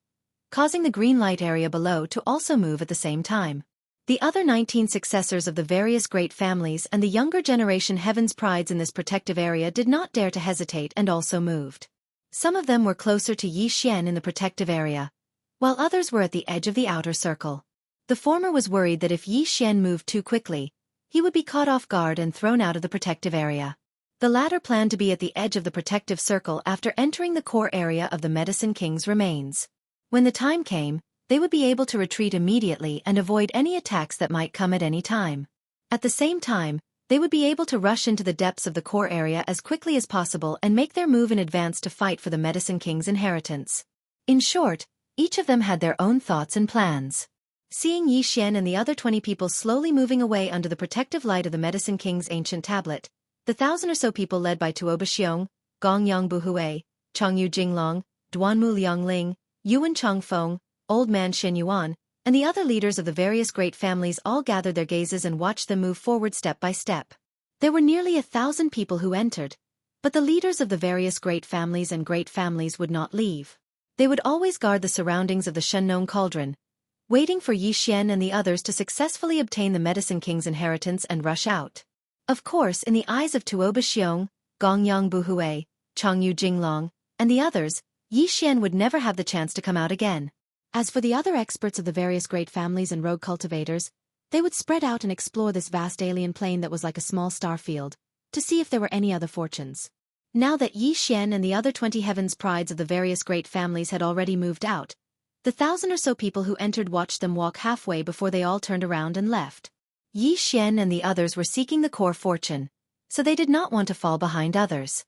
causing the green light area below to also move at the same time. The other 19 successors of the various great families and the younger generation Heaven's Prides in this protective area did not dare to hesitate and also moved. Some of them were closer to Yi Xian in the protective area, while others were at the edge of the outer circle. The former was worried that if Yi Xian moved too quickly, he would be caught off guard and thrown out of the protective area. The latter planned to be at the edge of the protective circle after entering the core area of the Medicine King's remains. When the time came, they would be able to retreat immediately and avoid any attacks that might come at any time. At the same time, they would be able to rush into the depths of the core area as quickly as possible and make their move in advance to fight for the Medicine King's inheritance. In short, each of them had their own thoughts and plans. Seeing Yi Xian and the other 20 people slowly moving away under the protective light of the Medicine King's ancient tablet, the 1,000 or so people led by Tuoba Xiong, Gongyang Buhui, Chongyu Jinglong, Duanmu Liangling, Yuan Changfeng, Old Man Shenyuan, and the other leaders of the various great families all gathered their gazes and watched them move forward step by step. There were nearly 1,000 people who entered, but the leaders of the various great families would not leave. They would always guard the surroundings of the Shennon cauldron, waiting for Yi Xian and the others to successfully obtain the Medicine King's inheritance and rush out. Of course, in the eyes of Tuoba Xiong, Gongyang Buhui, Changyu Jinglong, and the others, Yi Xian would never have the chance to come out again. As for the other experts of the various great families and rogue cultivators, they would spread out and explore this vast alien plane that was like a small star field, to see if there were any other fortunes. Now that Yi Xian and the other 20 heavens prides of the various great families had already moved out, the 1,000 or so people who entered watched them walk halfway before they all turned around and left. Yi Xian and the others were seeking the core fortune, so they did not want to fall behind others.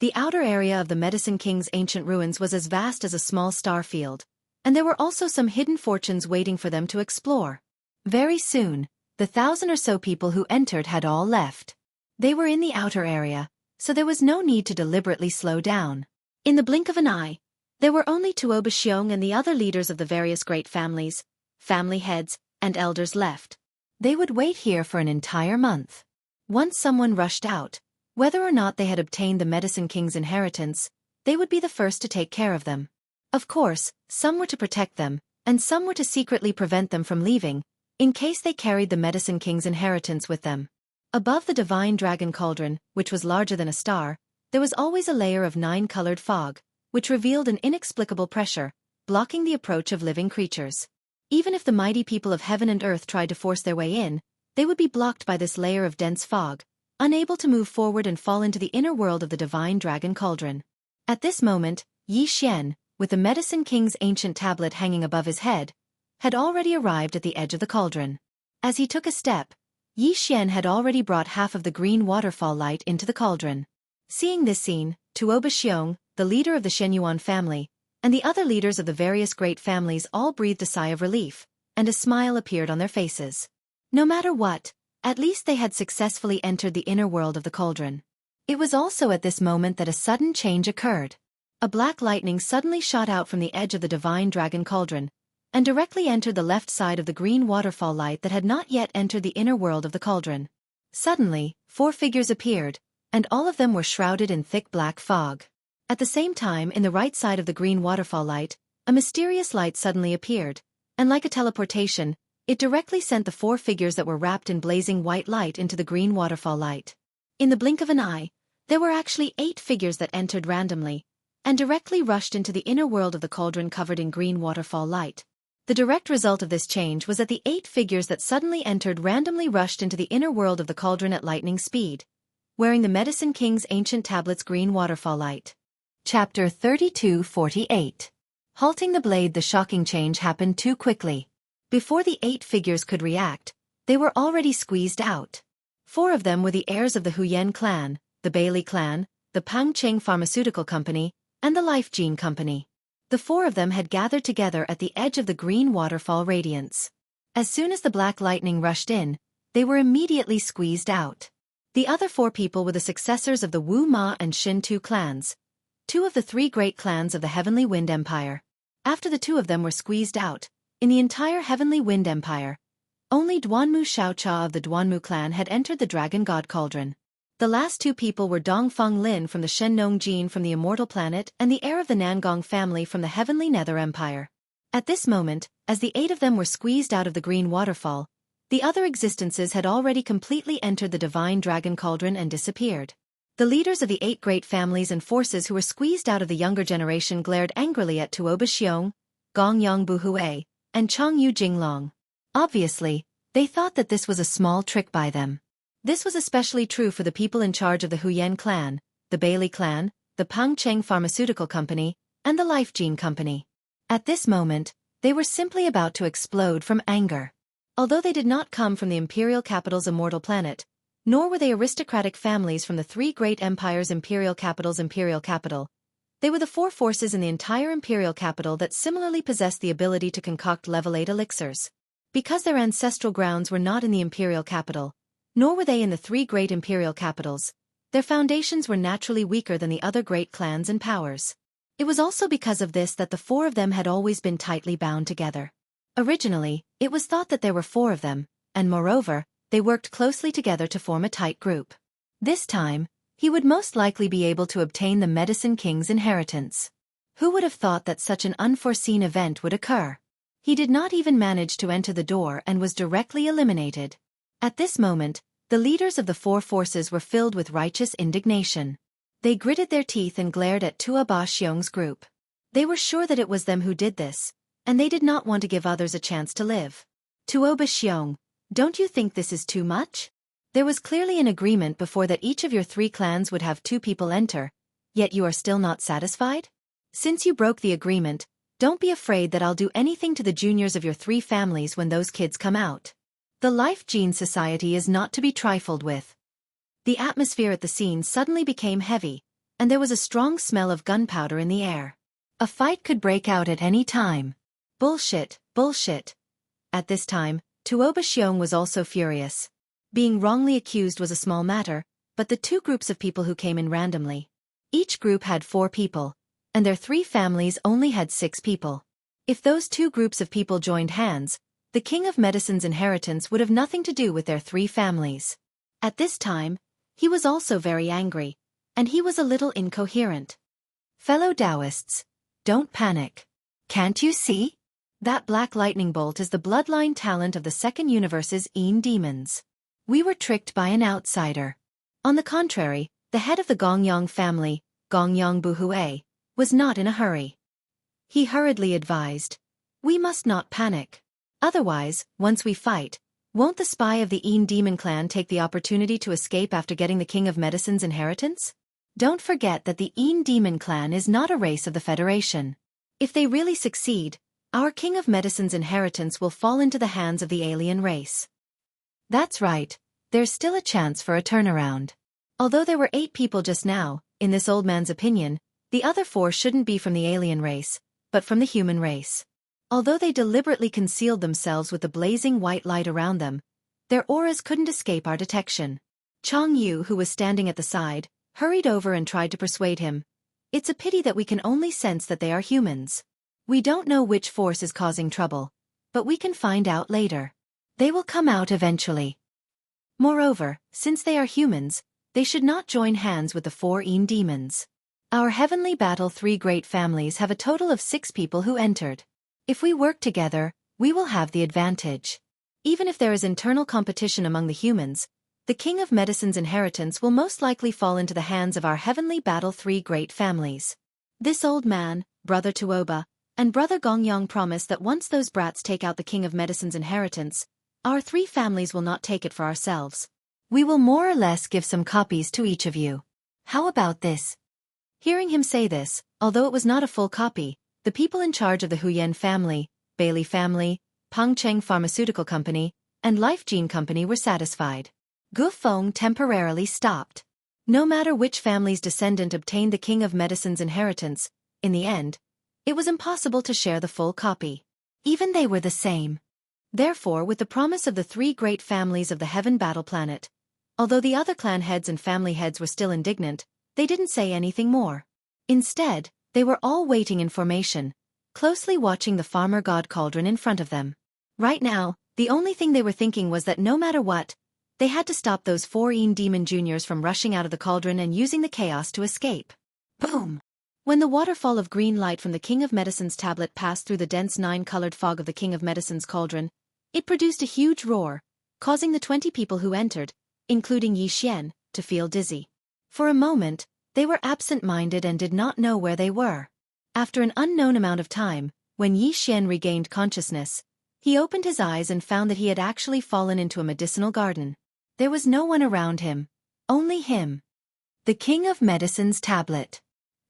The outer area of the Medicine King's ancient ruins was as vast as a small star field, and there were also some hidden fortunes waiting for them to explore. Very soon, the 1,000 or so people who entered had all left. They were in the outer area, so there was no need to deliberately slow down. In the blink of an eye, there were only Tuoba Xiong and the other leaders of the various great families, family heads, and elders left. They would wait here for an entire month. Once someone rushed out, whether or not they had obtained the Medicine King's inheritance, they would be the first to take care of them. Of course, some were to protect them, and some were to secretly prevent them from leaving, in case they carried the Medicine King's inheritance with them. Above the divine dragon cauldron, which was larger than a star, there was always a layer of 9-colored fog, which revealed an inexplicable pressure, blocking the approach of living creatures. Even if the mighty people of heaven and earth tried to force their way in, they would be blocked by this layer of dense fog, unable to move forward and fall into the inner world of the divine dragon cauldron. At this moment, Yi Xian, with the Medicine King's ancient tablet hanging above his head, had already arrived at the edge of the cauldron. As he took a step, Yi Xian had already brought half of the green waterfall light into the cauldron. Seeing this scene, Tuoba Xiong, the leader of the Shenyuan family, and the other leaders of the various great families all breathed a sigh of relief, and a smile appeared on their faces. No matter what, at least they had successfully entered the inner world of the cauldron. It was also at this moment that a sudden change occurred. A black lightning suddenly shot out from the edge of the divine dragon cauldron, and directly entered the left side of the green waterfall light that had not yet entered the inner world of the cauldron. Suddenly, 4 figures appeared, and all of them were shrouded in thick black fog. At the same time, in the right side of the green waterfall light, a mysterious light suddenly appeared, and like a teleportation, it directly sent the 4 figures that were wrapped in blazing white light into the green waterfall light. In the blink of an eye, there were actually 8 figures that entered randomly, and directly rushed into the inner world of the cauldron covered in green waterfall light. The direct result of this change was that the 8 figures that suddenly entered randomly rushed into the inner world of the cauldron at lightning speed, wearing the Medicine King's ancient tablet's green waterfall light. Chapter 32:48. Halting the blade. The shocking change happened too quickly. Before the 8 figures could react, they were already squeezed out. 4 of them were the heirs of the Huyen clan, the Bailey clan, the Pangcheng Pharmaceutical Company, and the Life Gene Company. The 4 of them had gathered together at the edge of the green waterfall radiance. As soon as the black lightning rushed in, they were immediately squeezed out. The other 4 people were the successors of the Wu Ma and Shin Tu clans, 2 of the 3 great clans of the Heavenly Wind Empire. After the 2 of them were squeezed out, in the entire Heavenly Wind Empire, only Duanmu Xiaocha of the Duanmu clan had entered the Dragon God Cauldron. The last 2 people were Dongfeng Lin from the Shennong Jin from the Immortal Planet and the heir of the Nangong family from the Heavenly Nether Empire. At this moment, as the 8 of them were squeezed out of the green waterfall, the other existences had already completely entered the divine dragon cauldron and disappeared. The leaders of the 8 great families and forces who were squeezed out of the younger generation glared angrily at Tuoba Xiong, Gongyang Buhui, and Changyu Jinglong. Obviously, they thought that this was a small trick by them. This was especially true for the people in charge of the Huyen clan, the Bailey clan, the Pangcheng Pharmaceutical Company, and the Life Gene Company. At this moment, they were simply about to explode from anger. Although they did not come from the imperial capital's immortal planet, nor were they aristocratic families from the 3 great empires' imperial capital, they were the 4 forces in the entire imperial capital that similarly possessed the ability to concoct level 8 elixirs. Because their ancestral grounds were not in the imperial capital, nor were they in the 3 great imperial capitals, their foundations were naturally weaker than the other great clans and powers. It was also because of this that the 4 of them had always been tightly bound together. Originally, it was thought that there were 4 of them, and moreover, they worked closely together to form a tight group. This time, he would most likely be able to obtain the Medicine King's inheritance. Who would have thought that such an unforeseen event would occur? He did not even manage to enter the door and was directly eliminated. At this moment, the leaders of the 4 forces were filled with righteous indignation. They gritted their teeth and glared at Tuoba Xiong's group. They were sure that it was them who did this, and they did not want to give others a chance to live. Tuoba Xiong, don't you think this is too much? There was clearly an agreement before that each of your 3 clans would have 2 people enter, yet you are still not satisfied? Since you broke the agreement, don't be afraid that I'll do anything to the juniors of your 3 families when those kids come out. The Life Gene Society is not to be trifled with. The atmosphere at the scene suddenly became heavy, and there was a strong smell of gunpowder in the air. A fight could break out at any time. Bullshit, bullshit. At this time, Tuoba Xiong was also furious. Being wrongly accused was a small matter, but the 2 groups of people who came in randomly. Each group had 4 people, and their 3 families only had 6 people. If those 2 groups of people joined hands, the King of Medicine's inheritance would have nothing to do with their 3 families. At this time, he was also very angry, and he was a little incoherent. Fellow Taoists, don't panic. Can't you see? That black lightning bolt is the bloodline talent of the second universe's Een demons. We were tricked by an outsider. On the contrary, the head of the Gongyang family, Gongyang Buhue, was not in a hurry. He hurriedly advised, "We must not panic. Otherwise, once we fight, won't the spy of the Een demon clan take the opportunity to escape after getting the King of Medicine's inheritance? Don't forget that the Een demon clan is not a race of the Federation. If they really succeed, our King of Medicine's inheritance will fall into the hands of the alien race." That's right, there's still a chance for a turnaround. Although there were 8 people just now, in this old man's opinion, the other 4 shouldn't be from the alien race, but from the human race. Although they deliberately concealed themselves with the blazing white light around them, their auras couldn't escape our detection. Chong Yu, who was standing at the side, hurried over and tried to persuade him. It's a pity that we can only sense that they are humans. We don't know which force is causing trouble, but we can find out later. They will come out eventually. Moreover, since they are humans, they should not join hands with the 4 Een demons. Our Heavenly Battle 3 great families have a total of 6 people who entered. If we work together, we will have the advantage. Even if there is internal competition among the humans, the King of Medicine's inheritance will most likely fall into the hands of our Heavenly Battle 3 great families. This old man, Brother Tuoba, and Brother Gongyang promise that once those brats take out the King of Medicine's inheritance, our 3 families will not take it for ourselves. We will more or less give some copies to each of you. How about this? Hearing him say this, although it was not a full copy, the people in charge of the Huyen family, Bailey family, Pengcheng Pharmaceutical Company, and Life Gene Company were satisfied. Gu Feng temporarily stopped. No matter which family's descendant obtained the King of Medicine's inheritance, in the end, it was impossible to share the full copy. Even they were the same. Therefore, with the promise of the 3 great families of the Heaven Battle Planet, although the other clan heads and family heads were still indignant, they didn't say anything more. Instead, they were all waiting in formation, closely watching the Farmer God Cauldron in front of them. Right now, the only thing they were thinking was that no matter what, they had to stop those 4 Een demon juniors from rushing out of the cauldron and using the chaos to escape. Boom! When the waterfall of green light from the King of Medicine's tablet passed through the dense 9-colored fog of the King of Medicine's cauldron, it produced a huge roar, causing the 20 people who entered, including Yi Xian, to feel dizzy. For a moment, they were absent-minded and did not know where they were. After an unknown amount of time, when Yi Xian regained consciousness, he opened his eyes and found that he had actually fallen into a medicinal garden. There was no one around him, only him. The King of Medicine's tablet.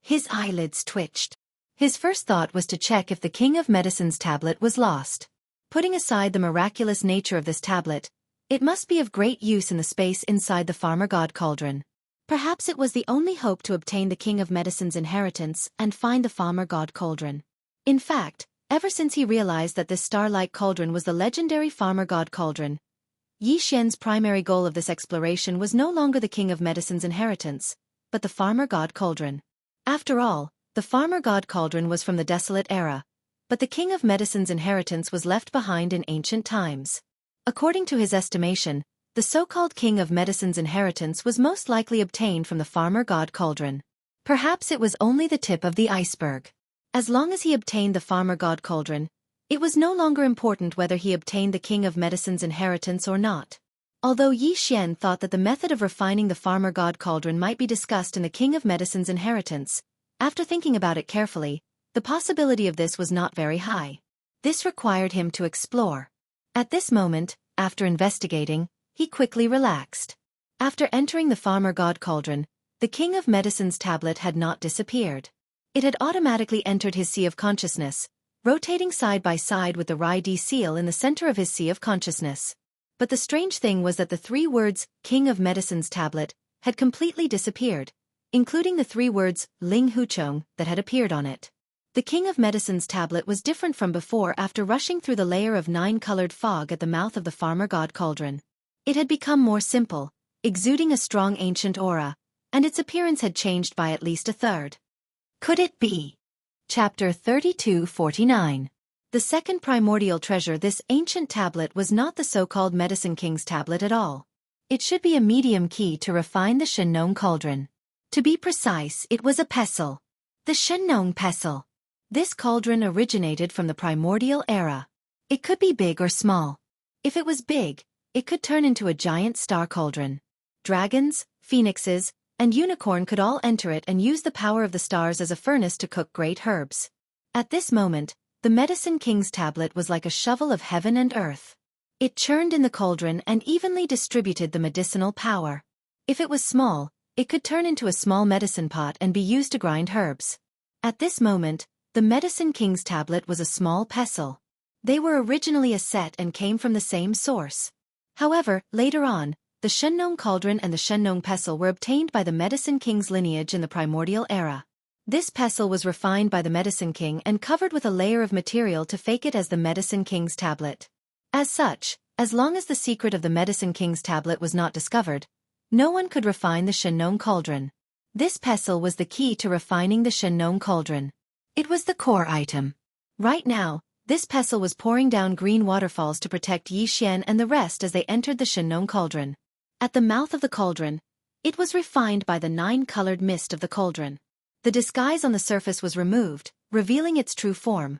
His eyelids twitched. His first thought was to check if the King of Medicine's tablet was lost. Putting aside the miraculous nature of this tablet, it must be of great use in the space inside the Farmer God Cauldron. Perhaps it was the only hope to obtain the King of Medicine's inheritance and find the Farmer God Cauldron. In fact, ever since he realized that this star-like cauldron was the legendary Farmer God Cauldron, Yi Xian's primary goal of this exploration was no longer the King of Medicine's inheritance, but the Farmer God Cauldron. After all, the Farmer God Cauldron was from the Desolate Era, but the King of Medicine's inheritance was left behind in ancient times. According to his estimation, the so-called King of Medicine's inheritance was most likely obtained from the farmer god Cauldron. Perhaps it was only the tip of the iceberg. As long as he obtained the farmer god Cauldron, it was no longer important whether he obtained the King of Medicine's inheritance or not. Although Yi Xian thought that the method of refining the farmer god Cauldron might be discussed in the King of Medicine's inheritance, after thinking about it carefully, the possibility of this was not very high. This required him to explore. At this moment, after investigating, he quickly relaxed. After entering the farmer god Cauldron, the King of Medicine's tablet had not disappeared. It had automatically entered his sea of consciousness, rotating side by side with the Rai-D seal in the center of his sea of consciousness. But the strange thing was that the 3 words, King of Medicine's tablet, had completely disappeared, including the 3 words, Ling Huchong, that had appeared on it. The King of Medicine's tablet was different from before after rushing through the layer of 9-colored fog at the mouth of the farmer god Cauldron. It had become more simple, exuding a strong ancient aura, and its appearance had changed by at least a third. Could it be? Chapter 3249. The second primordial treasure. This ancient tablet was not the so-called Medicine King's tablet at all. It should be a medium key to refine the Shenong cauldron. To be precise, it was a pestle. The Shenong pestle. This cauldron originated from the primordial era. It could be big or small. If it was big, it could turn into a giant star cauldron. Dragons, phoenixes, and unicorn could all enter it and use the power of the stars as a furnace to cook great herbs. At this moment, the Medicine King's tablet was like a shovel of heaven and earth. It churned in the cauldron and evenly distributed the medicinal power. If it was small, it could turn into a small medicine pot and be used to grind herbs. At this moment, the Medicine King's tablet was a small pestle. They were originally a set and came from the same source. However, later on, the Shenong cauldron and the Shenong pestle were obtained by the Medicine King's lineage in the primordial era. This pestle was refined by the Medicine King and covered with a layer of material to fake it as the Medicine King's tablet. As such, as long as the secret of the Medicine King's tablet was not discovered, no one could refine the Shenong cauldron. This pestle was the key to refining the Shenong cauldron. It was the core item. Right now, this pestle was pouring down green waterfalls to protect Yi Xian and the rest as they entered the Shenong cauldron. At the mouth of the cauldron, it was refined by the 9-colored mist of the cauldron. The disguise on the surface was removed, revealing its true form.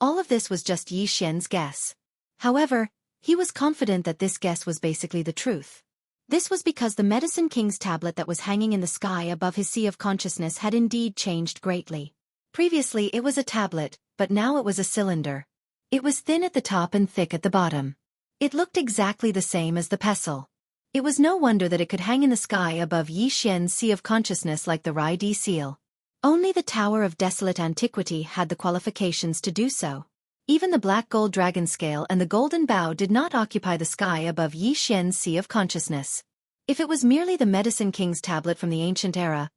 All of this was just Yi Xian's guess. However, he was confident that this guess was basically the truth. This was because the Medicine King's tablet that was hanging in the sky above his sea of consciousness had indeed changed greatly. Previously it was a tablet, but now it was a cylinder. It was thin at the top and thick at the bottom. It looked exactly the same as the pestle. It was no wonder that it could hang in the sky above Yi Xian's sea of consciousness like the Rai-D seal. Only the Tower of Desolate Antiquity had the qualifications to do so. Even the black gold dragon scale and the golden bow did not occupy the sky above Yi Xian's sea of consciousness. If it was merely the Medicine King's tablet from the ancient era,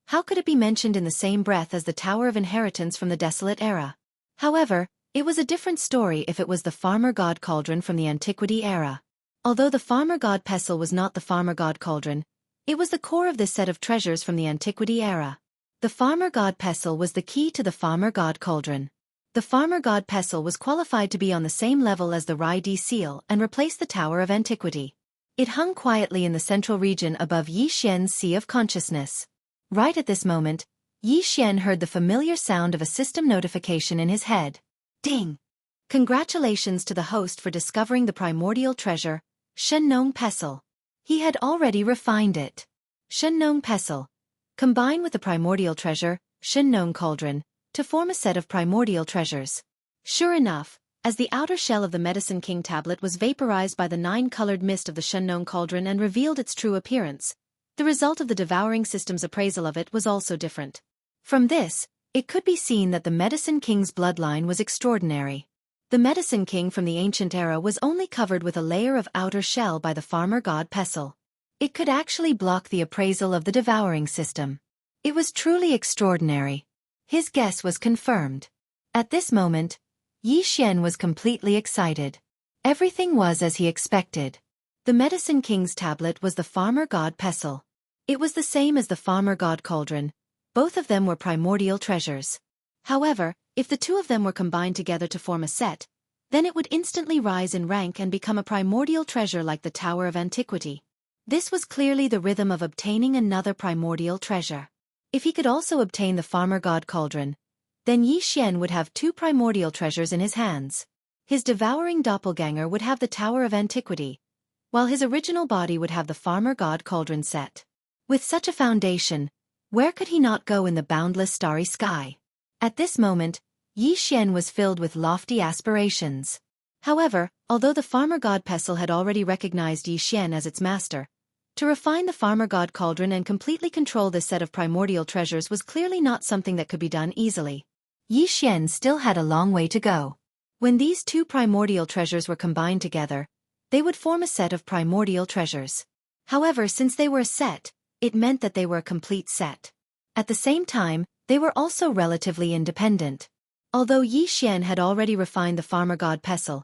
how could it be mentioned in the same breath as the Tower of Inheritance from the Desolate era? However, it was a different story if it was the Farmer God Cauldron from the Antiquity era. Although the Farmer God pestle was not the Farmer God Cauldron, it was the core of this set of treasures from the Antiquity era. The Farmer God pestle was the key to the Farmer God Cauldron. The Farmer God pestle was qualified to be on the same level as the Rai-D seal and replace the Tower of Antiquity. It hung quietly in the central region above Yi Xian's sea of consciousness. Right at this moment, Yi Xian heard the familiar sound of a system notification in his head. Ding! Congratulations to the host for discovering the primordial treasure, Shenong pestle. He had already refined it. Shenong pestle. Combine with the primordial treasure, Shenong cauldron, to form a set of primordial treasures. Sure enough, as the outer shell of the Medicine King tablet was vaporized by the 9-colored mist of the Shenong cauldron and revealed its true appearance, the result of the devouring system's appraisal of it was also different. From this, it could be seen that the Medicine King's bloodline was extraordinary. The Medicine King from the ancient era was only covered with a layer of outer shell by the Farmer God pestle. It could actually block the appraisal of the devouring system. It was truly extraordinary. His guess was confirmed. At this moment, Yi Xian was completely excited. Everything was as he expected. The Medicine King's tablet was the Farmer God pestle. It was the same as the Farmer God cauldron. Both of them were primordial treasures. However, If the two of them were combined together to form a set, then it would instantly rise in rank and become a primordial treasure like the Tower of Antiquity. This was clearly the rhythm of obtaining another primordial treasure. If he could also obtain the Farmer God Cauldron, then Yi Xian would have two primordial treasures in his hands. His devouring doppelganger would have the Tower of Antiquity, while his original body would have the Farmer God Cauldron set. With such a foundation, where could he not go in the boundless starry sky? At this moment, Yi Xian was filled with lofty aspirations. However, although the Farmer God Pestle had already recognized Yi Xian as its master, to refine the Farmer God Cauldron and completely control this set of primordial treasures was clearly not something that could be done easily. Yi Xian still had a long way to go. When these two primordial treasures were combined together, they would form a set of primordial treasures. However, since they were a set, it meant that they were a complete set. At the same time, they were also relatively independent. Although Yi Xian had already refined the Farmer God Pestle,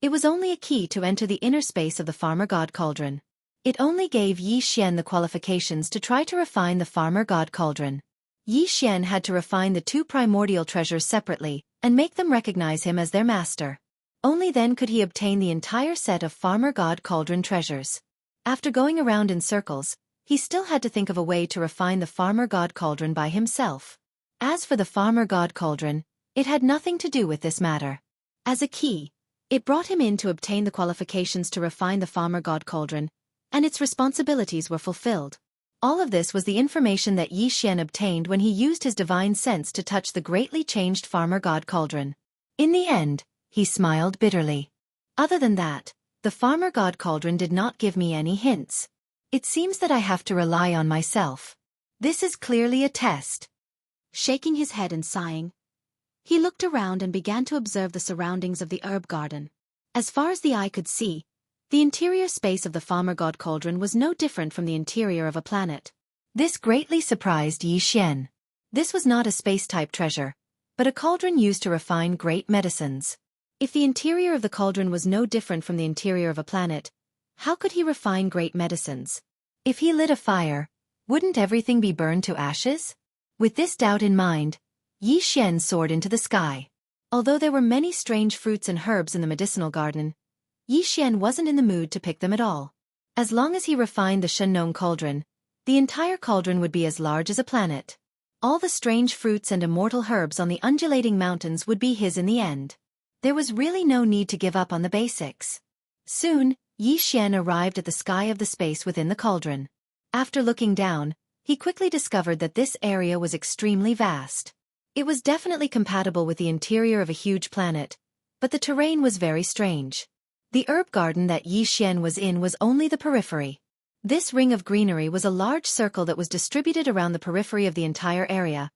it was only a key to enter the inner space of the Farmer God Cauldron. It only gave Yi Xian the qualifications to try to refine the Farmer God Cauldron. Yi Xian had to refine the two primordial treasures separately and make them recognize him as their master. Only then could he obtain the entire set of Farmer God Cauldron treasures. After going around in circles, he still had to think of a way to refine the Farmer God Cauldron by himself. As for the Farmer God Cauldron, it had nothing to do with this matter. As a key, it brought him in to obtain the qualifications to refine the Farmer God Cauldron, and its responsibilities were fulfilled. All of this was the information that Yi Xian obtained when he used his divine sense to touch the greatly changed Farmer God Cauldron. In the end, he smiled bitterly. Other than that, the Farmer God Cauldron did not give me any hints. It seems that I have to rely on myself. This is clearly a test. Shaking his head and sighing, he looked around and began to observe the surroundings of the herb garden. As far as the eye could see, the interior space of the Farmer God Cauldron was no different from the interior of a planet. This greatly surprised Yi Xian. This was not a space-type treasure, but a cauldron used to refine great medicines. If the interior of the cauldron was no different from the interior of a planet, how could he refine great medicines? If he lit a fire, wouldn't everything be burned to ashes? With this doubt in mind, Yi Xian soared into the sky. Although there were many strange fruits and herbs in the medicinal garden, Yi Xian wasn't in the mood to pick them at all. As long as he refined the Shenong cauldron, the entire cauldron would be as large as a planet. All the strange fruits and immortal herbs on the undulating mountains would be his in the end. There was really no need to give up on the basics. Soon, Yi Xian arrived at the sky of the space within the cauldron. After looking down, he quickly discovered that this area was extremely vast. It was definitely compatible with the interior of a huge planet, but the terrain was very strange. The herb garden that Yi Xian was in was only the periphery. This ring of greenery was a large circle that was distributed around the periphery of the entire area,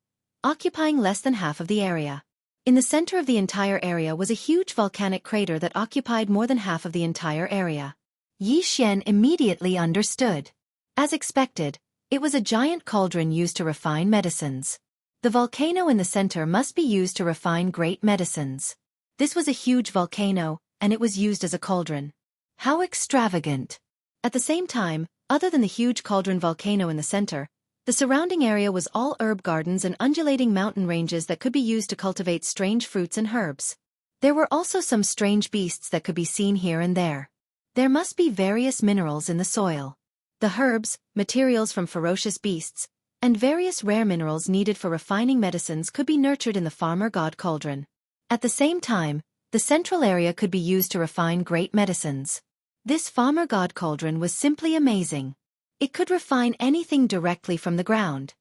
occupying less than half of the area. In the center of the entire area was a huge volcanic crater that occupied more than half of the entire area. Yi Xian immediately understood. As expected, it was a giant cauldron used to refine medicines. The volcano in the center must be used to refine great medicines. This was a huge volcano, and it was used as a cauldron. How extravagant! At the same time, other than the huge cauldron volcano in the center, the surrounding area was all herb gardens and undulating mountain ranges that could be used to cultivate strange fruits and herbs. There were also some strange beasts that could be seen here and there. There must be various minerals in the soil. The herbs, materials from ferocious beasts, and various rare minerals needed for refining medicines could be nurtured in the Farmer God Cauldron. At the same time, the central area could be used to refine great medicines. This Farmer God Cauldron was simply amazing. It could refine anything directly from the ground.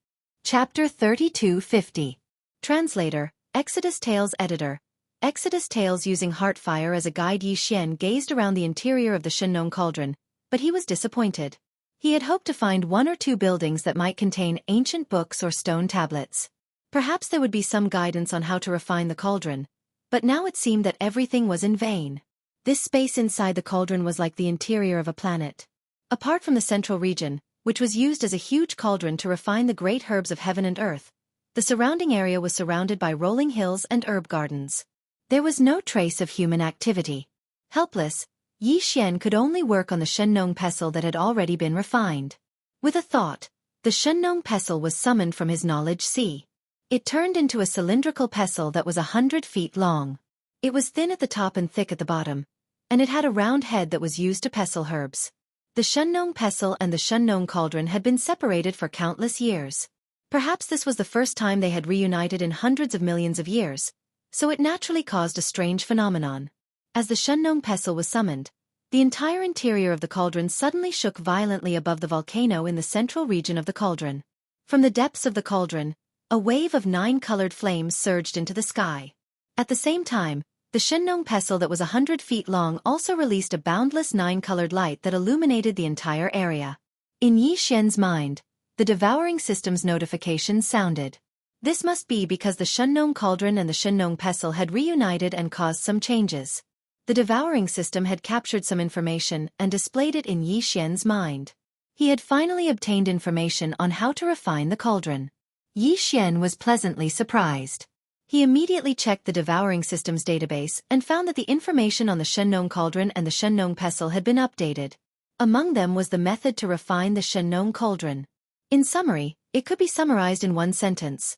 Chapter 3250. Translator, Exodus Tales Editor. Exodus Tales. Using Heartfire as a guide, Yi Xian gazed around the interior of the Shenong cauldron, but he was disappointed. He had hoped to find one or two buildings that might contain ancient books or stone tablets. Perhaps there would be some guidance on how to refine the cauldron, but now it seemed that everything was in vain. This space inside the cauldron was like the interior of a planet. Apart from the central region, which was used as a huge cauldron to refine the great herbs of heaven and earth, the surrounding area was surrounded by rolling hills and herb gardens. There was no trace of human activity. Helpless, Yi Xian could only work on the Shenong pestle that had already been refined. With a thought, the Shenong pestle was summoned from his knowledge sea. It turned into a cylindrical pestle that was 100 feet long. It was thin at the top and thick at the bottom, and it had a round head that was used to pestle herbs. The Shunnong pestle and the Shunnong cauldron had been separated for countless years. Perhaps this was the first time they had reunited in hundreds of millions of years, so it naturally caused a strange phenomenon. As the Shunnong pestle was summoned, the entire interior of the cauldron suddenly shook violently above the volcano in the central region of the cauldron. From the depths of the cauldron, a wave of 9-colored flames surged into the sky. At the same time, the Shunnong pestle that was 100 feet long also released a boundless 9-colored light that illuminated the entire area. In Yi Xian's mind, the devouring system's notification sounded. This must be because the Shunnong cauldron and the Shunnong pestle had reunited and caused some changes. The devouring system had captured some information and displayed it in Yi Xian's mind. He had finally obtained information on how to refine the cauldron. Yi Xian was pleasantly surprised. He immediately checked the devouring system's database and found that the information on the Shunnong cauldron and the Shunnong pestle had been updated. Among them was the method to refine the Shunnong cauldron. In summary, it could be summarized in one sentence.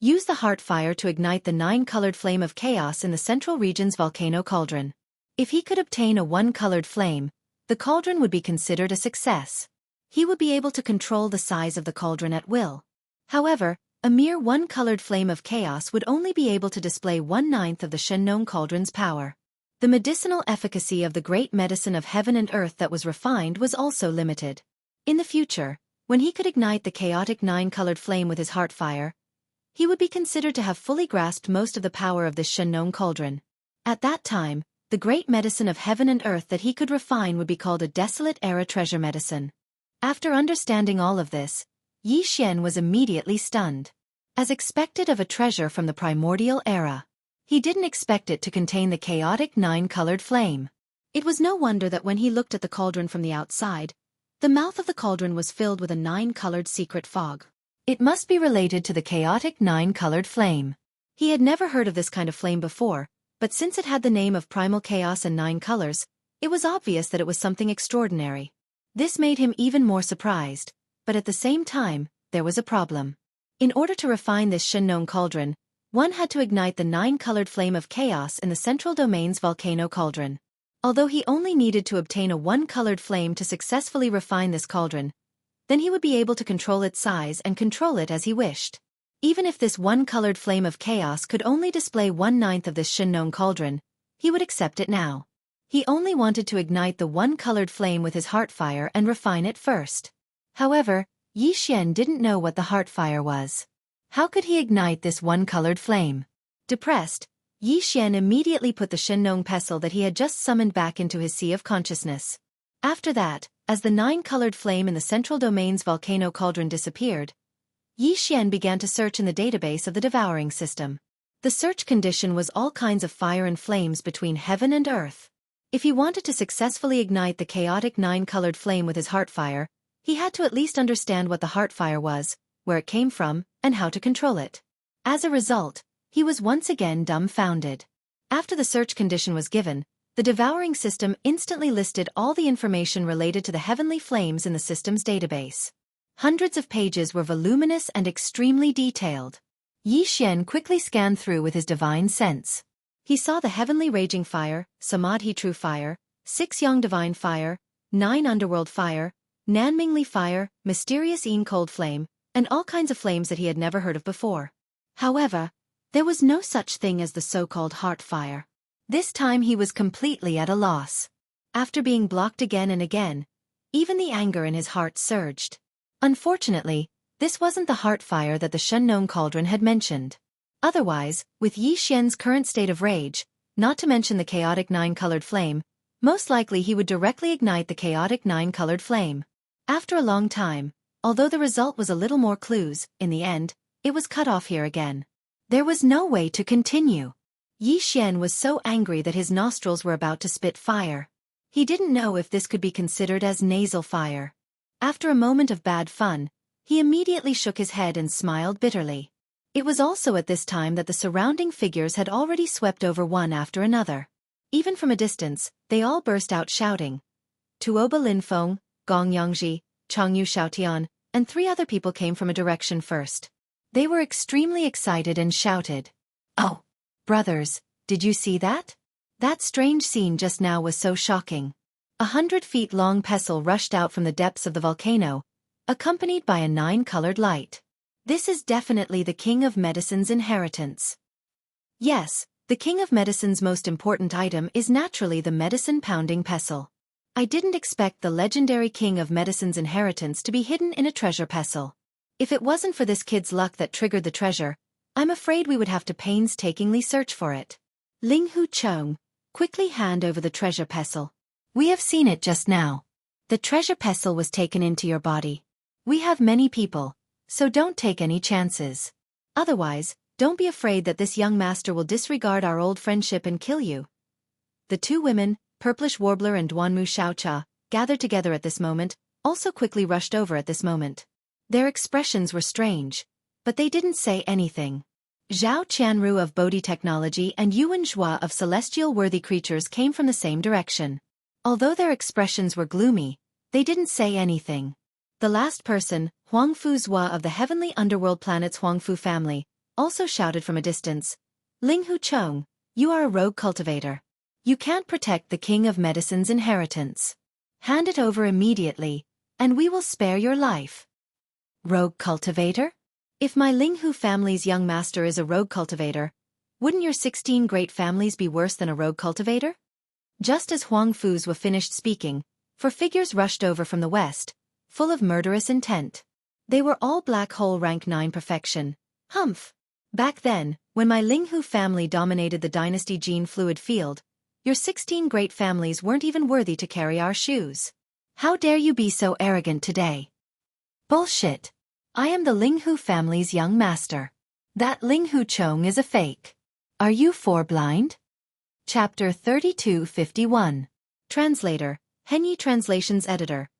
Use the heart fire to ignite the 9-colored flame of chaos in the central region's volcano cauldron. If he could obtain a 1-colored flame, the cauldron would be considered a success. He would be able to control the size of the cauldron at will. However, a mere 1-colored flame of chaos would only be able to display 1/9 of the Shunnong cauldron's power. The medicinal efficacy of the great medicine of heaven and earth that was refined was also limited. In the future, when he could ignite the chaotic 9-colored flame with his heart fire, he would be considered to have fully grasped most of the power of this Shunnong cauldron. At that time, the great medicine of heaven and earth that he could refine would be called a desolate era treasure medicine. After understanding all of this, Yi Xian was immediately stunned. As expected of a treasure from the primordial era, he didn't expect it to contain the chaotic 9-colored flame. It was no wonder that when he looked at the cauldron from the outside, the mouth of the cauldron was filled with a 9-colored secret fog. It must be related to the chaotic 9-colored flame. He had never heard of this kind of flame before, but since it had the name of primal chaos and 9 colors, it was obvious that it was something extraordinary. This made him even more surprised. But at the same time, there was a problem. In order to refine this Shunnong cauldron, one had to ignite the 9-colored flame of chaos in the central domain's volcano cauldron. Although he only needed to obtain a 1-colored flame to successfully refine this cauldron, then he would be able to control its size and control it as he wished. Even if this 1-colored flame of chaos could only display 1/9 of this Shunnong cauldron, he would accept it now. He only wanted to ignite the 1-colored flame with his heart fire and refine it first. However, Yi Xian didn't know what the heart fire was. How could he ignite this 1-colored flame? Depressed, Yi Xian immediately put the Shunnong pestle that he had just summoned back into his sea of consciousness. After that, as the 9-colored flame in the central domain's volcano cauldron disappeared, Yi Xian began to search in the database of the devouring system. The search condition was all kinds of fire and flames between heaven and earth. If he wanted to successfully ignite the chaotic 9-colored flame with his heart fire, he had to at least understand what the heart fire was, where it came from, and how to control it. As a result, he was once again dumbfounded. After the search condition was given, the devouring system instantly listed all the information related to the heavenly flames in the system's database. Hundreds of pages were voluminous and extremely detailed. Yi Xian quickly scanned through with his divine sense. He saw the heavenly raging fire, Samadhi true fire, 6 yang divine fire, 9 underworld fire, Nanmingli fire, mysterious Yin cold flame, and all kinds of flames that he had never heard of before. However, there was no such thing as the so-called heart fire. This time he was completely at a loss. After being blocked again and again, even the anger in his heart surged. Unfortunately, this wasn't the heart fire that the Shunnong cauldron had mentioned. Otherwise, with Yi Xian's current state of rage, not to mention the chaotic 9-colored flame, most likely he would directly ignite the chaotic 9-colored flame. After a long time, although the result was a little more clues, in the end, it was cut off here again. There was no way to continue. Yi Xian was so angry that his nostrils were about to spit fire. He didn't know if this could be considered as nasal fire. After a moment of bad fun, he immediately shook his head and smiled bitterly. It was also at this time that the surrounding figures had already swept over one after another. Even from a distance, they all burst out shouting. Tuoba Linfeng, Gong Yangji, Changyu Xiaotian, and 3 other people came from a direction first. They were extremely excited and shouted, "Oh, brothers, did you see that? That strange scene just now was so shocking." 100-feet-long pestle rushed out from the depths of the volcano, accompanied by a 9-colored light. This is definitely the King of Medicine's inheritance. Yes, the King of Medicine's most important item is naturally the medicine-pounding pestle. I didn't expect the legendary King of Medicine's inheritance to be hidden in a treasure pestle. If it wasn't for this kid's luck that triggered the treasure, I'm afraid we would have to painstakingly search for it. Ling Hu Chong, quickly hand over the treasure pestle. We have seen it just now. The treasure pestle was taken into your body. We have many people, so don't take any chances. Otherwise, don't be afraid that this young master will disregard our old friendship and kill you. The two women, Purplish Warbler and Duanmu Xiaocha, gathered together at this moment, also quickly rushed over at this moment. Their expressions were strange, but they didn't say anything. Zhao Qianru of Bodhi Technology and Yuan Zhua of Celestial Worthy Creatures came from the same direction. Although their expressions were gloomy, they didn't say anything. The last person, Huangfu Zhua of the Heavenly Underworld Planet's Huangfu family, also shouted from a distance, "Ling Hu Chong, you are a rogue cultivator. You can't protect the King of Medicine's inheritance. Hand it over immediately, and we will spare your life." Rogue cultivator? If my Ling Hu family's young master is a rogue cultivator, wouldn't your 16 great families be worse than a rogue cultivator? Just as Huangfu Zhua finished speaking, 4 figures rushed over from the west, full of murderous intent. They were all black hole rank 9 perfection. Humph! Back then, when my Ling Hu family dominated the dynasty gene fluid field, your 16 great families weren't even worthy to carry our shoes. How dare you be so arrogant today? Bullshit! I am the Ling Hu family's young master. That Ling Hu Chong is a fake. Are you 4 blind? Chapter 3251. Translator, Henyi Translations Editor.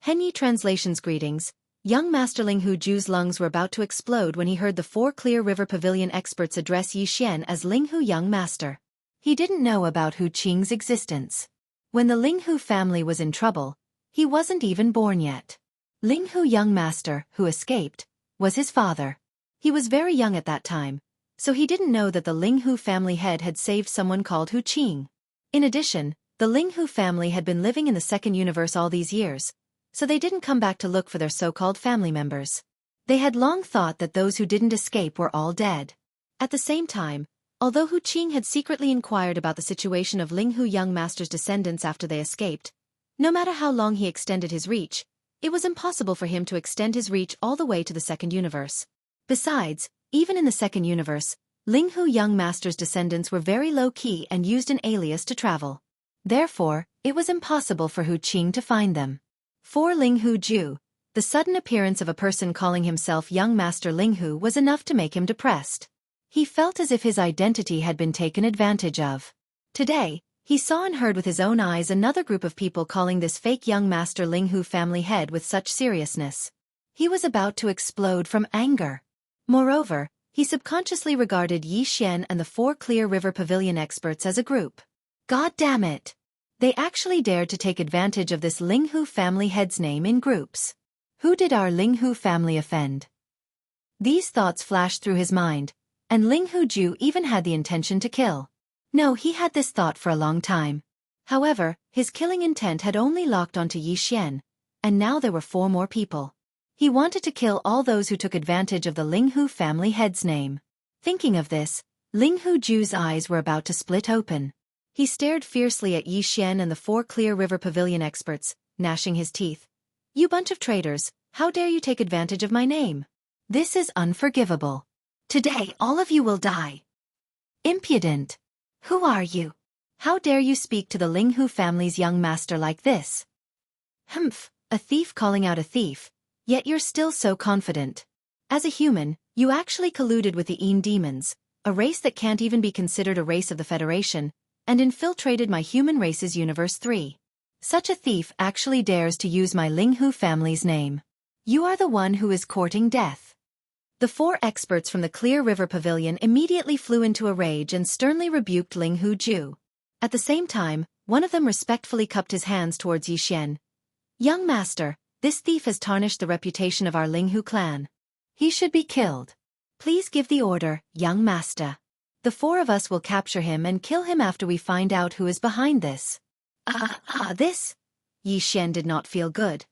Henyi Translations Greetings. Young Master Ling Hu Ju's lungs were about to explode when he heard the 4 Clear River Pavilion experts address Yi Xian as Ling Hu Young Master. He didn't know about Hu Qing's existence. When the Ling Hu family was in trouble, he wasn't even born yet. Ling Hu Young Master, who escaped, was his father. He was very young at that time, so he didn't know that the Ling Hu family head had saved someone called Hu Qing. In addition, the Ling Hu family had been living in the second universe all these years, so they didn't come back to look for their so-called family members. They had long thought that those who didn't escape were all dead. At the same time, although Hu Qing had secretly inquired about the situation of Ling Hu Young Master's descendants after they escaped, no matter how long he extended his reach, it was impossible for him to extend his reach all the way to the second universe. Besides, even in the second universe, Ling Hu Young Master's descendants were very low-key and used an alias to travel. Therefore, it was impossible for Hu Qing to find them. For Ling Hu Ju, the sudden appearance of a person calling himself Young Master Ling Hu was enough to make him depressed. He felt as if his identity had been taken advantage of. Today, he saw and heard with his own eyes another group of people calling this fake Young Master Ling Hu family head with such seriousness. He was about to explode from anger. Moreover, he subconsciously regarded Yi Xian and the 4 Clear River Pavilion experts as a group. God damn it! They actually dared to take advantage of this Ling Hu family head's name in groups. Who did our Ling Hu family offend? These thoughts flashed through his mind, and Ling Hu Ju even had the intention to kill. No, he had this thought for a long time. However, his killing intent had only locked onto Yi Xian, and now there were 4 more people. He wanted to kill all those who took advantage of the Ling Hu family head's name. Thinking of this, Ling Hu Ju's eyes were about to split open. He stared fiercely at Yi Xian and the 4 Clear River Pavilion experts, gnashing his teeth. You bunch of traitors, how dare you take advantage of my name? This is unforgivable. Today all of you will die. Impudent! Who are you? How dare you speak to the Ling Hu family's young master like this? Humph, a thief calling out a thief, yet you're still so confident. As a human, you actually colluded with the Een demons, a race that can't even be considered a race of the Federation, and infiltrated my human race's Universe 3. Such a thief actually dares to use my Ling Hu family's name. You are the one who is courting death. The 4 experts from the Clear River Pavilion immediately flew into a rage and sternly rebuked Ling Hu Ju. At the same time, one of them respectfully cupped his hands towards Yi Xian. Young master, this thief has tarnished the reputation of our Ling Hu clan. He should be killed. Please give the order, young master. The four of us will capture him and kill him after we find out who is behind this. This? Yi Xian did not feel good.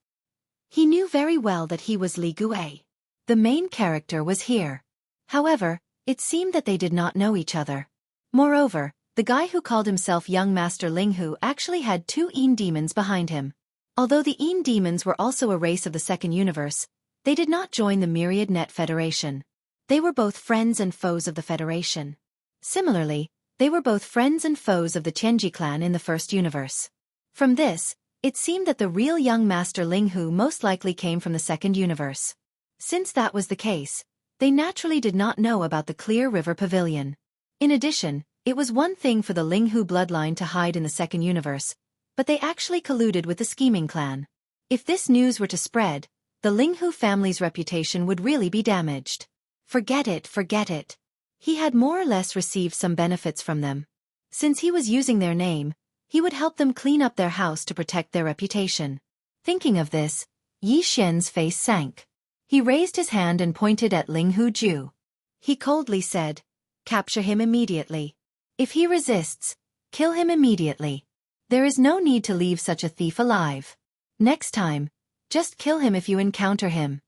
He knew very well that he was Li Gui. The main character was here. However, it seemed that they did not know each other. Moreover, the guy who called himself Young Master Linghu actually had two Yin demons behind him. Although the Yin demons were also a race of the second universe, they did not join the Myriad Net Federation. They were both friends and foes of the Federation. Similarly, they were both friends and foes of the Tianji clan in the first universe. From this, it seemed that the real young master Linghu most likely came from the second universe. Since that was the case, they naturally did not know about the Clear River Pavilion. In addition, it was one thing for the Linghu bloodline to hide in the second universe, but they actually colluded with the scheming clan. If this news were to spread, the Linghu family's reputation would really be damaged. Forget it. He had more or less received some benefits from them. Since he was using their name, he would help them clean up their house to protect their reputation. Thinking of this, Yi Xian's face sank. He raised his hand and pointed at Linghu Ju. He coldly said, "Capture him immediately. If he resists, kill him immediately. There is no need to leave such a thief alive. Next time, just kill him if you encounter him."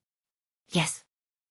Yes.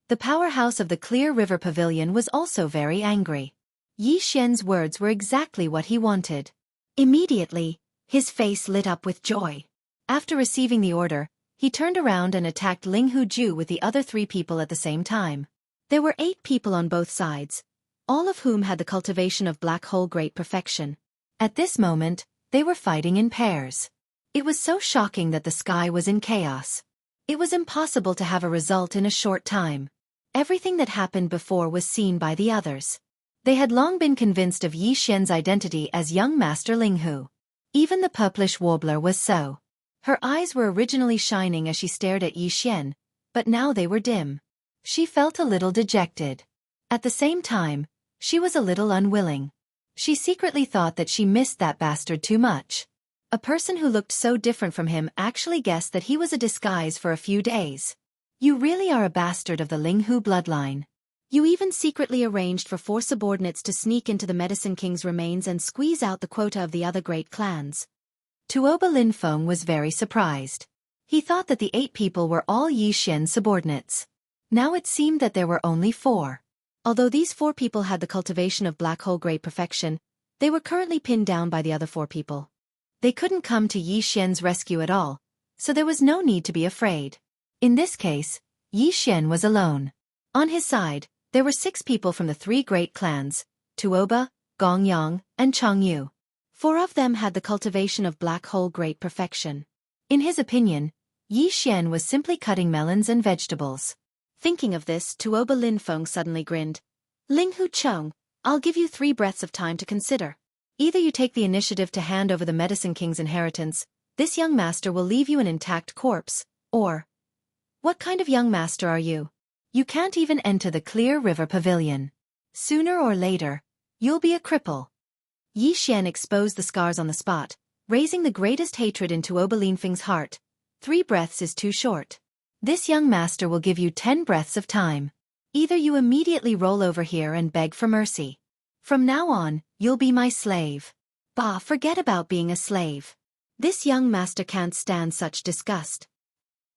The powerhouse of the Clear River Pavilion was also very angry. Yi Xian's words were exactly what he wanted. Immediately, his face lit up with joy. After receiving the order, he turned around and attacked Linghu Ju with the other 3 people at the same time. There were 8 people on both sides, all of whom had the cultivation of black hole great perfection. At this moment, they were fighting in pairs. It was so shocking that the sky was in chaos. It was impossible to have a result in a short time. Everything that happened before was seen by the others. They had long been convinced of Yi Xian's identity as young Master Linghu. Even the purplish warbler was so. Her eyes were originally shining as she stared at Yi Xian, but now they were dim. She felt a little dejected. At the same time, she was a little unwilling. She secretly thought that she missed that bastard too much. A person who looked so different from him actually guessed that he was a disguise for a few days. You really are a bastard of the Linghu bloodline. You even secretly arranged for 4 subordinates to sneak into the Medicine King's remains and squeeze out the quota of the other great clans. Tuoba Linfeng was very surprised. He thought that the 8 people were all Yi Xian's subordinates. Now it seemed that there were only 4. Although these 4 people had the cultivation of black hole great perfection, they were currently pinned down by the other 4 people. They couldn't come to Yi Xian's rescue at all, so there was no need to be afraid. In this case, Yi Xian was alone. On his side, there were 6 people from the 3 great clans, Tuoba, Gongyang, and Changyu. 4 of them had the cultivation of black hole great perfection. In his opinion, Yi Xian was simply cutting melons and vegetables. Thinking of this, Tuoba Linfeng suddenly grinned. "Linghu Cheng, I'll give you 3 breaths of time to consider. Either you take the initiative to hand over the Medicine King's inheritance, this young master will leave you an intact corpse, or... What kind of young master are you? You can't even enter the Clear River Pavilion. Sooner or later, you'll be a cripple." Yi Xian exposed the scars on the spot, raising the greatest hatred into Tuoba Linfeng's heart. 3 breaths is too short. This young master will give you 10 breaths of time. Either you immediately roll over here and beg for mercy. From now on, you'll be my slave. Bah, forget about being a slave. This young master can't stand such disgust.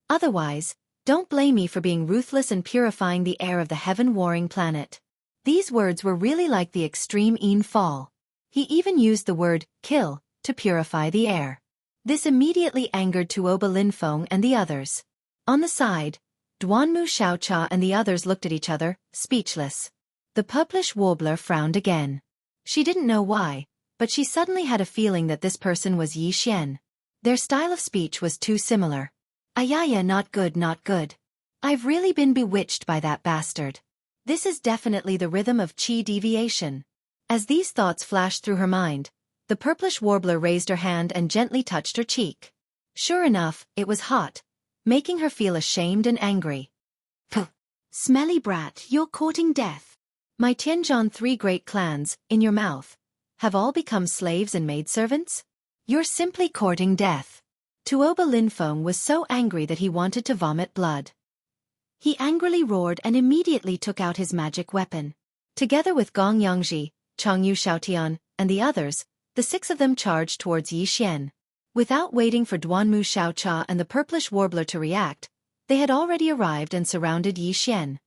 Otherwise, don't blame me for being ruthless and purifying the air of the heaven-warring planet. These words were really like the extreme Yin fall. He even used the word, kill, to purify the air. This immediately angered Tuoba Linfeng and the others. On the side, Duanmu Xiaocha and the others looked at each other, speechless. The purplish warbler frowned again. She didn't know why, but she suddenly had a feeling that this person was Yi Xian. Their style of speech was too similar. Ayaya, not good, not good. I've really been bewitched by that bastard. This is definitely the rhythm of qi deviation. As these thoughts flashed through her mind, the purplish warbler raised her hand and gently touched her cheek. Sure enough, it was hot, making her feel ashamed and angry. Puh! Smelly brat, you're courting death. My Tianzhan 3 great clans, in your mouth, have all become slaves and maidservants? You're simply courting death. Tuoba Linfeng was so angry that he wanted to vomit blood. He angrily roared and immediately took out his magic weapon. Together with Gong Yangji, Changyu Xiaotian, and the others, the 6 of them charged towards Yi Xian. Without waiting for Duanmu Xiaocha and the purplish warbler to react, they had already arrived and surrounded Yi Xian.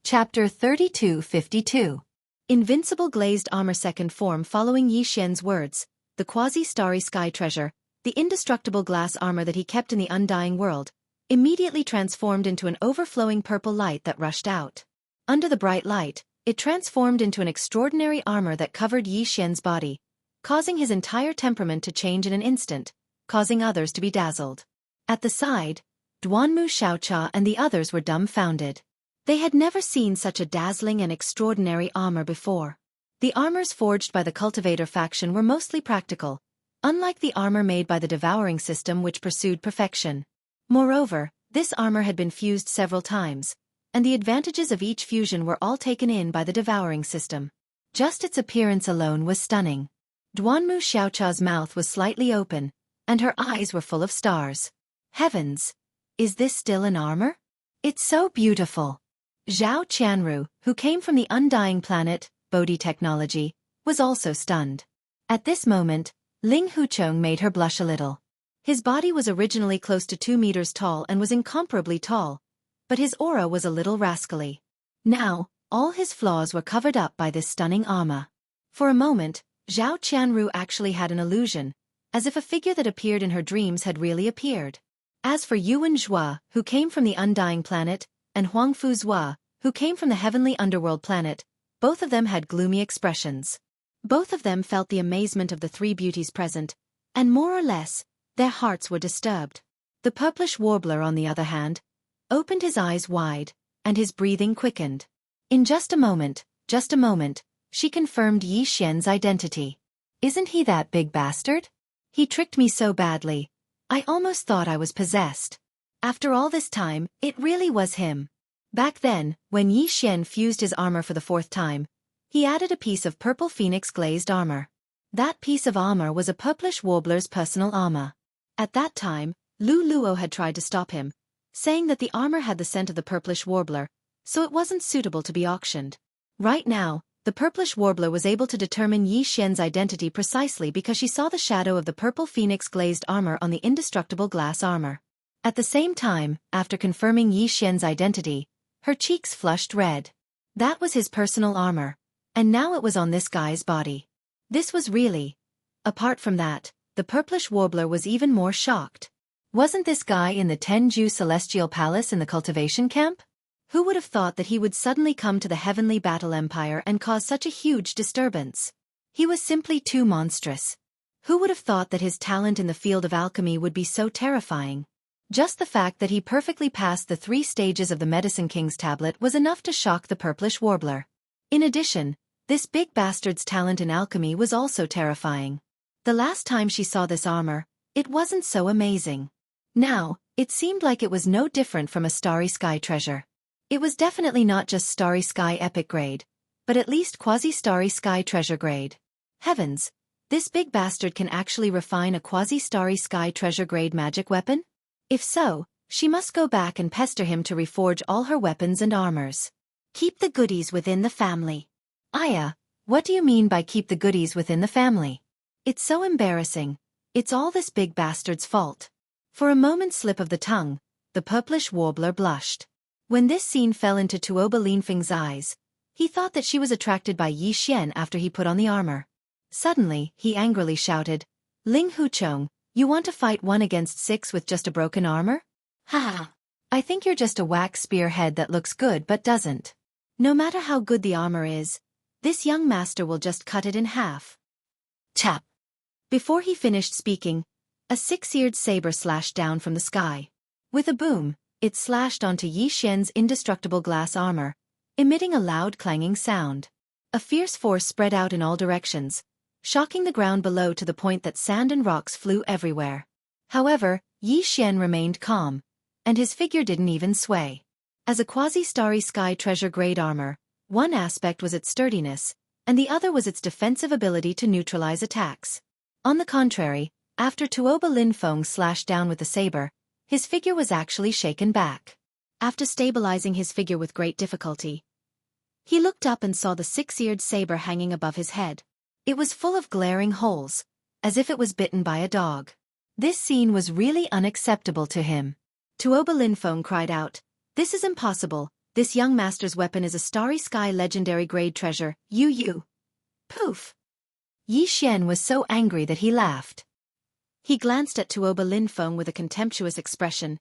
Chapter 3252. Invincible glazed armor. Second form. Following Yi Xian's words, the quasi-starry sky treasure, the indestructible glass armor that he kept in the undying world, immediately transformed into an overflowing purple light that rushed out. Under the bright light, it transformed into an extraordinary armor that covered Yi Xian's body, causing his entire temperament to change in an instant, causing others to be dazzled. At the side, Duanmu Xiaocha and the others were dumbfounded. They had never seen such a dazzling and extraordinary armor before. The armors forged by the Cultivator faction were mostly practical, unlike the armor made by the Devouring system which pursued perfection. Moreover, this armor had been fused several times, and the advantages of each fusion were all taken in by the Devouring system. Just its appearance alone was stunning. Duanmu Xiaocha's mouth was slightly open, and her eyes were full of stars. Heavens! Is this still an armor? It's so beautiful! Zhao Qianru, who came from the undying planet, Bodhi technology, was also stunned. At this moment, Ling Huchong made her blush a little. His body was originally close to 2 meters tall and was incomparably tall, but his aura was a little rascally. Now, all his flaws were covered up by this stunning armor. For a moment, Zhao Qianru actually had an illusion, as if a figure that appeared in her dreams had really appeared. As for Yuan Zhua, who came from the undying planet, and Huangfu Zhua, who came from the heavenly underworld planet, both of them had gloomy expressions. Both of them felt the amazement of the 3 beauties present, and more or less, their hearts were disturbed. The purplish warbler, on the other hand, opened his eyes wide, and his breathing quickened. In just a moment, she confirmed Yi Xian's identity. Isn't he that big bastard? He tricked me so badly. I almost thought I was possessed. After all this time, it really was him. Back then, when Yi Xian fused his armor for the 4th time, he added a piece of purple phoenix glazed armor. That piece of armor was a purplish warbler's personal armor. At that time, Lu Luo had tried to stop him, saying that the armor had the scent of the purplish warbler, so it wasn't suitable to be auctioned. Right now, the purplish warbler was able to determine Yi Xian's identity precisely because she saw the shadow of the purple phoenix glazed armor on the indestructible glass armor. At the same time, after confirming Yi Xian's identity, her cheeks flushed red. That was his personal armor, and now it was on this guy's body. This was really... Apart from that, the purplish warbler was even more shocked. Wasn't this guy in the Tenju Celestial Palace in the cultivation camp? Who would have thought that he would suddenly come to the Heavenly Battle Empire and cause such a huge disturbance? He was simply too monstrous. Who would have thought that his talent in the field of alchemy would be so terrifying? Just the fact that he perfectly passed the 3 stages of the Medicine King's tablet was enough to shock the purplish warbler. In addition, this big bastard's talent in alchemy was also terrifying. The last time she saw this armor, it wasn't so amazing. Now, it seemed like it was no different from a starry sky treasure. It was definitely not just starry sky epic grade, but at least quasi-starry sky treasure grade. Heavens! This big bastard can actually refine a quasi-starry sky treasure grade magic weapon? If so, she must go back and pester him to reforge all her weapons and armors. Keep the goodies within the family. Aya, what do you mean by keep the goodies within the family? It's so embarrassing. It's all this big bastard's fault. For a moment's slip of the tongue, the purplish warbler blushed. When this scene fell into Tuoba Linfeng's eyes, he thought that she was attracted by Yi Xian after he put on the armor. Suddenly, he angrily shouted, Ling Huchong, you want to fight 1 against 6 with just a broken armor? Ha! I think you're just a whack spearhead that looks good but doesn't. No matter how good the armor is, this young master will just cut it in half. Tap! Before he finished speaking, a 6-eared saber slashed down from the sky. With a boom, it slashed onto Yi Xian's indestructible glass armor, emitting a loud clanging sound. A fierce force spread out in all directions, shocking the ground below to the point that sand and rocks flew everywhere. However, Yi Xian remained calm, and his figure didn't even sway. As a quasi-starry sky treasure-grade armor, one aspect was its sturdiness, and the other was its defensive ability to neutralize attacks. On the contrary, after Tuoba Linfeng slashed down with the saber, his figure was actually shaken back. After stabilizing his figure with great difficulty, he looked up and saw the six-eared saber hanging above his head. It was full of glaring holes, as if it was bitten by a dog. This scene was really unacceptable to him. Tuoba Linfeng cried out, "This is impossible. This young master's weapon is a Starry Sky legendary grade treasure. You. Poof!" Yi Xian was so angry that he laughed. He glanced at Tuoba Linfeng with a contemptuous expression.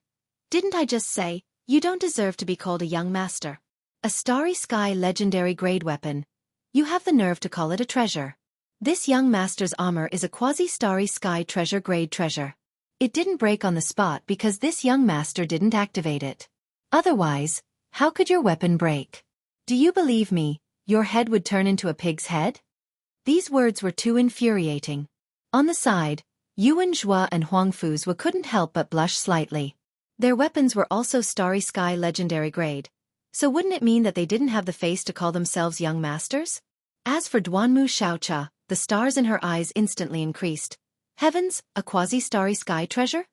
"Didn't I just say, you don't deserve to be called a young master? A Starry Sky legendary grade weapon. You have the nerve to call it a treasure. This young master's armor is a quasi-Starry Sky treasure grade treasure. It didn't break on the spot because this young master didn't activate it. Otherwise, how could your weapon break? Do you believe me, your head would turn into a pig's head?" These words were too infuriating. On the side, Yuan Zhua and Huang Fuzhua couldn't help but blush slightly. Their weapons were also Starry Sky legendary grade, so wouldn't it mean that they didn't have the face to call themselves young masters? As for Duanmu Xiaocha, the stars in her eyes instantly increased. Heavens, a quasi-Starry Sky treasure?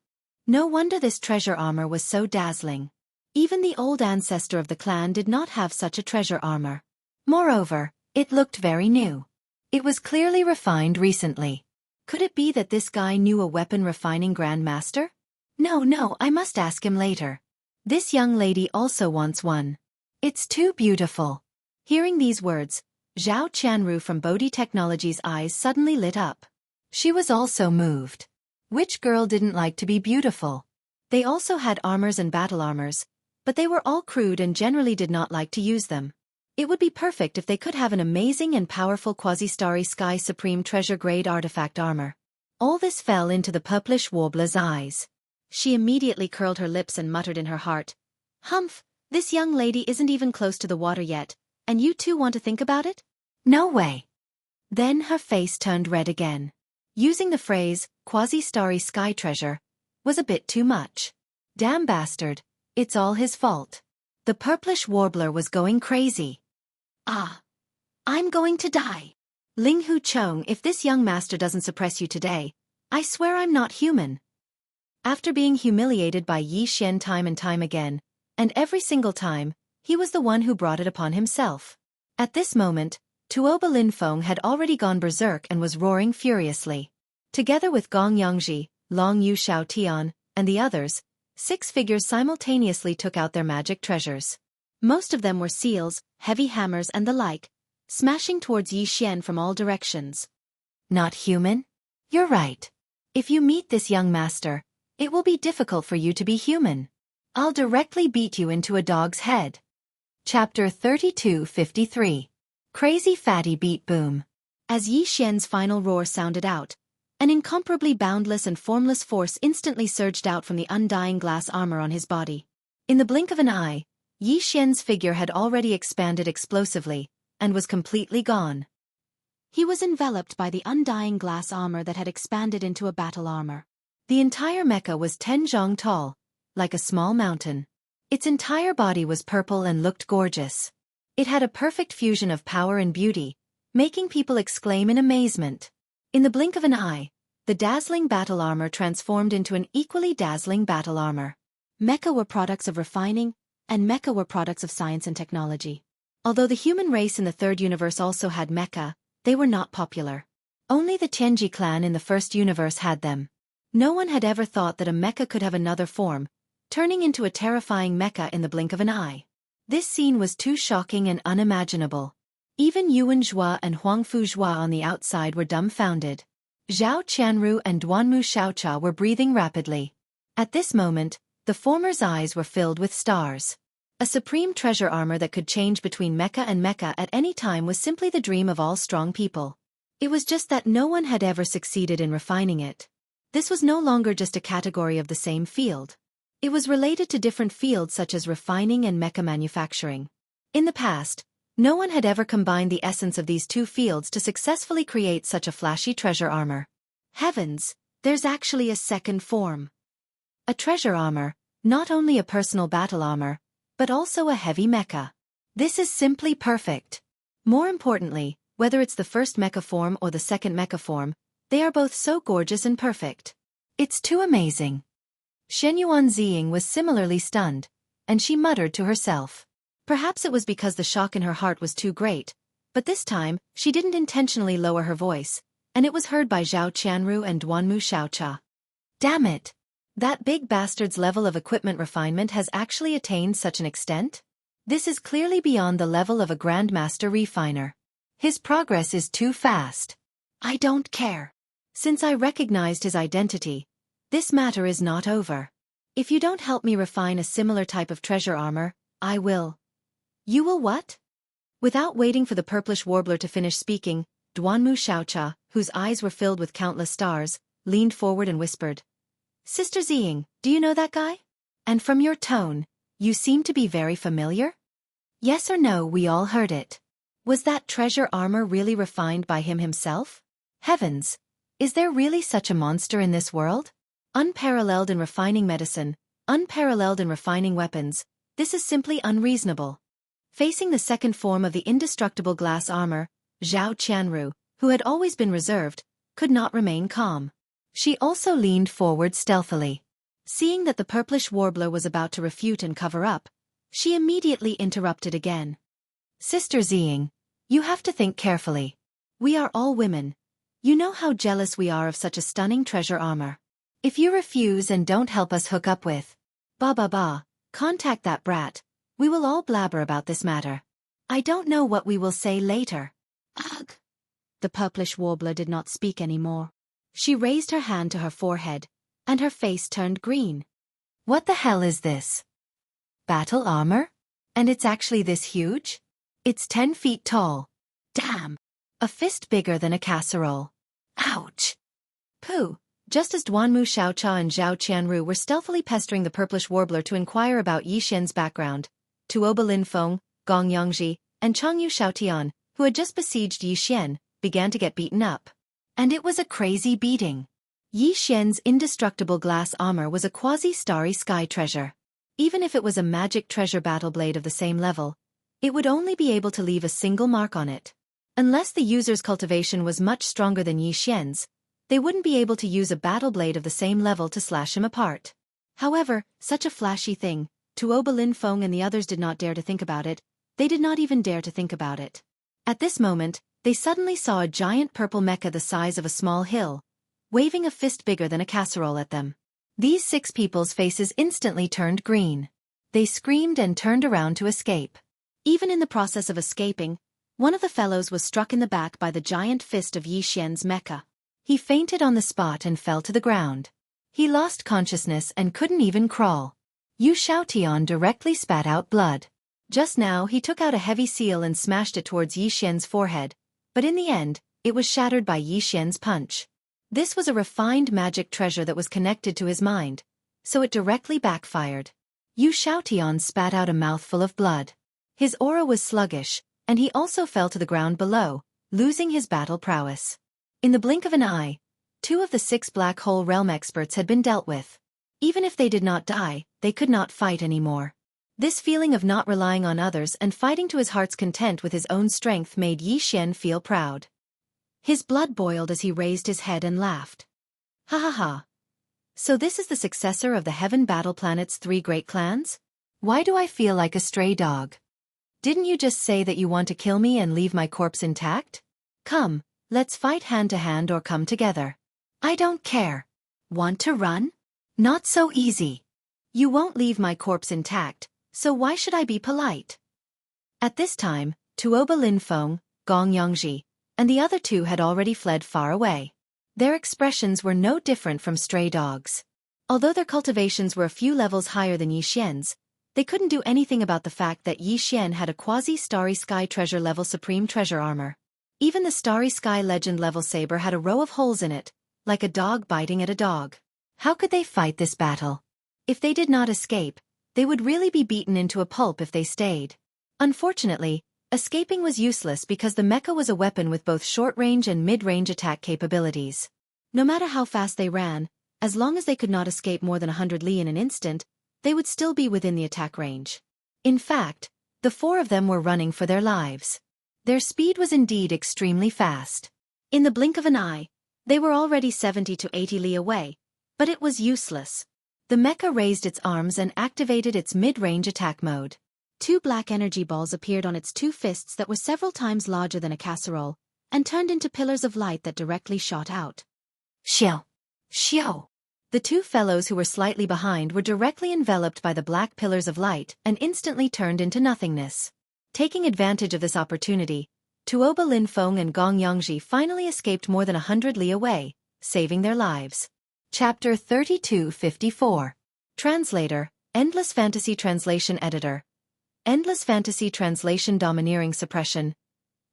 No wonder this treasure armor was so dazzling. Even the old ancestor of the clan did not have such a treasure armor. Moreover, it looked very new. It was clearly refined recently. Could it be that this guy knew a weapon refining grandmaster? No, I must ask him later. This young lady also wants one. It's too beautiful. Hearing these words, Zhao Qianru from Bodhi Technology's eyes suddenly lit up. She was also moved. Which girl didn't like to be beautiful? They also had armors and battle armors, but they were all crude and generally did not like to use them. It would be perfect if they could have an amazing and powerful quasi-Starry Sky Supreme Treasure Grade artifact armor. All this fell into the purplish warbler's eyes. She immediately curled her lips and muttered in her heart, "Humph, this young lady isn't even close to the water yet, and you two want to think about it? No way." Then her face turned red again. Using the phrase, quasi-Starry Sky Treasure, was a bit too much. Damn bastard, it's all his fault. The purplish warbler was going crazy. I'm going to die. Ling Hu Chong, if this young master doesn't suppress you today, I swear I'm not human. After being humiliated by Yi Xian time and time again, and every single time, he was the one who brought it upon himself. At this moment, Tuoba Linfeng had already gone berserk and was roaring furiously. Together with Gong Yangji, Long Yu Xiao Tian, and the others, 6 figures simultaneously took out their magic treasures. Most of them were seals, heavy hammers and the like, smashing towards Yi Xian from all directions. Not human? You're right. If you meet this young master, it will be difficult for you to be human. I'll directly beat you into a dog's head. Chapter 3253. Crazy Fatty Beat Boom. As Yi Xian's final roar sounded out, an incomparably boundless and formless force instantly surged out from the undying glass armor on his body. In the blink of an eye, Yi Xian's figure had already expanded explosively, and was completely gone. He was enveloped by the undying glass armor that had expanded into a battle armor. The entire mecha was 10 zhong tall, like a small mountain. Its entire body was purple and looked gorgeous. It had a perfect fusion of power and beauty, making people exclaim in amazement. In the blink of an eye, the dazzling battle armor transformed into an equally dazzling battle armor. Mecha were products of refining, and mecha were products of science and technology. Although the human race in the third universe also had mecha, they were not popular. Only the Tianji clan in the first universe had them. No one had ever thought that a mecha could have another form, turning into a terrifying mecha in the blink of an eye. This scene was too shocking and unimaginable. Even Yuan Zhua and Huang Fuzhua on the outside were dumbfounded. Zhao Qianru and Duanmu Xiaocha were breathing rapidly. At this moment, the former's eyes were filled with stars. A supreme treasure armor that could change between mecha and mecha at any time was simply the dream of all strong people. It was just that no one had ever succeeded in refining it. This was no longer just a category of the same field. It was related to different fields such as refining and mecha manufacturing. In the past, no one had ever combined the essence of these two fields to successfully create such a flashy treasure armor. Heavens, there's actually a second form. A treasure armor, not only a personal battle armor, but also a heavy mecha. This is simply perfect. More importantly, whether it's the first mecha form or the second mecha form, they are both so gorgeous and perfect. It's too amazing. Shenyuan Ziying was similarly stunned, and she muttered to herself. Perhaps it was because the shock in her heart was too great, but this time, she didn't intentionally lower her voice, and it was heard by Zhao Qianru and Duanmu Xiaocha. Damn it! That big bastard's level of equipment refinement has actually attained such an extent? This is clearly beyond the level of a Grandmaster refiner. His progress is too fast. I don't care. Since I recognized his identity, this matter is not over. If you don't help me refine a similar type of treasure armor, I will. You will what? Without waiting for the purplish warbler to finish speaking, Duanmu Xiaocha, whose eyes were filled with countless stars, leaned forward and whispered. Sister Ziying, do you know that guy? And from your tone, you seem to be very familiar? Yes or no, we all heard it. Was that treasure armor really refined by him himself? Heavens! Is there really such a monster in this world? Unparalleled in refining medicine, unparalleled in refining weapons, this is simply unreasonable. Facing the second form of the indestructible glass armor, Zhao Qianru, who had always been reserved, could not remain calm. She also leaned forward stealthily. Seeing that the purplish warbler was about to refute and cover up, she immediately interrupted again. Sister Ziying, you have to think carefully. We are all women. You know how jealous we are of such a stunning treasure armor. If you refuse and don't help us hook up with contact that brat, we will all blabber about this matter. I don't know what we will say later. Ugh. The purplish warbler did not speak any more. She raised her hand to her forehead, and her face turned green. What the hell is this? Battle armor? And it's actually this huge? It's 10 feet tall. Damn! A fist bigger than a casserole. Ouch! Pooh! Just as Duanmu Xiaocha and Zhao Qianru were stealthily pestering the purplish warbler to inquire about Yi Xian's background, Tuoba Linfeng, Gong Yangji, and Changyu Xiaotian, who had just besieged Yi Xian, began to get beaten up. And it was a crazy beating. Yi Xian's indestructible glass armor was a quasi-starry sky treasure. Even if it was a magic treasure battle blade of the same level, it would only be able to leave a single mark on it. Unless the user's cultivation was much stronger than Yi Xian's, they wouldn't be able to use a battle blade of the same level to slash him apart. However, such a flashy thing, Tuoba Linfeng and the others did not dare to think about it. They did not even dare to think about it. At this moment, they suddenly saw a giant purple mecha the size of a small hill, waving a fist bigger than a casserole at them. These 6 people's faces instantly turned green. They screamed and turned around to escape. Even in the process of escaping, one of the fellows was struck in the back by the giant fist of Yi Xian's mecha. He fainted on the spot and fell to the ground. He lost consciousness and couldn't even crawl. Yu Xiaotian directly spat out blood. Just now he took out a heavy seal and smashed it towards Yi Xian's forehead, but in the end, it was shattered by Yi Xian's punch. This was a refined magic treasure that was connected to his mind, so it directly backfired. Yu Xiaotian spat out a mouthful of blood. His aura was sluggish, and he also fell to the ground below, losing his battle prowess. In the blink of an eye, 2 of the 6 black hole realm experts had been dealt with. Even if they did not die, they could not fight anymore. This feeling of not relying on others and fighting to his heart's content with his own strength made Yi Xian feel proud. His blood boiled as he raised his head and laughed. Ha ha ha. So this is the successor of the Heaven Battle Planet's 3 great clans? Why do I feel like a stray dog? Didn't you just say that you want to kill me and leave my corpse intact? Come, let's fight hand to hand or come together. I don't care. Want to run? Not so easy. You won't leave my corpse intact, so why should I be polite? At this time, Tuoba Linfeng, Gong Yangji, and the other 2 had already fled far away. Their expressions were no different from stray dogs. Although their cultivations were a few levels higher than Yi Xian's, they couldn't do anything about the fact that Yi Xian had a quasi-starry sky treasure level supreme treasure armor. Even the starry sky legend level saber had a row of holes in it, like a dog biting at a dog. How could they fight this battle? If they did not escape, they would really be beaten into a pulp if they stayed. Unfortunately, escaping was useless because the mecha was a weapon with both short-range and mid-range attack capabilities. No matter how fast they ran, as long as they could not escape more than 100 li in an instant, they would still be within the attack range. In fact, the 4 of them were running for their lives. Their speed was indeed extremely fast. In the blink of an eye, they were already 70 to 80 li away, but it was useless. The mecha raised its arms and activated its mid-range attack mode. 2 black energy balls appeared on its 2 fists that were several times larger than a casserole, and turned into pillars of light that directly shot out. Xiao! Xiao! The 2 fellows who were slightly behind were directly enveloped by the black pillars of light and instantly turned into nothingness. Taking advantage of this opportunity, Tuoba Linfeng and Gong Yangji finally escaped more than 100 li away, saving their lives. Chapter 3254. Translator, Endless Fantasy Translation Editor. Endless Fantasy Translation Domineering Suppression.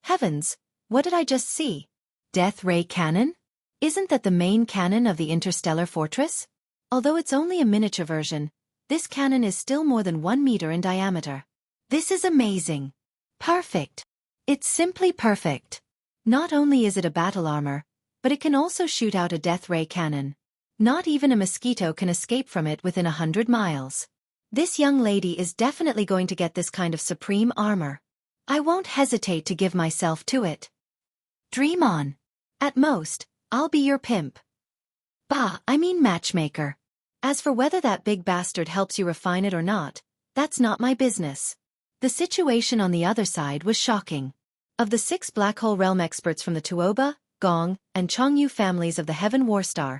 Heavens, what did I just see? Death Ray Cannon? Isn't that the main cannon of the Interstellar Fortress? Although it's only a miniature version, this cannon is still more than 1 meter in diameter. This is amazing. Perfect. It's simply perfect. Not only is it a battle armor, but it can also shoot out a death ray cannon. Not even a mosquito can escape from it within 100 miles. This young lady is definitely going to get this kind of supreme armor. I won't hesitate to give myself to it. Dream on. At most, I'll be your pimp. I mean matchmaker. As for whether that big bastard helps you refine it or not, that's not my business. The situation on the other side was shocking. Of the 6 Black Hole Realm experts from the Tuoba, Gong, and Chongyu families of the Heaven Warstar,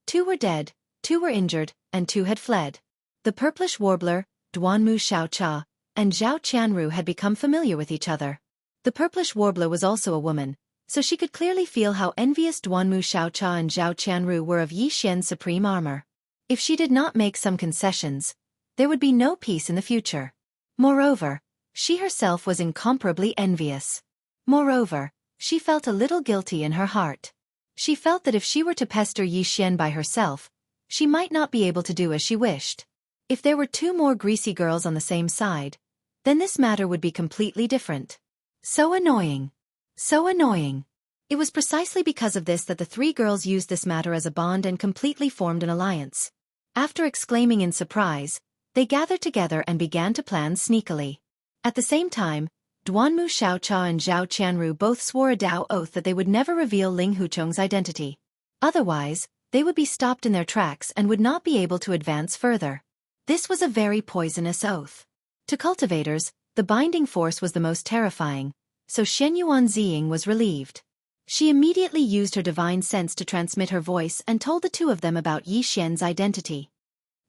2 were dead, 2 were injured, and 2 had fled. The Purplish Warbler, Duanmu Xiaocha, and Zhao Qianru had become familiar with each other. The Purplish Warbler was also a woman, so she could clearly feel how envious Duanmu Xiaocha and Zhao Qianru were of Yi Xian's supreme armor. If she did not make some concessions, there would be no peace in the future. Moreover, she herself was incomparably envious. Moreover, she felt a little guilty in her heart. She felt that if she were to pester Yi Xian by herself, she might not be able to do as she wished. If there were 2 more greasy girls on the same side, then this matter would be completely different. So annoying. So annoying. It was precisely because of this that the 3 girls used this matter as a bond and completely formed an alliance. After exclaiming in surprise, they gathered together and began to plan sneakily. At the same time, Duanmu Xiaocha and Zhao Qianru both swore a Dao oath that they would never reveal Ling Huchong's identity. Otherwise, they would be stopped in their tracks and would not be able to advance further. This was a very poisonous oath. To cultivators, the binding force was the most terrifying, so Shenyuan Ziying was relieved. She immediately used her divine sense to transmit her voice and told the 2 of them about Yi Xian's identity.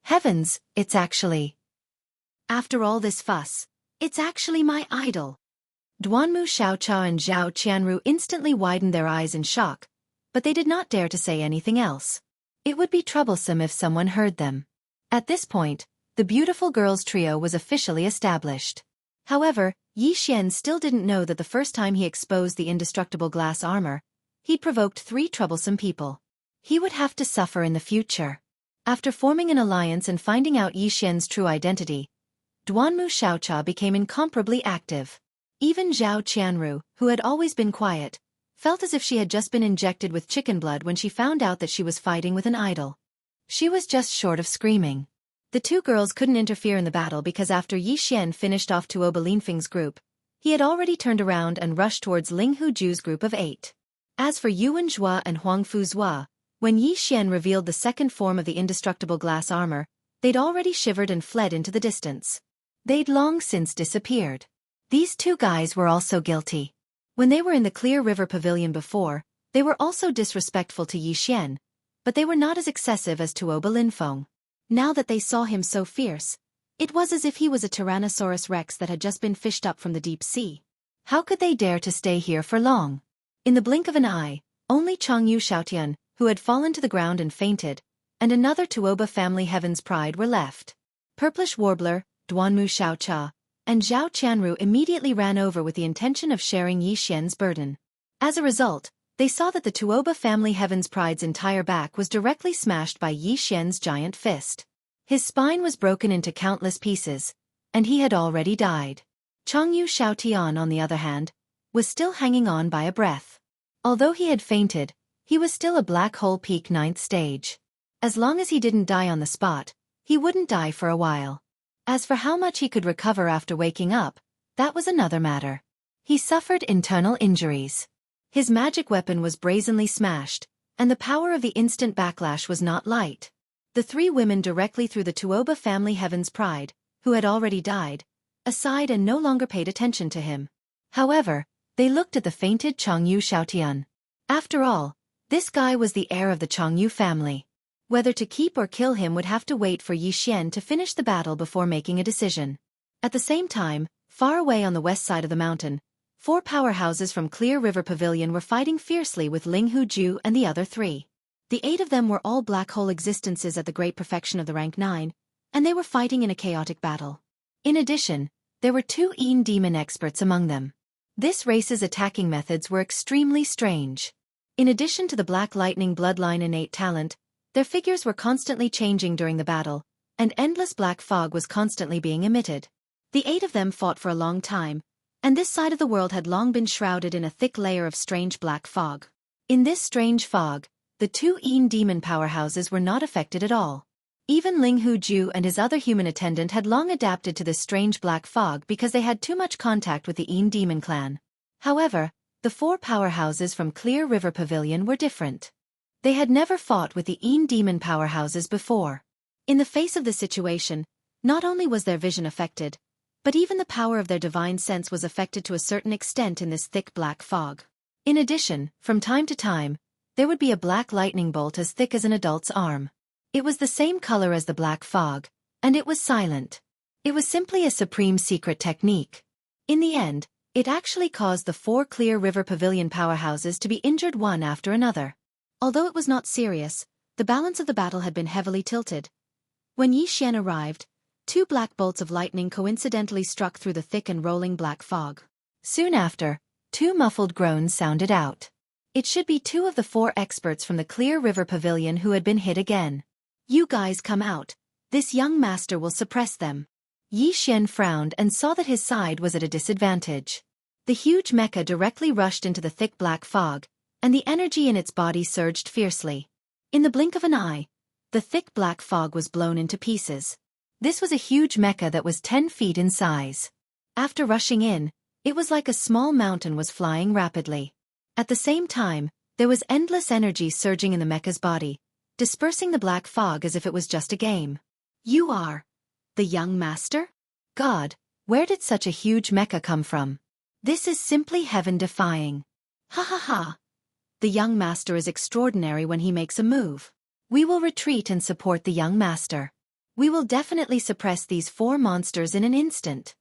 Heavens, it's actually... After all this fuss, it's actually my idol. Duanmu Xiaocha and Zhao Qianru instantly widened their eyes in shock, but they did not dare to say anything else. It would be troublesome if someone heard them. At this point, the beautiful girls' trio was officially established. However, Yi Xian still didn't know that the first time he exposed the indestructible glass armor, he'd provoked 3 troublesome people. He would have to suffer in the future. After forming an alliance and finding out Yi Xian's true identity, Duanmu Xiaocha became incomparably active. Even Zhao Qianru, who had always been quiet, felt as if she had just been injected with chicken blood when she found out that she was fighting with an idol. She was just short of screaming. The 2 girls couldn't interfere in the battle because after Yi Xian finished off Tuoba Linfeng's group, he had already turned around and rushed towards Ling Huju's group of 8. As for Yuan Zhua and Huang Fuzhua, when Yi Xian revealed the second form of the indestructible glass armor, they'd already shivered and fled into the distance. They'd long since disappeared. These 2 guys were also guilty. When they were in the Clear River Pavilion before, they were also disrespectful to Yi Xian, but they were not as excessive as Tuoba Linfeng. Now that they saw him so fierce, it was as if he was a Tyrannosaurus Rex that had just been fished up from the deep sea. How could they dare to stay here for long? In the blink of an eye, only Chongyu Xiaotian, who had fallen to the ground and fainted, and another Tuoba family Heaven's Pride were left. Purplish Warbler, Duanmu Xiaocha, and Zhao Qianru immediately ran over with the intention of sharing Yi Xian's burden. As a result, they saw that the Tuoba family Heaven's Pride's entire back was directly smashed by Yi Xian's giant fist. His spine was broken into countless pieces, and he had already died. Chongyu Xiaotian, on the other hand, was still hanging on by a breath. Although he had fainted, he was still a Black Hole Peak 9th stage. As long as he didn't die on the spot, he wouldn't die for a while. As for how much he could recover after waking up, that was another matter. He suffered internal injuries. His magic weapon was brazenly smashed, and the power of the instant backlash was not light. The three women directly threw the Tuoba family Heaven's Pride, who had already died, aside and no longer paid attention to him. However, they looked at the fainted Changyu Xiaotian. After all, this guy was the heir of the Changyu family. Whether to keep or kill him would have to wait for Yi Xian to finish the battle before making a decision. At the same time, far away on the west side of the mountain, 4 powerhouses from Clear River Pavilion were fighting fiercely with Ling Huju and the other 3. The 8 of them were all black hole existences at the great perfection of the rank 9, and they were fighting in a chaotic battle. In addition, there were 2 Een demon experts among them. This race's attacking methods were extremely strange. In addition to the Black Lightning bloodline innate talent, their figures were constantly changing during the battle, and endless black fog was constantly being emitted. The 8 of them fought for a long time, and this side of the world had long been shrouded in a thick layer of strange black fog. In this strange fog, the 2 Een demon powerhouses were not affected at all. Even Ling Huju and his other human attendant had long adapted to this strange black fog because they had too much contact with the Een demon clan. However, the 4 powerhouses from Clear River Pavilion were different. They had never fought with the Een demon powerhouses before. In the face of this situation, not only was their vision affected, but even the power of their divine sense was affected to a certain extent in this thick black fog. In addition, from time to time, there would be a black lightning bolt as thick as an adult's arm. It was the same color as the black fog, and it was silent. It was simply a supreme secret technique. In the end, it actually caused the 4 Clear River Pavilion powerhouses to be injured one after another. Although it was not serious, the balance of the battle had been heavily tilted. When Yi Xian arrived, 2 black bolts of lightning coincidentally struck through the thick and rolling black fog. Soon after, 2 muffled groans sounded out. It should be 2 of the 4 experts from the Clear River Pavilion who had been hit again. "You guys come out. This young master will suppress them." Yi Xian frowned and saw that his side was at a disadvantage. The huge mecha directly rushed into the thick black fog, and the energy in its body surged fiercely. In the blink of an eye, the thick black fog was blown into pieces. This was a huge mecha that was 10 feet in size. After rushing in, it was like a small mountain was flying rapidly. At the same time, there was endless energy surging in the mecha's body, dispersing the black fog as if it was just a game. "You are the young master? God, where did such a huge mecha come from? This is simply heaven-defying. Ha ha ha. The young master is extraordinary when he makes a move. We will retreat and support the young master. We will definitely suppress these 4 monsters in an instant."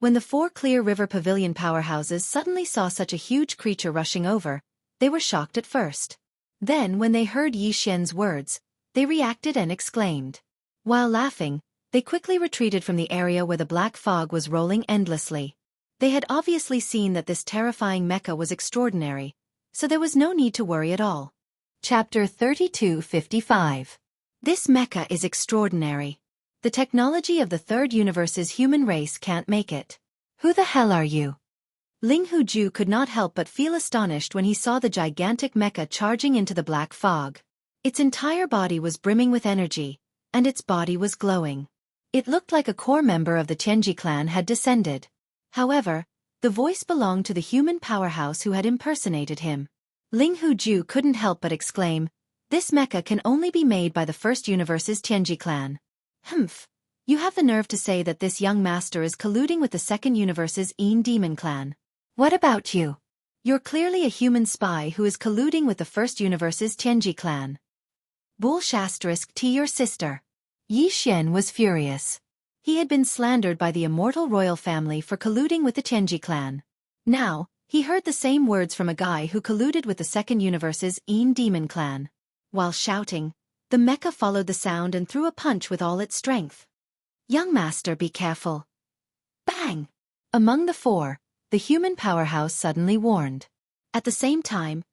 When the 4 Clear River Pavilion powerhouses suddenly saw such a huge creature rushing over, they were shocked at first. Then when they heard Yi Xian's words, they reacted and exclaimed. While laughing, they quickly retreated from the area where the black fog was rolling endlessly. They had obviously seen that this terrifying mecha was extraordinary, so there was no need to worry at all. Chapter 3255. This mecha is extraordinary. The technology of the third universe's human race can't make it. Who the hell are you? Ling Huju could not help but feel astonished when he saw the gigantic mecha charging into the black fog. Its entire body was brimming with energy, and its body was glowing. It looked like a core member of the Tianji clan had descended. However, the voice belonged to the human powerhouse who had impersonated him. Ling Huju couldn't help but exclaim, "This mecha can only be made by the first universe's Tianji clan." Humph. You have the nerve to say that this young master is colluding with the second universe's Een demon clan. What about you? You're clearly a human spy who is colluding with the first universe's Tianji clan. Bull ** to your sister. Yi Xian was furious. He had been slandered by the immortal royal family for colluding with the Tianji clan. Now, he heard the same words from a guy who colluded with the second universe's Een demon clan. While shouting, the mecha followed the sound and threw a punch with all its strength. Young master, be careful. Bang! Among the 4, the human powerhouse suddenly warned. At the same time,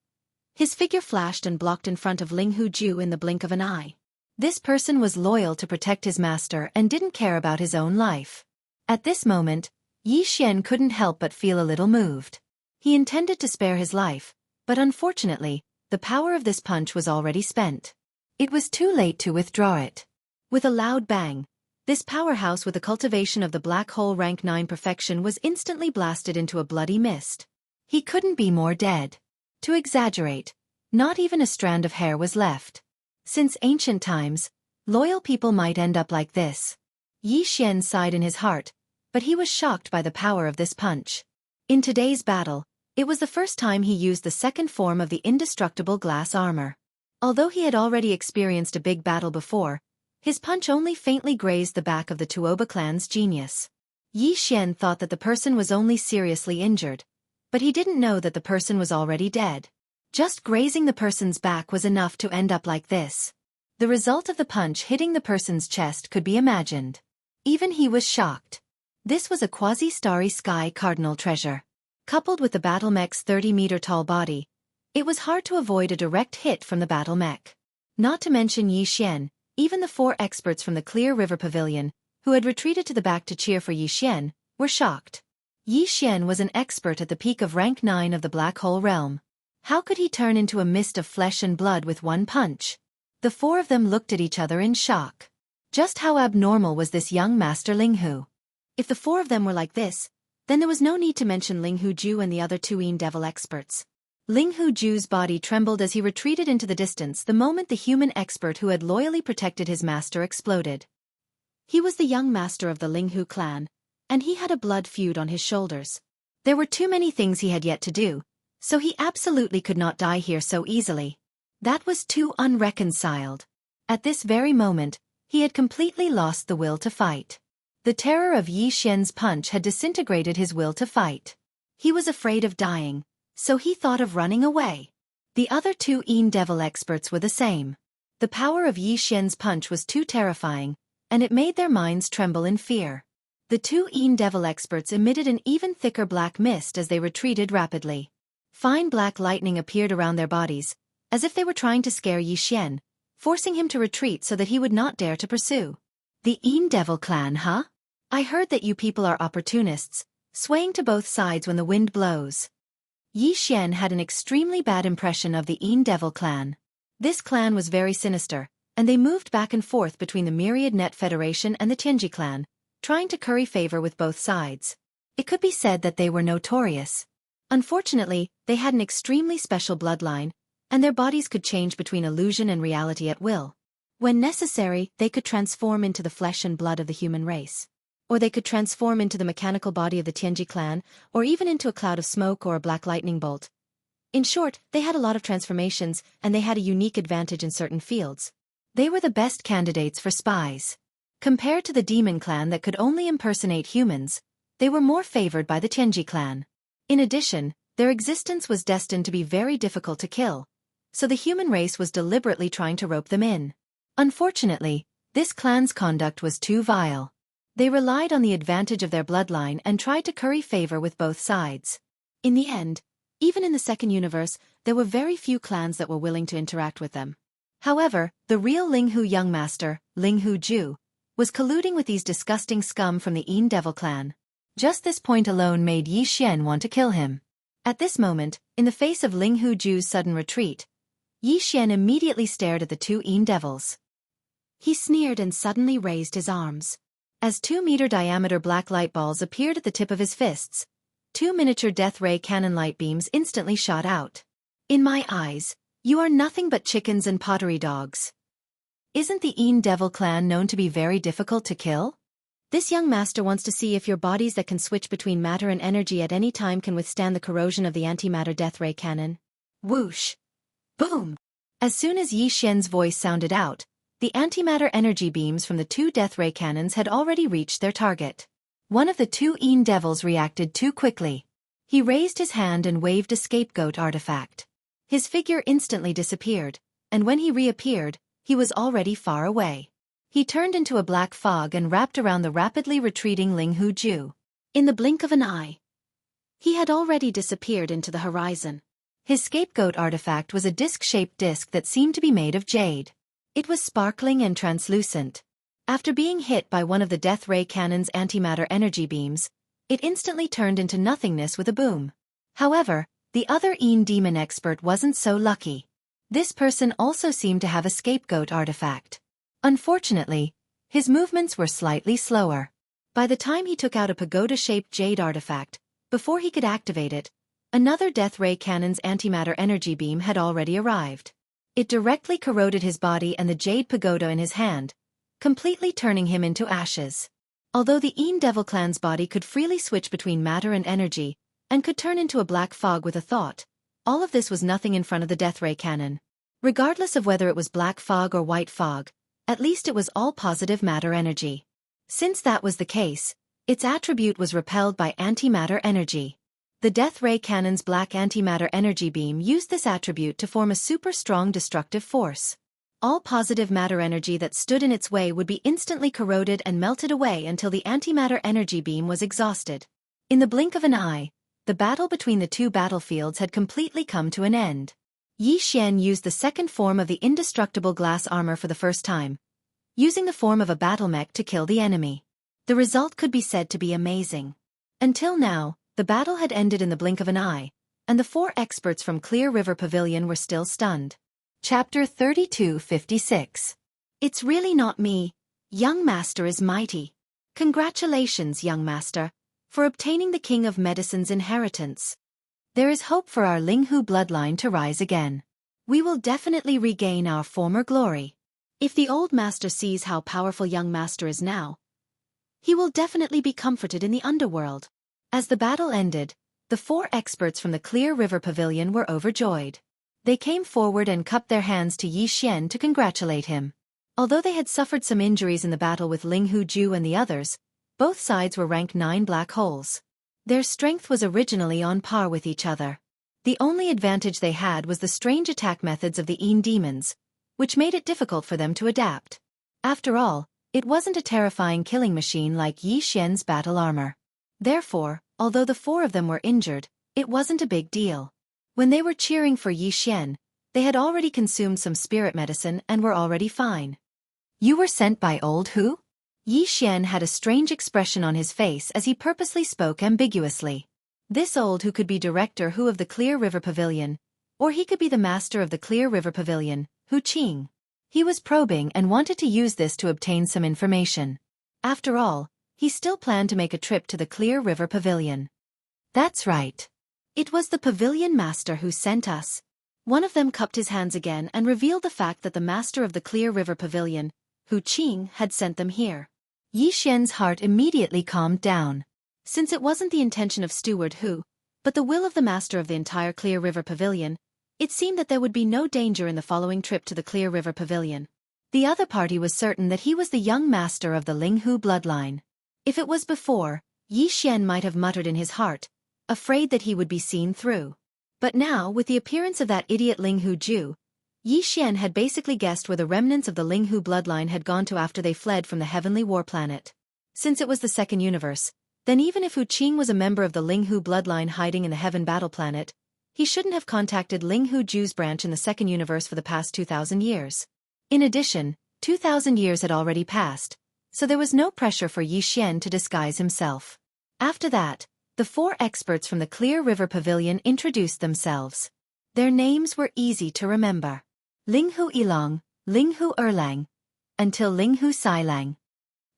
his figure flashed and blocked in front of Ling Huju in the blink of an eye. This person was loyal to protect his master and didn't care about his own life. At this moment, Yi Xian couldn't help but feel a little moved. He intended to spare his life, but unfortunately, the power of this punch was already spent. It was too late to withdraw it. With a loud bang, this powerhouse with the cultivation of the black hole rank 9 perfection was instantly blasted into a bloody mist. He couldn't be more dead. To exaggerate, not even a strand of hair was left. Since ancient times, Loyal people might end up like this. Yi Xian sighed in his heart, but he was shocked by the power of this punch. In today's battle, it was the first time he used the second form of the indestructible glass armor. Although he had already experienced a big battle before, his punch only faintly grazed the back of the Tuoba clan's genius. Yi Xian thought that the person was only seriously injured, but he didn't know that the person was already dead. Just grazing the person's back was enough to end up like this. The result of the punch hitting the person's chest could be imagined. Even he was shocked. This was a quasi-starry sky cardinal treasure. Coupled with the battle mech's 30-meter-tall body, it was hard to avoid a direct hit from the battle mech. Not to mention Yi Xian, even the 4 experts from the Clear River Pavilion, who had retreated to the back to cheer for Yi Xian, were shocked. Yi Xian was an expert at the peak of rank 9 of the Black Hole realm. How could he turn into a mist of flesh and blood with one punch? The 4 of them looked at each other in shock. Just how abnormal was this young master Linghu? If the 4 of them were like this, then there was no need to mention Linghu Ju and the other 2 Een Devil experts. Linghu Ju's body trembled as he retreated into the distance the moment the human expert who had loyally protected his master exploded. He was the young master of the Linghu clan, and he had a blood feud on his shoulders. There were too many things he had yet to do, so he absolutely could not die here so easily. That was too unreconciled. At this very moment, he had completely lost the will to fight. The terror of Yi Xian's punch had disintegrated his will to fight. He was afraid of dying, so he thought of running away. The other 2 Een Devil experts were the same. The power of Yi Xian's punch was too terrifying, and it made their minds tremble in fear. The 2 Een Devil experts emitted an even thicker black mist as they retreated rapidly. Fine black lightning appeared around their bodies, as if they were trying to scare Yi Xian, forcing him to retreat so that he would not dare to pursue. The Een Devil clan, huh? I heard that you people are opportunists, swaying to both sides when the wind blows. Yi Xian had an extremely bad impression of the Een Devil clan. This clan was very sinister, and they moved back and forth between the Myriad Net Federation and the Tianji clan, trying to curry favor with both sides. It could be said that they were notorious. Unfortunately, they had an extremely special bloodline, and their bodies could change between illusion and reality at will. When necessary, they could transform into the flesh and blood of the human race. Or they could transform into the mechanical body of the Tianji clan, or even into a cloud of smoke or a black lightning bolt. In short, they had a lot of transformations, and they had a unique advantage in certain fields. They were the best candidates for spies. Compared to the Demon clan that could only impersonate humans, they were more favored by the Tianji clan. In addition, their existence was destined to be very difficult to kill, so the human race was deliberately trying to rope them in. Unfortunately, this clan's conduct was too vile. They relied on the advantage of their bloodline and tried to curry favor with both sides. In the end, even in the second universe, there were very few clans that were willing to interact with them. However, the real Linghu young master, Linghu Ju, was colluding with these disgusting scum from the Een Devil clan. Just this point alone made Yi Xian want to kill him. At this moment, in the face of Linghu Ju's sudden retreat, Yi Xian immediately stared at the 2 Een Devils. He sneered and suddenly raised his arms. As 2-meter diameter black light balls appeared at the tip of his fists, 2 miniature death ray cannon light beams instantly shot out. In my eyes, you are nothing but chickens and pottery dogs. Isn't the Een Devil clan known to be very difficult to kill? This young master wants to see if your bodies that can switch between matter and energy at any time can withstand the corrosion of the antimatter death ray cannon. Whoosh! Boom! As soon as Yi Xian's voice sounded out, the antimatter energy beams from the 2 death ray cannons had already reached their target. One of the 2 Een Devils reacted too quickly. He raised his hand and waved a scapegoat artifact. His figure instantly disappeared, and when he reappeared, he was already far away. He turned into a black fog and wrapped around the rapidly retreating Linghu Ju. In the blink of an eye, he had already disappeared into the horizon. His scapegoat artifact was a disc-shaped disc that seemed to be made of jade. It was sparkling and translucent. After being hit by one of the death ray cannon's antimatter energy beams, it instantly turned into nothingness with a boom. However, the other Een Demon expert wasn't so lucky. This person also seemed to have a scapegoat artifact. Unfortunately, his movements were slightly slower. By the time he took out a pagoda-shaped jade artifact, before he could activate it, another death ray cannon's antimatter energy beam had already arrived. It directly corroded his body and the jade pagoda in his hand, completely turning him into ashes. Although the Devil clan's body could freely switch between matter and energy, and could turn into a black fog with a thought, all of this was nothing in front of the death ray cannon. Regardless of whether it was black fog or white fog, at least it was all positive matter energy. Since that was the case, its attribute was repelled by antimatter energy. The death ray cannon's black antimatter energy beam used this attribute to form a super strong destructive force. All positive matter energy that stood in its way would be instantly corroded and melted away until the antimatter energy beam was exhausted. In the blink of an eye, the battle between the two battlefields had completely come to an end. Yi Xian used the second form of the indestructible glass armor for the first time, using the form of a battle mech to kill the enemy. The result could be said to be amazing. Until now, the battle had ended in the blink of an eye, and the 4 experts from Clear River Pavilion were still stunned. Chapter 3256. It's really not me. Young Master is mighty. Congratulations, young Master, for obtaining the King of Medicine's inheritance. There is hope for our Linghu bloodline to rise again. We will definitely regain our former glory. If the old master sees how powerful young master is now, he will definitely be comforted in the underworld. As the battle ended, the 4 experts from the Clear River Pavilion were overjoyed. They came forward and cupped their hands to Yi Xian to congratulate him. Although they had suffered some injuries in the battle with Linghu Ju and the others, both sides were ranked 9 black holes. Their strength was originally on par with each other. The only advantage they had was the strange attack methods of the demons, which made it difficult for them to adapt. After all, it wasn't a terrifying killing machine like Yi Xian's battle armor. Therefore, although the 4 of them were injured, it wasn't a big deal. When they were cheering for Yi Xian, they had already consumed some spirit medicine and were already fine. You were sent by old who? Yi Xian had a strange expression on his face as he purposely spoke ambiguously. This old who could be Director Hu of the Clear River Pavilion, or he could be the Master of the Clear River Pavilion, Hu Qing. He was probing and wanted to use this to obtain some information. After all, he still planned to make a trip to the Clear River Pavilion. That's right. It was the Pavilion Master who sent us. One of them cupped his hands again and revealed the fact that the Master of the Clear River Pavilion, Hu Qing, had sent them here. Yi Xian's heart immediately calmed down. Since it wasn't the intention of Steward Hu, but the will of the Master of the entire Clear River Pavilion, it seemed that there would be no danger in the following trip to the Clear River Pavilion. The other party was certain that he was the young master of the Linghu bloodline. If it was before, Yi Xian might have muttered in his heart, afraid that he would be seen through. But now, with the appearance of that idiot Linghu Ju, Yi Xian had basically guessed where the remnants of the Linghu bloodline had gone to after they fled from the Heavenly War Planet. Since it was the second universe, then even if Hu Qing was a member of the Linghu bloodline hiding in the Heaven Battle Planet, he shouldn't have contacted Linghu Ju's branch in the second universe for the past 2,000 years. In addition, 2,000 years had already passed, so there was no pressure for Yi Xian to disguise himself. After that, the 4 experts from the Clear River Pavilion introduced themselves. Their names were easy to remember. Linghu Ilong, Linghu Erlang, until Linghu Sailang.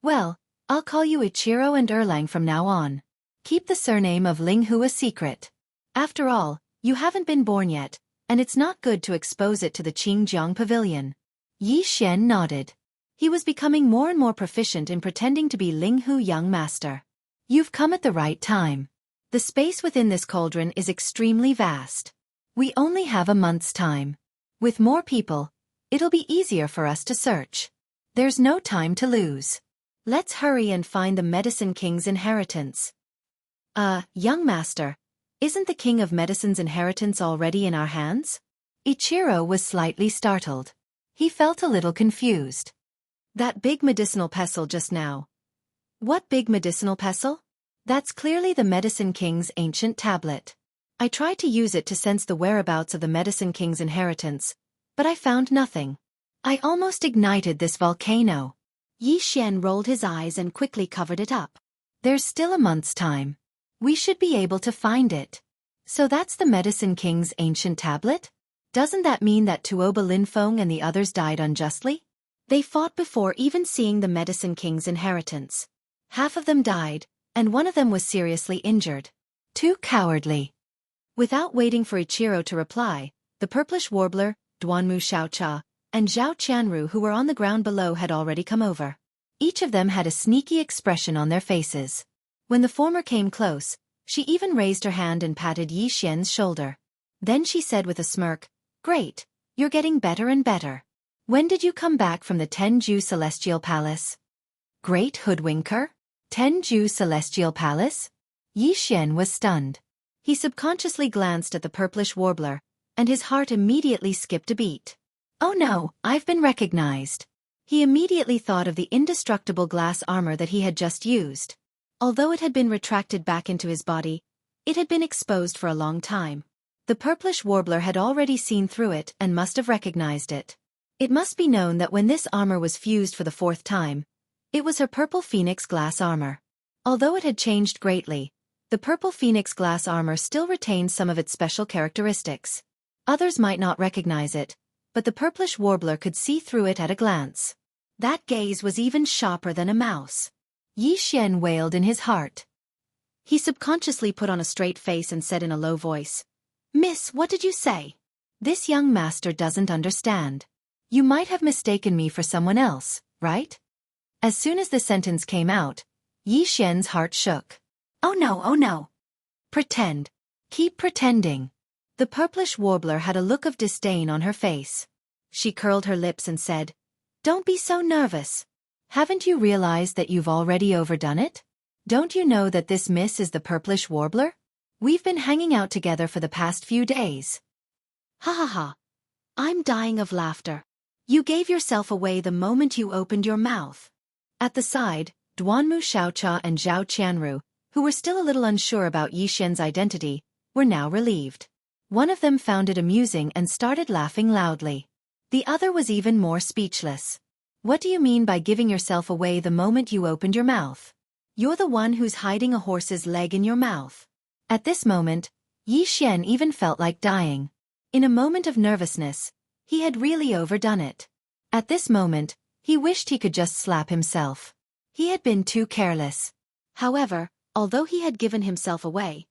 Well, I'll call you Ichiro and Erlang from now on. Keep the surname of Linghu a secret. After all, you haven't been born yet, and it's not good to expose it to the Qingjiang Pavilion. Yi Xian nodded. He was becoming more and more proficient in pretending to be Linghu young master. You've come at the right time. The space within this cauldron is extremely vast. We only have a month's time. With more people, it'll be easier for us to search. There's no time to lose. Let's hurry and find the Medicine King's inheritance. Young master, isn't the King of Medicine's inheritance already in our hands? Ichiro was slightly startled. He felt a little confused. That big medicinal pestle just now. What big medicinal pestle? That's clearly the Medicine King's ancient tablet. I tried to use it to sense the whereabouts of the Medicine King's inheritance, but I found nothing. I almost ignited this volcano. Yi Xian rolled his eyes and quickly covered it up. There's still a month's time. We should be able to find it. So that's the Medicine King's ancient tablet? Doesn't that mean that Tuoba Linfeng and the others died unjustly? They fought before even seeing the Medicine King's inheritance. Half of them died, and one of them was seriously injured. Too cowardly. Without waiting for Ichiro to reply, the purplish warbler, Duanmu Xiaocha, and Zhao Qianru who were on the ground below had already come over. Each of them had a sneaky expression on their faces. When the former came close, she even raised her hand and patted Yi Xian's shoulder. Then she said with a smirk, "Great, you're getting better and better. When did you come back from the Tenju Celestial Palace?" "Great hoodwinker? Tenju Celestial Palace?" Yi Xian was stunned. He subconsciously glanced at the purplish warbler, and his heart immediately skipped a beat. "Oh no, I've been recognized." He immediately thought of the indestructible glass armor that he had just used. Although it had been retracted back into his body, it had been exposed for a long time. The purplish warbler had already seen through it and must have recognized it. It must be known that when this armor was fused for the 4th time, it was her purple phoenix glass armor. Although it had changed greatly, the purple phoenix glass armor still retained some of its special characteristics. Others might not recognize it, but the purplish warbler could see through it at a glance. That gaze was even sharper than a mouse. Yi Xian wailed in his heart. He subconsciously put on a straight face and said in a low voice, "Miss, what did you say? This young master doesn't understand. You might have mistaken me for someone else, right?" As soon as the sentence came out, Yi Xian's heart shook. "Oh no, oh no. Pretend. Keep pretending." The purplish warbler had a look of disdain on her face. She curled her lips and said, "Don't be so nervous. Haven't you realized that you've already overdone it? Don't you know that this miss is the purplish warbler? We've been hanging out together for the past few days." "Ha ha ha. I'm dying of laughter. You gave yourself away the moment you opened your mouth." At the side, Duanmu Xiaocha and Zhao Qianru, who were still a little unsure about Yi Xian's identity, were now relieved. One of them found it amusing and started laughing loudly. The other was even more speechless. "What do you mean by giving yourself away the moment you opened your mouth? You're the one who's hiding a horse's leg in your mouth." At this moment, Yi Xian even felt like dying. In a moment of nervousness, he had really overdone it. At this moment, he wished he could just slap himself. He had been too careless. However, although he had given himself away,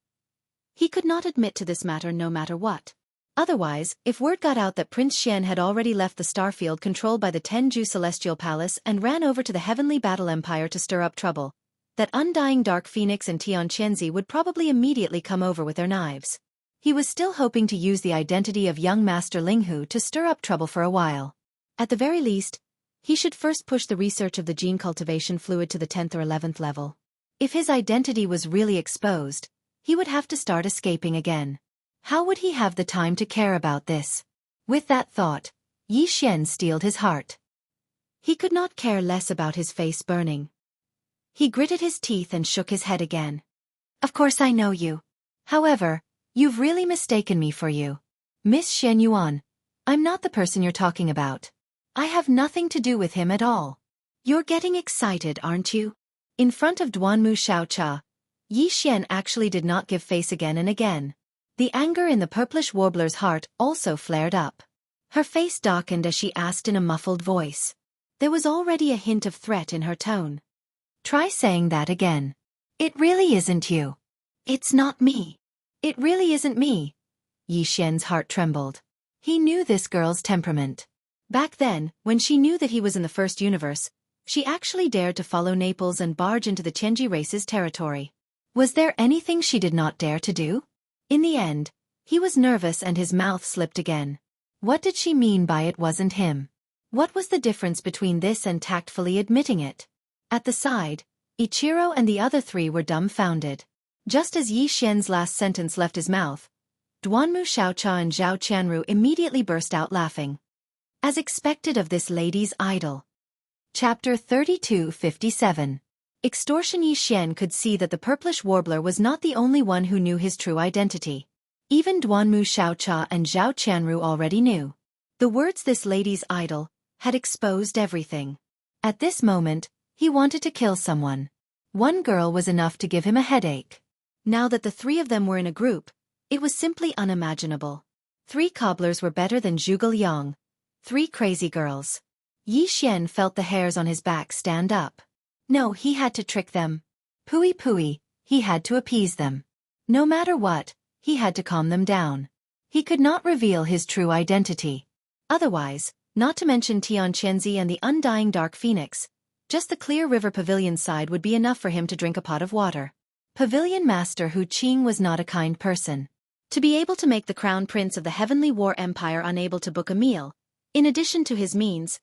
he could not admit to this matter no matter what. Otherwise, if word got out that Prince Xian had already left the starfield controlled by the Tenju Celestial Palace and ran over to the Heavenly Battle Empire to stir up trouble, that Undying Dark Phoenix and Tian Qianzi would probably immediately come over with their knives. He was still hoping to use the identity of young Master Linghu to stir up trouble for a while. At the very least, he should first push the research of the gene cultivation fluid to the 10th or 11th level. If his identity was really exposed, he would have to start escaping again. How would he have the time to care about this? With that thought, Yi Xian steeled his heart. He could not care less about his face burning. He gritted his teeth and shook his head again. "Of course I know you. However, you've really mistaken me for you. Miss Shen Yuan, I'm not the person you're talking about. I have nothing to do with him at all." "You're getting excited, aren't you?" In front of Duanmu Xiaocha, Yi Xian actually did not give face again and again. The anger in the purplish warbler's heart also flared up. Her face darkened as she asked in a muffled voice. There was already a hint of threat in her tone. "Try saying that again." "It really isn't you." "It's not me." "It really isn't me." Yi Xian's heart trembled. He knew this girl's temperament. Back then, when she knew that he was in the first universe, she actually dared to follow Naples and barge into the Chenji race's territory. Was there anything she did not dare to do? In the end, he was nervous and his mouth slipped again. What did she mean by it wasn't him? What was the difference between this and tactfully admitting it? At the side, Ichiro and the other three were dumbfounded. Just as Yi Xian's last sentence left his mouth, Duanmu Xiaocha and Zhao Qianru immediately burst out laughing. As expected of this lady's idol. Chapter 3257. Extortion. Yi Xian could see that the purplish warbler was not the only one who knew his true identity. Even Duanmu Xiaocha and Zhao Qianru already knew. The words "this lady's idol" had exposed everything. At this moment, he wanted to kill someone. One girl was enough to give him a headache. Now that the three of them were in a group, it was simply unimaginable. 3 cobblers were better than Zhuge Liang. 3 crazy girls. Yi Xian felt the hairs on his back stand up. No, he had to trick them. Pooey, he had to appease them. No matter what, he had to calm them down. He could not reveal his true identity. Otherwise, not to mention Tianqianzi and the undying Dark Phoenix, just the clear river pavilion side would be enough for him to drink a pot of water. Pavilion Master Hu Qing was not a kind person. To be able to make the Crown Prince of the Heavenly War Empire unable to book a meal, in addition to his means,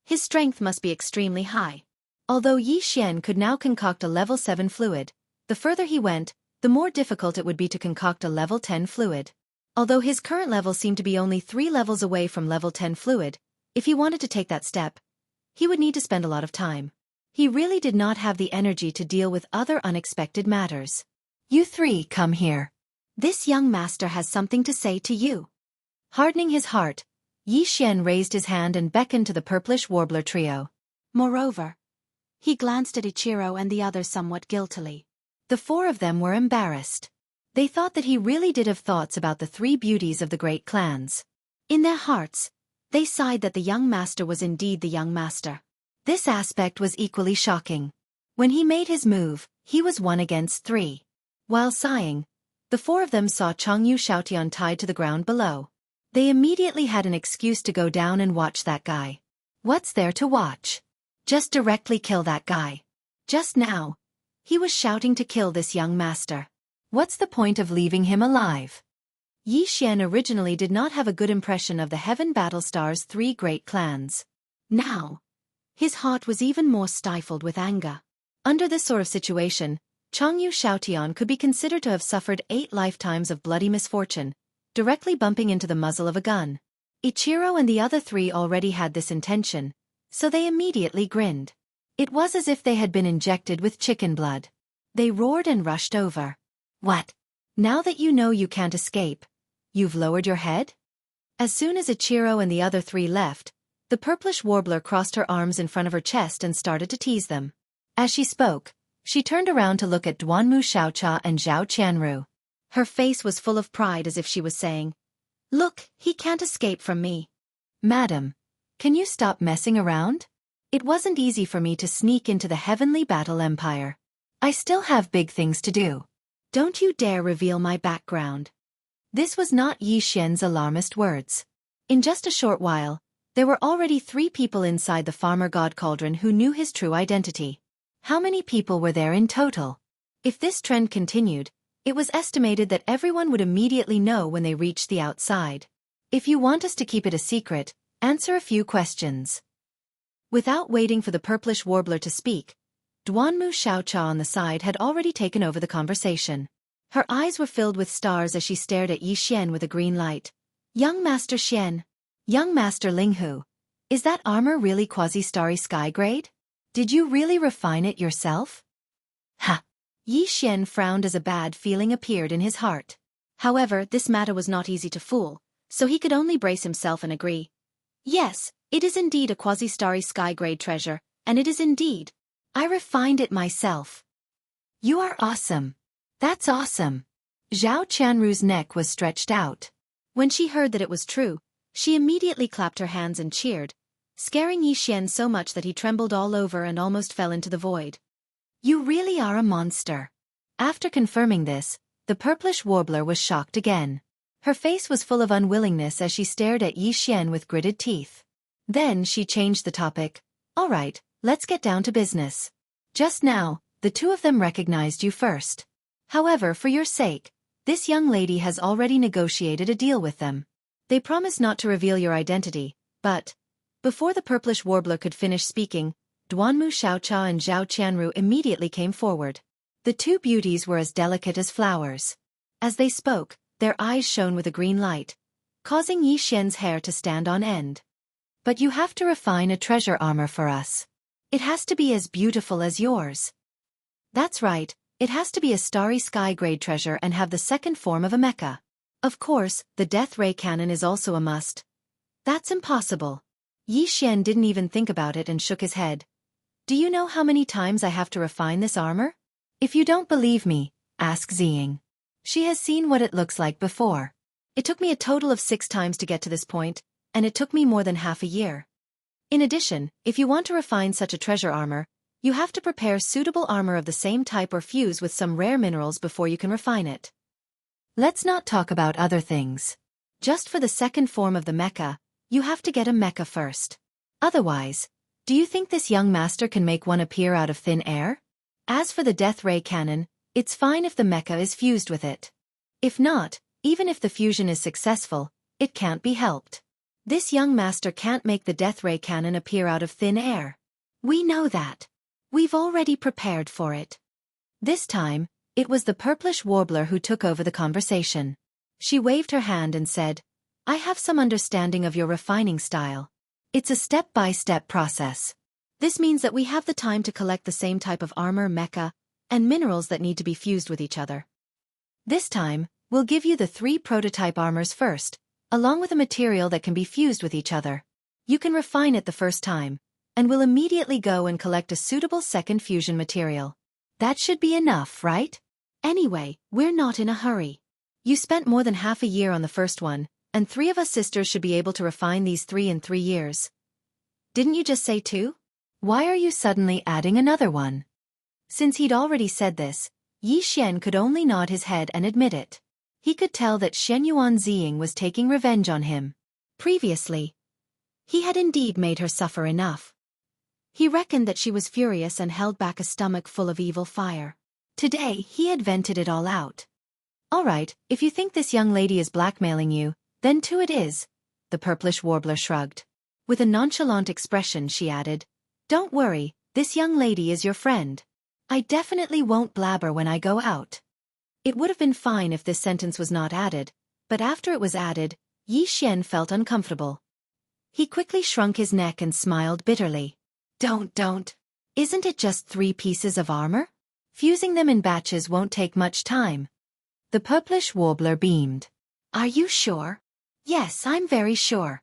his strength must be extremely high. Although Yi Xian could now concoct a level 7 fluid, the further he went, the more difficult it would be to concoct a level 10 fluid. Although his current level seemed to be only 3 levels away from level 10 fluid, if he wanted to take that step, he would need to spend a lot of time. He really did not have the energy to deal with other unexpected matters. You three come here. This young master has something to say to you. Hardening his heart, Yi Xian raised his hand and beckoned to the purplish warbler trio. Moreover, he glanced at Ichiro and the others somewhat guiltily. The four of them were embarrassed. They thought that he really did have thoughts about the three beauties of the great clans. In their hearts, they sighed that the young master was indeed the young master. This aspect was equally shocking. When he made his move, he was 1 against 3. While sighing, the four of them saw Changyu Xiaotian tied to the ground below. They immediately had an excuse to go down and watch that guy. What's there to watch? Just directly kill that guy. Just now, he was shouting to kill this young master. What's the point of leaving him alive? Yi Xian originally did not have a good impression of the Heaven Battlestar's 3 great clans. Now, his heart was even more stifled with anger. Under this sort of situation, Changyu Xiaotian could be considered to have suffered 8 lifetimes of bloody misfortune, directly bumping into the muzzle of a gun. Ichiro and the other 3 already had this intention, so they immediately grinned. It was as if they had been injected with chicken blood. They roared and rushed over. What? Now that you know you can't escape, you've lowered your head? As soon as Ichiro and the other 3 left, the purplish warbler crossed her arms in front of her chest and started to tease them. As she spoke, she turned around to look at Duanmu Xiaocha and Zhao Qianru. Her face was full of pride as if she was saying, "Look, he can't escape from me." Madam, can you stop messing around? It wasn't easy for me to sneak into the Heavenly Battle Empire. I still have big things to do. Don't you dare reveal my background. This was not Yi Xian's alarmist words. In just a short while, there were already 3 people inside the farmer god cauldron who knew his true identity. How many people were there in total? If this trend continued, it was estimated that everyone would immediately know when they reached the outside. If you want us to keep it a secret, answer a few questions. Without waiting for the purplish warbler to speak, Duanmu Xiaocha on the side had already taken over the conversation. Her eyes were filled with stars as she stared at Yi Xian with a green light. Young Master Xian. Young Master Linghu. Is that armor really quasi-starry sky grade? Did you really refine it yourself? Ha! Yi Xian frowned as a bad feeling appeared in his heart. However, this matter was not easy to fool, so he could only brace himself and agree. Yes, it is indeed a quasi-starry sky grade treasure, and it is indeed. I refined it myself. You are awesome. That's awesome. Zhao Qianru's neck was stretched out. When she heard that it was true, she immediately clapped her hands and cheered, scaring Yi Xian so much that he trembled all over and almost fell into the void. You really are a monster. After confirming this, the purplish warbler was shocked again. Her face was full of unwillingness as she stared at Yi Xian with gritted teeth. Then she changed the topic. All right, let's get down to business. Just now, the 2 of them recognized you first. However, for your sake, this young lady has already negotiated a deal with them. They promised not to reveal your identity, but... Before the purplish warbler could finish speaking, Duanmu Xiaocha and Zhao Qianru immediately came forward. The 2 beauties were as delicate as flowers. As they spoke, their eyes shone with a green light, causing Yi Xian's hair to stand on end. But you have to refine a treasure armor for us. It has to be as beautiful as yours. That's right, it has to be a starry sky grade treasure and have the second form of a mecha. Of course, the death ray cannon is also a must. That's impossible. Yi Xian didn't even think about it and shook his head. Do you know how many times I have to refine this armor? If you don't believe me, ask Ziying. She has seen what it looks like before. It took me a total of 6 times to get to this point, and it took me more than half a year. In addition, if you want to refine such a treasure armor, you have to prepare suitable armor of the same type or fuse with some rare minerals before you can refine it. Let's not talk about other things. Just for the second form of the mecha, You have to get a mecha first. Otherwise, do you think this young master can make one appear out of thin air? As for the death ray cannon, it's fine if the mecha is fused with it. If not, even if the fusion is successful, it can't be helped. This young master can't make the death ray cannon appear out of thin air. We know that. We've already prepared for it. This time, it was the purplish warbler who took over the conversation. She waved her hand and said, I have some understanding of your refining style. It's a step-by-step process. This means that we have the time to collect the same type of armor, mecha, and minerals that need to be fused with each other. This time, we'll give you the 3 prototype armors first, along with a material that can be fused with each other. You can refine it the first time, and we'll immediately go and collect a suitable second fusion material. That should be enough, right? Anyway, we're not in a hurry. You spent more than half a year on the first one, and 3 of us sisters should be able to refine these 3 in 3 years. Didn't you just say 2? Why are you suddenly adding another one? Since he'd already said this, Yi Xian could only nod his head and admit it. He could tell that Shen Yuan Ziying was taking revenge on him. Previously, he had indeed made her suffer enough. He reckoned that she was furious and held back a stomach full of evil fire. Today, he had vented it all out. All right, if you think this young lady is blackmailing you, then 2 it is, the purplish warbler shrugged. With a nonchalant expression she added, Don't worry, this young lady is your friend. I definitely won't blabber when I go out. It would have been fine if this sentence was not added, but after it was added, Yi Xian felt uncomfortable. He quickly shrunk his neck and smiled bitterly. Don't. Isn't it just 3 pieces of armor? Fusing them in batches won't take much time. The purplish warbler beamed. Are you sure? Yes, I'm very sure.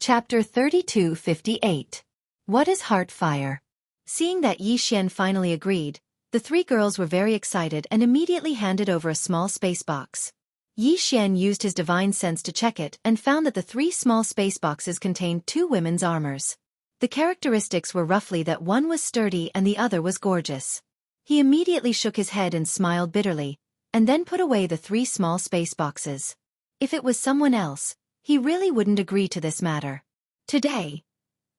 Chapter 3258. What is Heartfire? Seeing that Yi Xian finally agreed, the 3 girls were very excited and immediately handed over a small space box. Yi Xian used his divine sense to check it and found that the 3 small space boxes contained 2 women's armors. The characteristics were roughly that one was sturdy and the other was gorgeous. He immediately shook his head and smiled bitterly, and then put away the 3 small space boxes. If it was someone else, he really wouldn't agree to this matter. Today,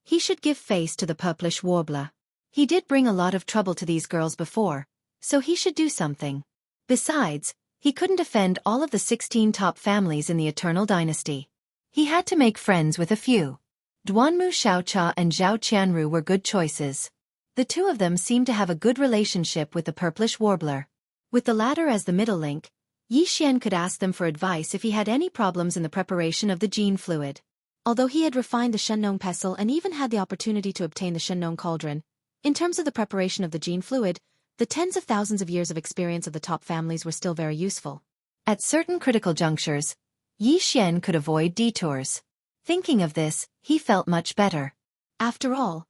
he should give face to the purplish warbler. He did bring a lot of trouble to these girls before, so he should do something. Besides, he couldn't offend all of the 16 top families in the Eternal Dynasty. He had to make friends with a few. Duanmu Xiaocha and Zhao Qianru were good choices. The 2 of them seemed to have a good relationship with the purplish warbler. With the latter as the middle link, Yi Xian could ask them for advice if he had any problems in the preparation of the gene fluid. Although he had refined the Shenong pestle and even had the opportunity to obtain the Shenong cauldron, in terms of the preparation of the gene fluid, the tens of thousands of years of experience of the top families were still very useful. At certain critical junctures, Yi Xian could avoid detours. Thinking of this, he felt much better. After all,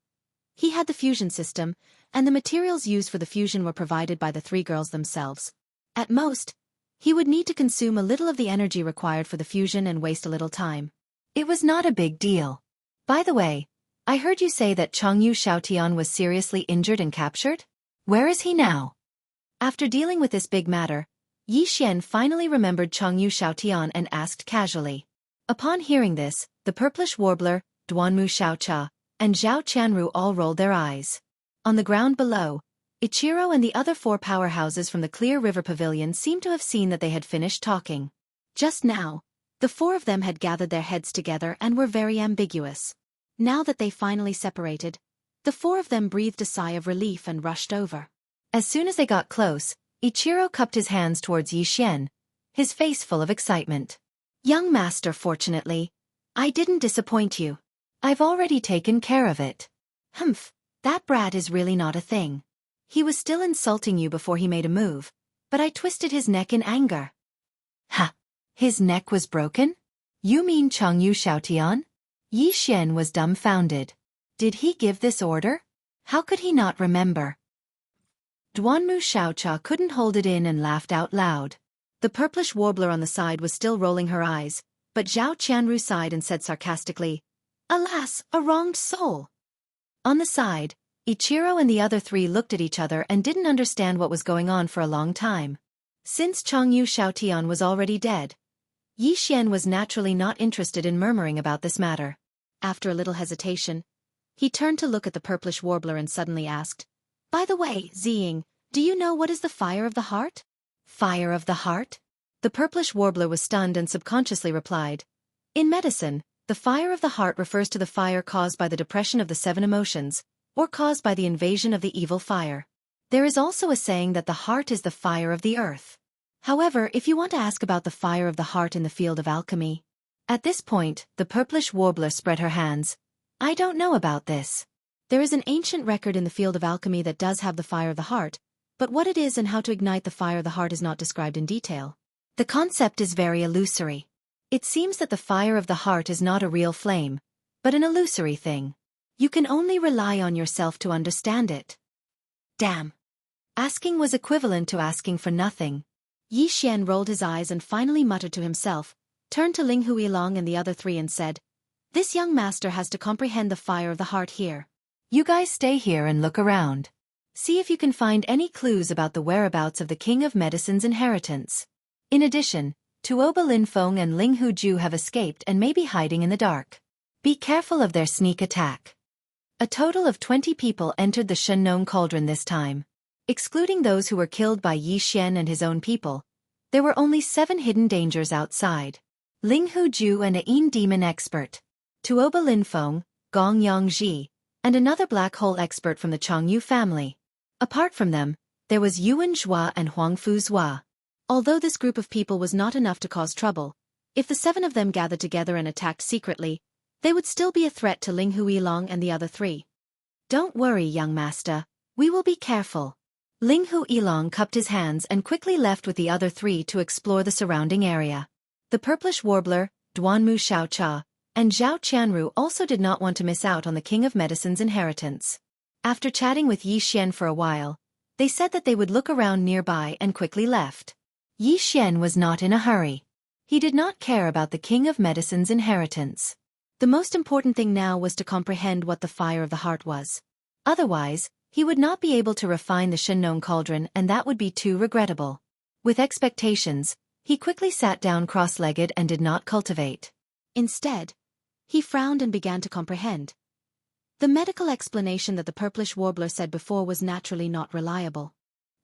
he had the fusion system, and the materials used for the fusion were provided by the 3 girls themselves. At most, he would need to consume a little of the energy required for the fusion and waste a little time. It was not a big deal. By the way, I heard you say that Changyu Xiaotian was seriously injured and captured? Where is he now? After dealing with this big matter, Yi Xian finally remembered Changyu Xiaotian and asked casually. Upon hearing this, the purplish warbler, Duanmu Xiaocha, and Zhao Qianru all rolled their eyes. On the ground below, Ichiro and the other 4 powerhouses from the Clear River Pavilion seemed to have seen that they had finished talking. Just now, the 4 of them had gathered their heads together and were very ambiguous. Now that they finally separated, the 4 of them breathed a sigh of relief and rushed over. As soon as they got close, Ichiro cupped his hands towards Yi Xian, his face full of excitement. Young master, fortunately, I didn't disappoint you. I've already taken care of it. Humph, that brat is really not a thing. He was still insulting you before he made a move, but I twisted his neck in anger. Ha! His neck was broken? You mean Changyu Xiaotian? Yi Xian was dumbfounded. Did he give this order? How could he not remember? Duanmu Xiaocha couldn't hold it in and laughed out loud. The purplish warbler on the side was still rolling her eyes, but Zhao Qianru sighed and said sarcastically, Alas, a wronged soul. On the side, Ichiro and the other 3 looked at each other and didn't understand what was going on for a long time. Since Changyu Xiaotian was already dead, Yi Xian was naturally not interested in murmuring about this matter. After a little hesitation, he turned to look at the purplish warbler and suddenly asked, "By the way, Ziying, do you know what is the fire of the heart?" "Fire of the heart?" The purplish warbler was stunned and subconsciously replied, "In medicine, the fire of the heart refers to the fire caused by the depression of the 7 emotions, or caused by the invasion of the evil fire. There is also a saying that the heart is the fire of the earth. However, if you want to ask about the fire of the heart in the field of alchemy..." At this point, the purplish warbler spread her hands. "I don't know about this. There is an ancient record in the field of alchemy that does have the fire of the heart, but what it is and how to ignite the fire of the heart is not described in detail. The concept is very illusory. It seems that the fire of the heart is not a real flame, but an illusory thing. You can only rely on yourself to understand it." Damn. Asking was equivalent to asking for nothing. Yi Xian rolled his eyes and finally muttered to himself, turned to Ling Huilong and the other 3 and said, "This young master has to comprehend the fire of the heart here. You guys stay here and look around. See if you can find any clues about the whereabouts of the King of Medicine's inheritance. In addition, Tuoba Linfeng and Ling Huju have escaped and may be hiding in the dark. Be careful of their sneak attack." A total of 20 people entered the Shenong Cauldron this time. Excluding those who were killed by Yi Xian and his own people, there were only 7 hidden dangers outside. Ling Huju and a Yin demon expert, Tuoba Linfeng, Gong Yongji, and another black hole expert from the Changyu family. Apart from them, there was Yuan Zhua and Huangfu Zhua. Although this group of people was not enough to cause trouble, if the 7 of them gathered together and attacked secretly, they would still be a threat to Ling Huilong and the other 3. "Don't worry, young master, we will be careful." Ling Huilong cupped his hands and quickly left with the other 3 to explore the surrounding area. The purplish warbler, Duanmu Xiaocha, and Zhao Qianru also did not want to miss out on the King of Medicine's inheritance. After chatting with Yi Xian for a while, they said that they would look around nearby and quickly left. Yi Xian was not in a hurry. He did not care about the King of Medicine's inheritance. The most important thing now was to comprehend what the fire of the heart was. Otherwise, he would not be able to refine the Shenong Cauldron and that would be too regrettable. With expectations, he quickly sat down cross-legged and did not cultivate. Instead, he frowned and began to comprehend. The medical explanation that the purplish warbler said before was naturally not reliable.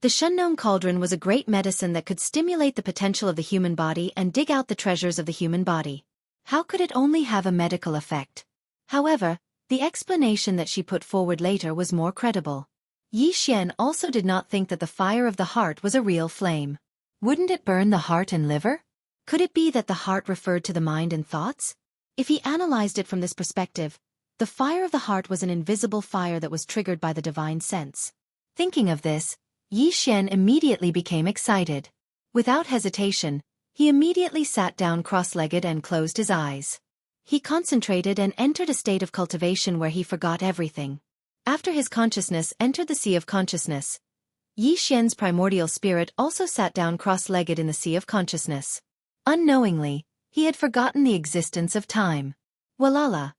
The Shenong Cauldron was a great medicine that could stimulate the potential of the human body and dig out the treasures of the human body. How could it only have a medical effect? However, the explanation that she put forward later was more credible. Yi Xian also did not think that the fire of the heart was a real flame. Wouldn't it burn the heart and liver? Could it be that the heart referred to the mind and thoughts? If he analyzed it from this perspective, the fire of the heart was an invisible fire that was triggered by the divine sense. Thinking of this, Yi Xian immediately became excited. Without hesitation, he immediately sat down cross-legged and closed his eyes. He concentrated and entered a state of cultivation where he forgot everything. After his consciousness entered the sea of consciousness, Yi Xian's primordial spirit also sat down cross-legged in the sea of consciousness. Unknowingly, he had forgotten the existence of time. Walala.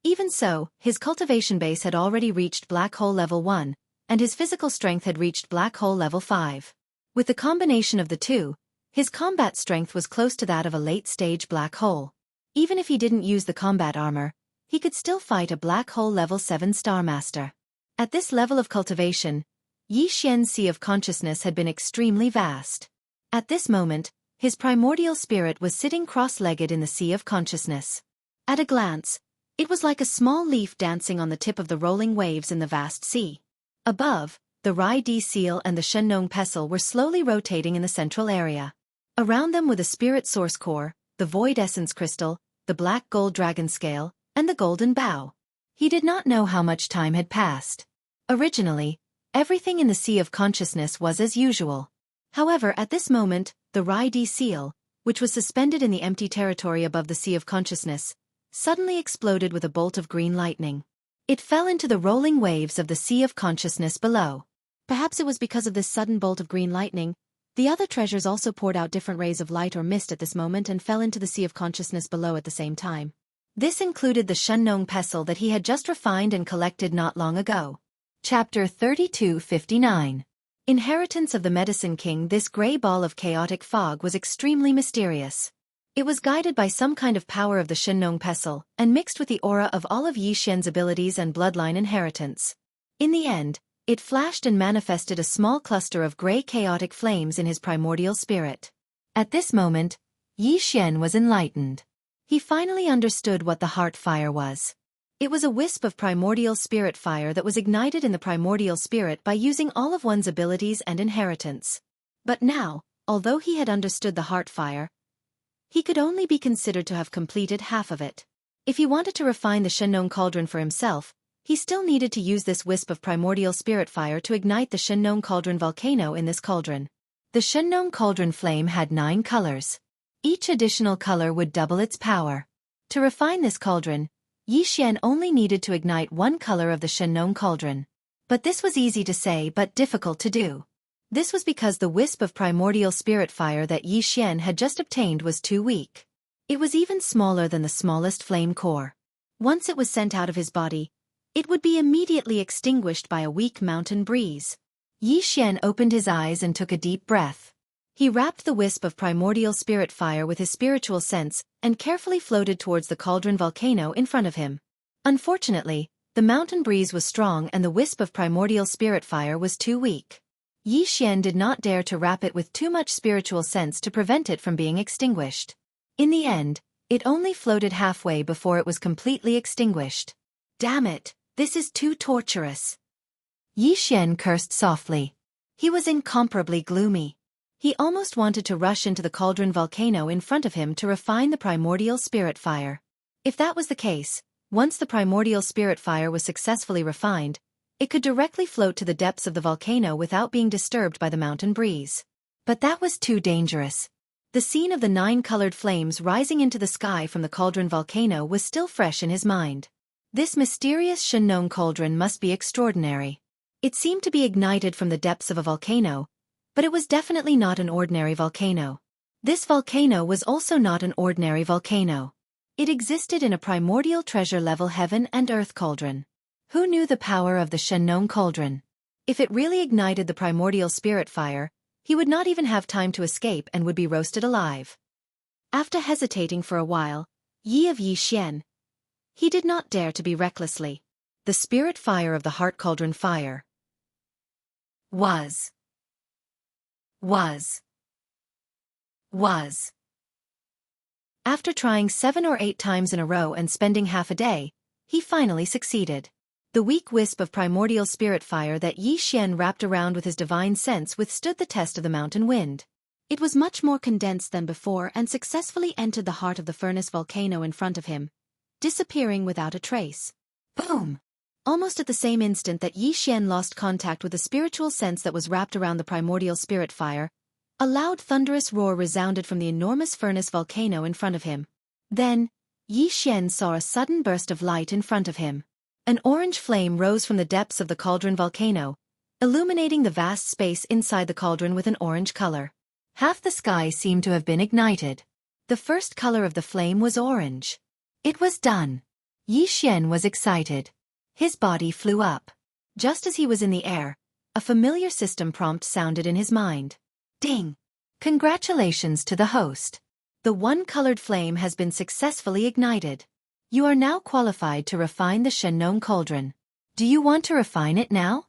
Even so, his cultivation base had already reached black hole level 1, and his physical strength had reached black hole level 5. With the combination of the two, his combat strength was close to that of a late-stage black hole. Even if he didn't use the combat armor, he could still fight a black hole level 7 Star Master. At this level of cultivation, Yi Xian's sea of consciousness had been extremely vast. At this moment, his primordial spirit was sitting cross-legged in the sea of consciousness. At a glance, it was like a small leaf dancing on the tip of the rolling waves in the vast sea. Above, the Rai Di Seal and the Shenong Pestle were slowly rotating in the central area. Around them were the Spirit Source Core, the Void Essence Crystal, the Black Gold Dragon Scale, and the Golden Bow. He did not know how much time had passed. Originally, everything in the Sea of Consciousness was as usual. However, at this moment, the Rai Di Seal, which was suspended in the empty territory above the Sea of Consciousness, suddenly exploded with a bolt of green lightning. It fell into the rolling waves of the Sea of Consciousness below. Perhaps it was because of this sudden bolt of green lightning, the other treasures also poured out different rays of light or mist at this moment and fell into the Sea of Consciousness below at the same time. This included the Shenong Pestle that he had just refined and collected not long ago. Chapter 3259. Inheritance of the Medicine King. This gray ball of chaotic fog was extremely mysterious. It was guided by some kind of power of the Shenong Pestle, and mixed with the aura of all of Yi Xian's abilities and bloodline inheritance. In the end, it flashed and manifested a small cluster of gray chaotic flames in his primordial spirit. At this moment, Yi Xian was enlightened. He finally understood what the heart fire was. It was a wisp of primordial spirit fire that was ignited in the primordial spirit by using all of one's abilities and inheritance. But now, although he had understood the heart fire, he could only be considered to have completed half of it. If he wanted to refine the Shenong Cauldron for himself, he still needed to use this wisp of primordial spirit fire to ignite the Shenong Cauldron volcano in this cauldron. The Shenong Cauldron flame had 9 colors. Each additional color would double its power. To refine this cauldron, Yi Xian only needed to ignite 1 color of the Shenong Cauldron. But this was easy to say but difficult to do. This was because the wisp of primordial spirit fire that Yi Xian had just obtained was too weak. It was even smaller than the smallest flame core. Once it was sent out of his body, it would be immediately extinguished by a weak mountain breeze. Yi Xian opened his eyes and took a deep breath. He wrapped the wisp of primordial spirit fire with his spiritual sense and carefully floated towards the cauldron volcano in front of him. Unfortunately, the mountain breeze was strong and the wisp of primordial spirit fire was too weak. Yi Xian did not dare to wrap it with too much spiritual sense to prevent it from being extinguished. In the end, it only floated halfway before it was completely extinguished. Damn it! This is too torturous. Yi Xian cursed softly. He was incomparably gloomy. He almost wanted to rush into the cauldron volcano in front of him to refine the primordial spirit fire. If that was the case, once the primordial spirit fire was successfully refined, it could directly float to the depths of the volcano without being disturbed by the mountain breeze. But that was too dangerous. The scene of the 9-colored flames rising into the sky from the cauldron volcano was still fresh in his mind. This mysterious Shenong cauldron must be extraordinary. It seemed to be ignited from the depths of a volcano, but it was definitely not an ordinary volcano. This volcano was also not an ordinary volcano. It existed in a primordial treasure-level heaven and earth cauldron. Who knew the power of the Shenong cauldron? If it really ignited the primordial spirit fire, he would not even have time to escape and would be roasted alive. After hesitating for a while, Yi Xian, he did not dare to be recklessly. The spirit fire of the heart cauldron fire was. After trying 7 or 8 times in a row and spending half a day, he finally succeeded. The weak wisp of primordial spirit fire that Yi Xian wrapped around with his divine sense withstood the test of the mountain wind. It was much more condensed than before and successfully entered the heart of the furnace volcano in front of him, disappearing without a trace. Boom! Almost at the same instant that Yi Xian lost contact with the spiritual sense that was wrapped around the primordial spirit fire, a loud thunderous roar resounded from the enormous furnace volcano in front of him. Then, Yi Xian saw a sudden burst of light in front of him. An orange flame rose from the depths of the cauldron volcano, illuminating the vast space inside the cauldron with an orange color. Half the sky seemed to have been ignited. The first color of the flame was orange. It was done. Yi Xian was excited. His body flew up. Just as he was in the air, a familiar system prompt sounded in his mind. Ding! Congratulations to the host. The 1-colored flame has been successfully ignited. You are now qualified to refine the Shenong cauldron. Do you want to refine it now?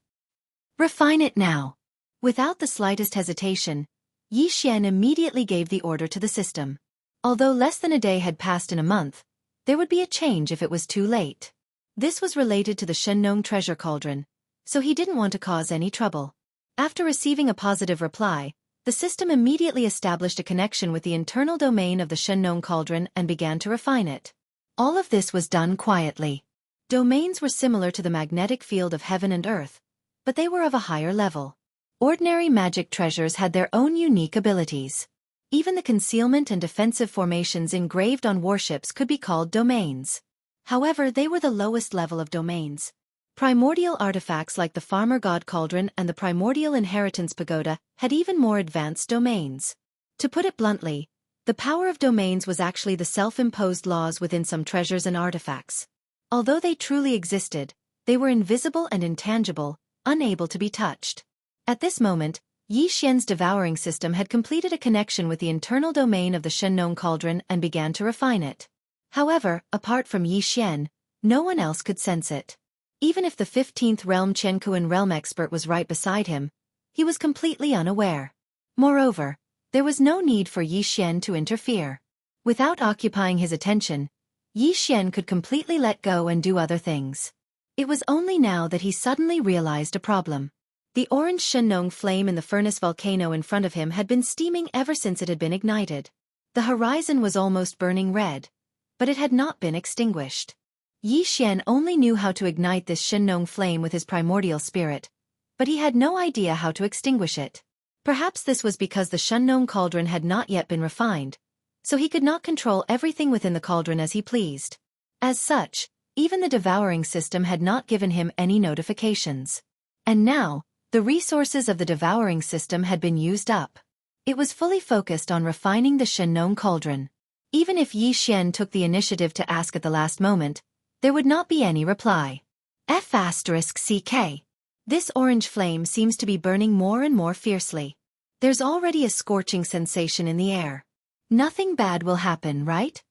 Refine it now. Without the slightest hesitation, Yi Xian immediately gave the order to the system. Although less than a day had passed in a month, there would be a change if it was too late. This was related to the Shenong treasure cauldron, so he didn't want to cause any trouble. After receiving a positive reply, the system immediately established a connection with the internal domain of the Shenong cauldron and began to refine it. All of this was done quietly. Domains were similar to the magnetic field of heaven and earth, but they were of a higher level. Ordinary magic treasures had their own unique abilities. Even the concealment and defensive formations engraved on warships could be called domains. However, they were the lowest level of domains. Primordial artifacts like the Farmer God Cauldron and the Primordial Inheritance Pagoda had even more advanced domains. To put it bluntly, the power of domains was actually the self-imposed laws within some treasures and artifacts. Although they truly existed, they were invisible and intangible, unable to be touched. At this moment, Yi Xian's devouring system had completed a connection with the internal domain of the Shenong cauldron and began to refine it. However, apart from Yi Xian, no one else could sense it. Even if the 15th realm Qiankuan realm expert was right beside him, he was completely unaware. Moreover, there was no need for Yi Xian to interfere. Without occupying his attention, Yi Xian could completely let go and do other things. It was only now that he suddenly realized a problem. The orange Shenong flame in the furnace volcano in front of him had been steaming ever since it had been ignited. The horizon was almost burning red, but it had not been extinguished. Yi Xian only knew how to ignite this Shenong flame with his primordial spirit, but he had no idea how to extinguish it. Perhaps this was because the Shenong cauldron had not yet been refined, so he could not control everything within the cauldron as he pleased. As such, even the devouring system had not given him any notifications. And now, the resources of the devouring system had been used up. It was fully focused on refining the Shenong cauldron. Even if Yi Xian took the initiative to ask at the last moment, there would not be any reply. F***CK. This orange flame seems to be burning more and more fiercely. There's already a scorching sensation in the air. Nothing bad will happen, right?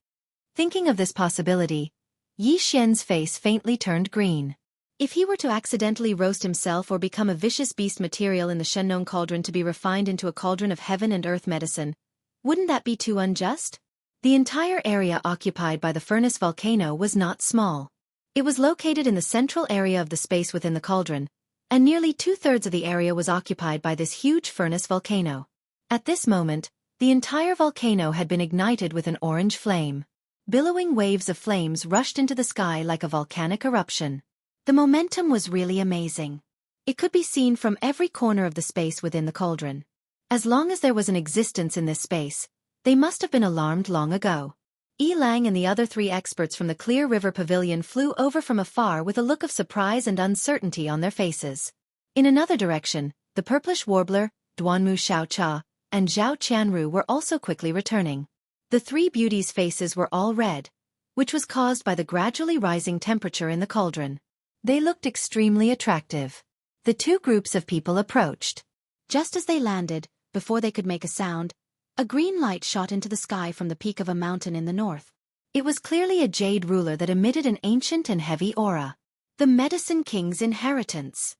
Thinking of this possibility, Yi Xian's face faintly turned green. If he were to accidentally roast himself or become a vicious beast material in the Shenong cauldron to be refined into a cauldron of heaven and earth medicine, wouldn't that be too unjust? The entire area occupied by the furnace volcano was not small. It was located in the central area of the space within the cauldron, and nearly 2/3 of the area was occupied by this huge furnace volcano. At this moment, the entire volcano had been ignited with an orange flame. Billowing waves of flames rushed into the sky like a volcanic eruption. The momentum was really amazing. It could be seen from every corner of the space within the cauldron. As long as there was an existence in this space, they must have been alarmed long ago. Yi Lang and the other 3 experts from the Clear River Pavilion flew over from afar with a look of surprise and uncertainty on their faces. In another direction, the purplish warbler, Duanmu Xiaocha, and Zhao Qianru were also quickly returning. The 3 beauties' faces were all red, which was caused by the gradually rising temperature in the cauldron. They looked extremely attractive. The 2 groups of people approached. Just as they landed, before they could make a sound, a green light shot into the sky from the peak of a mountain in the north. It was clearly a jade ruler that emitted an ancient and heavy aura. The Medicine King's inheritance.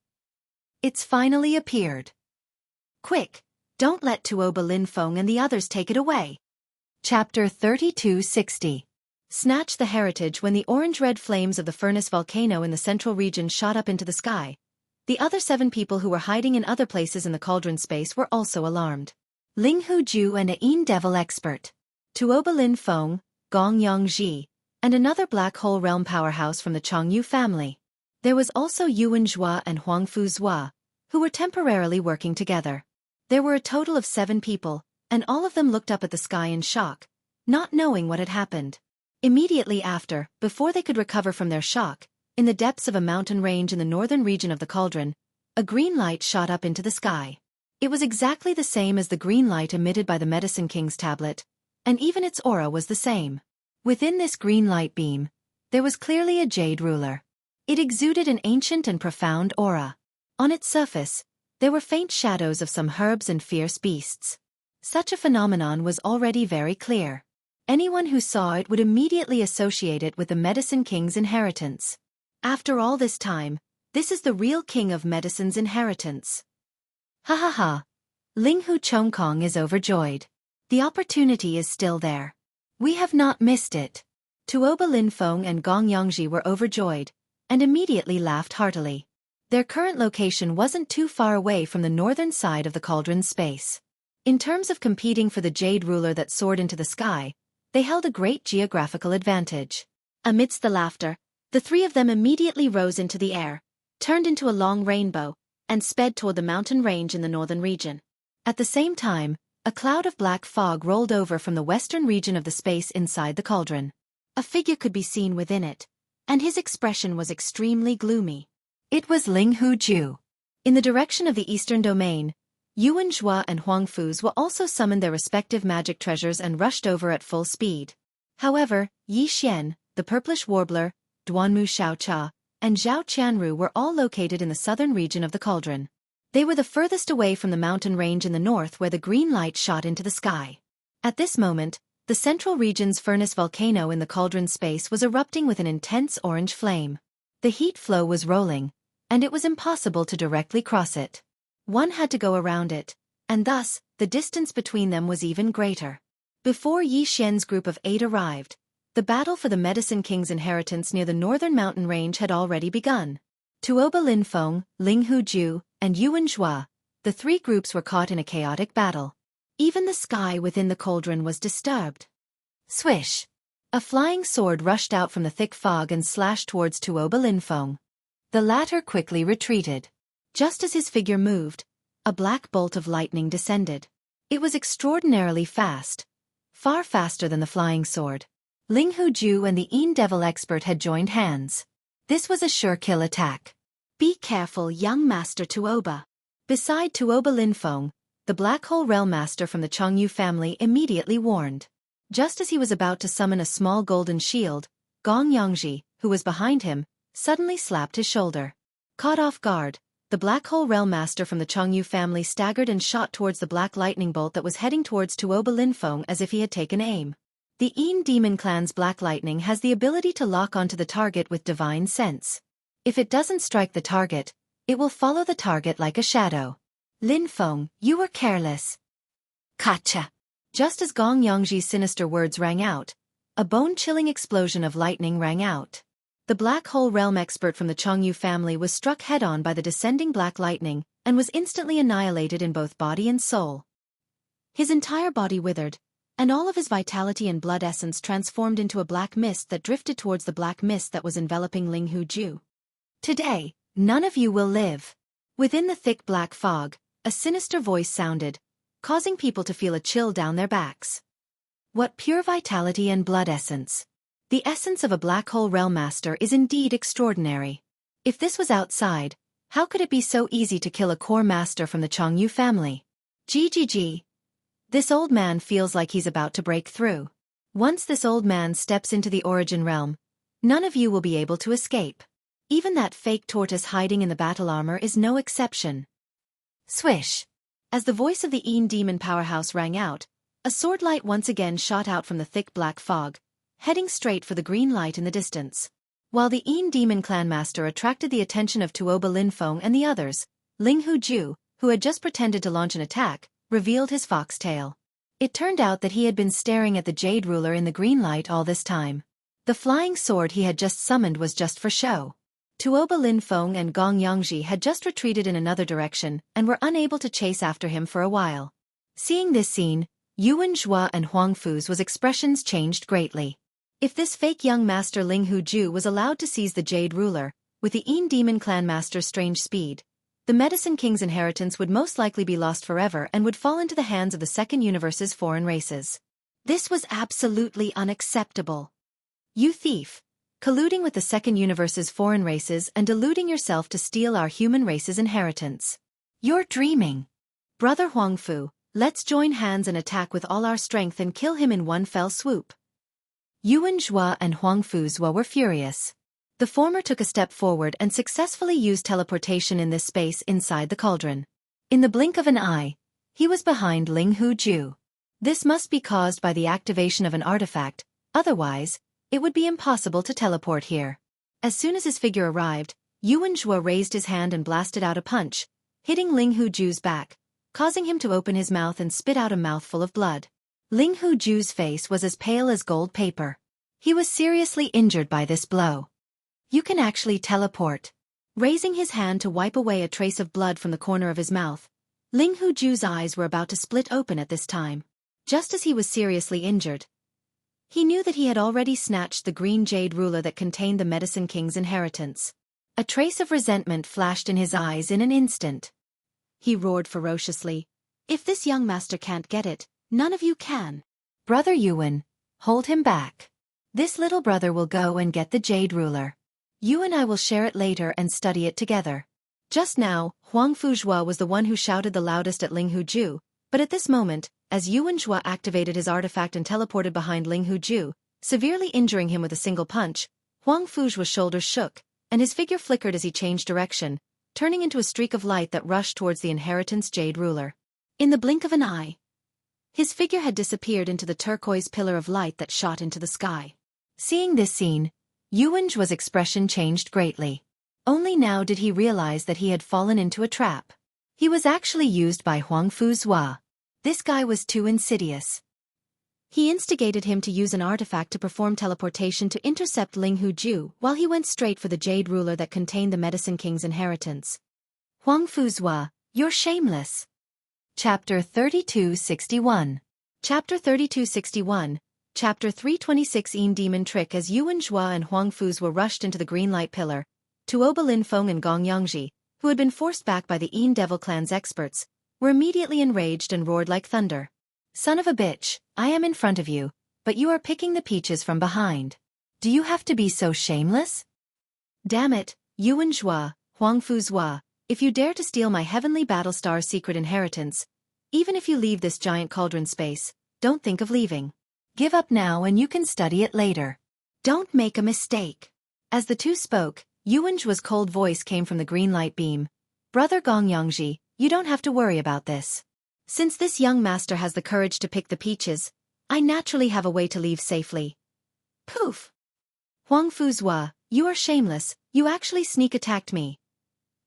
It's finally appeared. Quick, don't let Tuoba Linfeng and the others take it away. Chapter 3260. Snatch the heritage. When the orange-red flames of the furnace volcano in the central region shot up into the sky, the other 7 people who were hiding in other places in the cauldron space were also alarmed. Ling Hu and Ain Devil expert, Tuoba Linfeng, Gong Yongji, and another black hole realm powerhouse from the Changyu family. There was also Yuan Zhua and Huangfu Zhua, who were temporarily working together. There were a total of 7 people, and all of them looked up at the sky in shock, not knowing what had happened. Immediately after, before they could recover from their shock, in the depths of a mountain range in the northern region of the cauldron, a green light shot up into the sky. It was exactly the same as the green light emitted by the Medicine King's tablet, and even its aura was the same. Within this green light beam, there was clearly a jade ruler. It exuded an ancient and profound aura. On its surface, there were faint shadows of some herbs and fierce beasts. Such a phenomenon was already very clear. Anyone who saw it would immediately associate it with the Medicine King's inheritance. After all this time, this is the real King of Medicine's inheritance. Ha ha ha. Ling Hu Chongkong is overjoyed. The opportunity is still there. We have not missed it. Tuoba Linfeng and Gong Yongji were overjoyed, and immediately laughed heartily. Their current location wasn't too far away from the northern side of the cauldron's space. In terms of competing for the jade ruler that soared into the sky, they held a great geographical advantage. Amidst the laughter, the 3 of them immediately rose into the air, turned into a long rainbow, and sped toward the mountain range in the northern region. At the same time, a cloud of black fog rolled over from the western region of the space inside the cauldron. A figure could be seen within it, and his expression was extremely gloomy. It was Ling Hu Ju. In the direction of the eastern domain, Yuan Zhua and Huangfu Zhua also summoned their respective magic treasures and rushed over at full speed. However, Yi Xian, the purplish warbler, Duanmu Xiaocha, and Zhao Qianru were all located in the southern region of the cauldron. They were the furthest away from the mountain range in the north where the green light shot into the sky. At this moment, the central region's furnace volcano in the cauldron space was erupting with an intense orange flame. The heat flow was rolling, and it was impossible to directly cross it. One had to go around it, and thus, the distance between them was even greater. Before Yi Xian's group of 8 arrived, the battle for the Medicine King's inheritance near the northern mountain range had already begun. Tuoba Linfeng, Ling Huju, and Yuan Zhua, the 3 groups were caught in a chaotic battle. Even the sky within the cauldron was disturbed. Swish! A flying sword rushed out from the thick fog and slashed towards Tuoba Linfeng. The latter quickly retreated. Just as his figure moved, a black bolt of lightning descended. It was extraordinarily fast, far faster than the flying sword. Ling Huju and the Yin Devil expert had joined hands. This was a sure kill attack. Be careful, young Master Tuoba. Beside Tuoba Linfeng, the Black Hole Realm Master from the Chongyu family immediately warned. Just as he was about to summon a small golden shield, Gong Yongji, who was behind him, suddenly slapped his shoulder. Caught off guard, the Black Hole Realm Master from the Chongyu family staggered and shot towards the black lightning bolt that was heading towards Tuoba Linfeng as if he had taken aim. The Yin Demon Clan's black lightning has the ability to lock onto the target with divine sense. If it doesn't strike the target, it will follow the target like a shadow. Linfeng, you were careless. Kacha! Just as Gong Yongji's sinister words rang out, a bone-chilling explosion of lightning rang out. The Black Hole Realm expert from the Chongyu family was struck head-on by the descending black lightning and was instantly annihilated in both body and soul. His entire body withered, and all of his vitality and blood essence transformed into a black mist that drifted towards the black mist that was enveloping Ling Huju. Today, none of you will live. Within the thick black fog, a sinister voice sounded, causing people to feel a chill down their backs. What pure vitality and blood essence! The essence of a Black Hole Realm Master is indeed extraordinary. If this was outside, how could it be so easy to kill a core master from the Chongyu family? GGG. This old man feels like he's about to break through. Once this old man steps into the Origin Realm, none of you will be able to escape. Even that fake tortoise hiding in the battle armor is no exception. Swish! As the voice of the Yin Demon powerhouse rang out, a sword light once again shot out from the thick black fog, heading straight for the green light in the distance. While the Yin Demon Clan Master attracted the attention of Tuoba Linfeng and the others, Ling Huju, who had just pretended to launch an attack, revealed his foxtail. It turned out that he had been staring at the Jade Ruler in the green light all this time. The flying sword he had just summoned was just for show. Tuoba Linfeng and Gong Yongji had just retreated in another direction and were unable to chase after him for a while. Seeing this scene, Yuan Zhua and Huang Fu's expressions changed greatly. If this fake young master Ling Huju was allowed to seize the Jade Ruler, with the Yin Demon Clan Master's strange speed, the Medicine King's inheritance would most likely be lost forever and would fall into the hands of the Second Universe's foreign races. This was absolutely unacceptable. You thief! Colluding with the Second Universe's foreign races and deluding yourself to steal our human race's inheritance. You're dreaming. Brother Huang Fu, let's join hands and attack with all our strength and kill him in one fell swoop. Yuan Zhua and Huang Fu were furious. The former took a step forward and successfully used teleportation in this space inside the cauldron. In the blink of an eye, he was behind Ling Huju. This must be caused by the activation of an artifact, otherwise, it would be impossible to teleport here. As soon as his figure arrived, Yuan Zhua raised his hand and blasted out a punch, hitting Ling Huju's back, causing him to open his mouth and spit out a mouthful of blood. Ling Huju's face was as pale as gold paper. He was seriously injured by this blow. You can actually teleport. Raising his hand to wipe away a trace of blood from the corner of his mouth, Ling Huju's eyes were about to split open at this time. Just as he was seriously injured, he knew that he had already snatched the green jade ruler that contained the Medicine King's inheritance. A trace of resentment flashed in his eyes in an instant. He roared ferociously, "If this young master can't get it, none of you can. Brother Yuan, hold him back. This little brother will go and get the jade ruler. You and I will share it later and study it together." Just now, Huang Fuzhua was the one who shouted the loudest at Ling Huju, but at this moment, as Yuan Zhua activated his artifact and teleported behind Ling Huju, severely injuring him with a single punch, Huang Fuzhua's shoulders shook, and his figure flickered as he changed direction, turning into a streak of light that rushed towards the inheritance jade ruler. In the blink of an eye, his figure had disappeared into the turquoise pillar of light that shot into the sky. Seeing this scene, Yuanzhua's expression changed greatly. Only now did he realize that he had fallen into a trap. He was actually used by Huangfu Zhua. This guy was too insidious. He instigated him to use an artifact to perform teleportation to intercept Ling Hujie while he went straight for the jade ruler that contained the Medicine King's inheritance. Huangfu Zhua, you're shameless. Chapter 3261. Chapter 3261. Chapter 326 Een Demon Trick. As Yuanzhua and Huangfu Zhua rushed into the green light pillar, Tuoba Linfeng and Gong Yangji, who had been forced back by the Een Devil Clan's experts, were immediately enraged and roared like thunder. Son of a bitch, I am in front of you, but you are picking the peaches from behind. Do you have to be so shameless? Damn it, Yuanzhua, Huangfu Zhua, if you dare to steal my Heavenly Battlestar's secret inheritance, even if you leave this giant cauldron space, don't think of leaving. Give up now and you can study it later. Don't make a mistake. As the two spoke, Yuanzhua's cold voice came from the green light beam. Brother Gong Yangji, you don't have to worry about this. Since this young master has the courage to pick the peaches, I naturally have a way to leave safely. Poof! Huangfu Zhua, you are shameless, you actually sneak attacked me.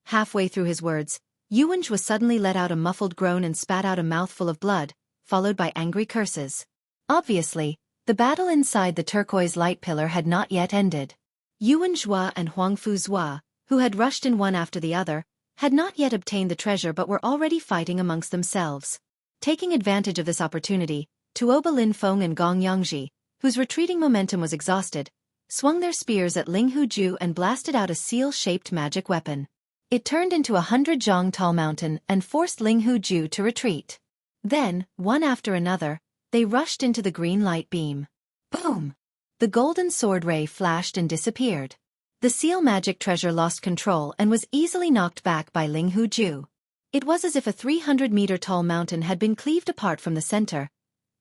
Halfway through his words, Yuanzhua suddenly let out a muffled groan and spat out a mouthful of blood, followed by angry curses. Obviously, the battle inside the turquoise light pillar had not yet ended. Yuanzhua and Huangfu Zhua, who had rushed in one after the other, had not yet obtained the treasure but were already fighting amongst themselves. Taking advantage of this opportunity, Tuoba Linfeng and Gong Yangji, whose retreating momentum was exhausted, swung their spears at Ling Hujie and blasted out a seal-shaped magic weapon. It turned into 100 zhang tall mountain and forced Ling Hujie to retreat. Then, one after another, they rushed into the green light beam. Boom! The golden sword ray flashed and disappeared. The seal magic treasure lost control and was easily knocked back by Ling Hujie. It was as if a 300-meter-tall mountain had been cleaved apart from the center,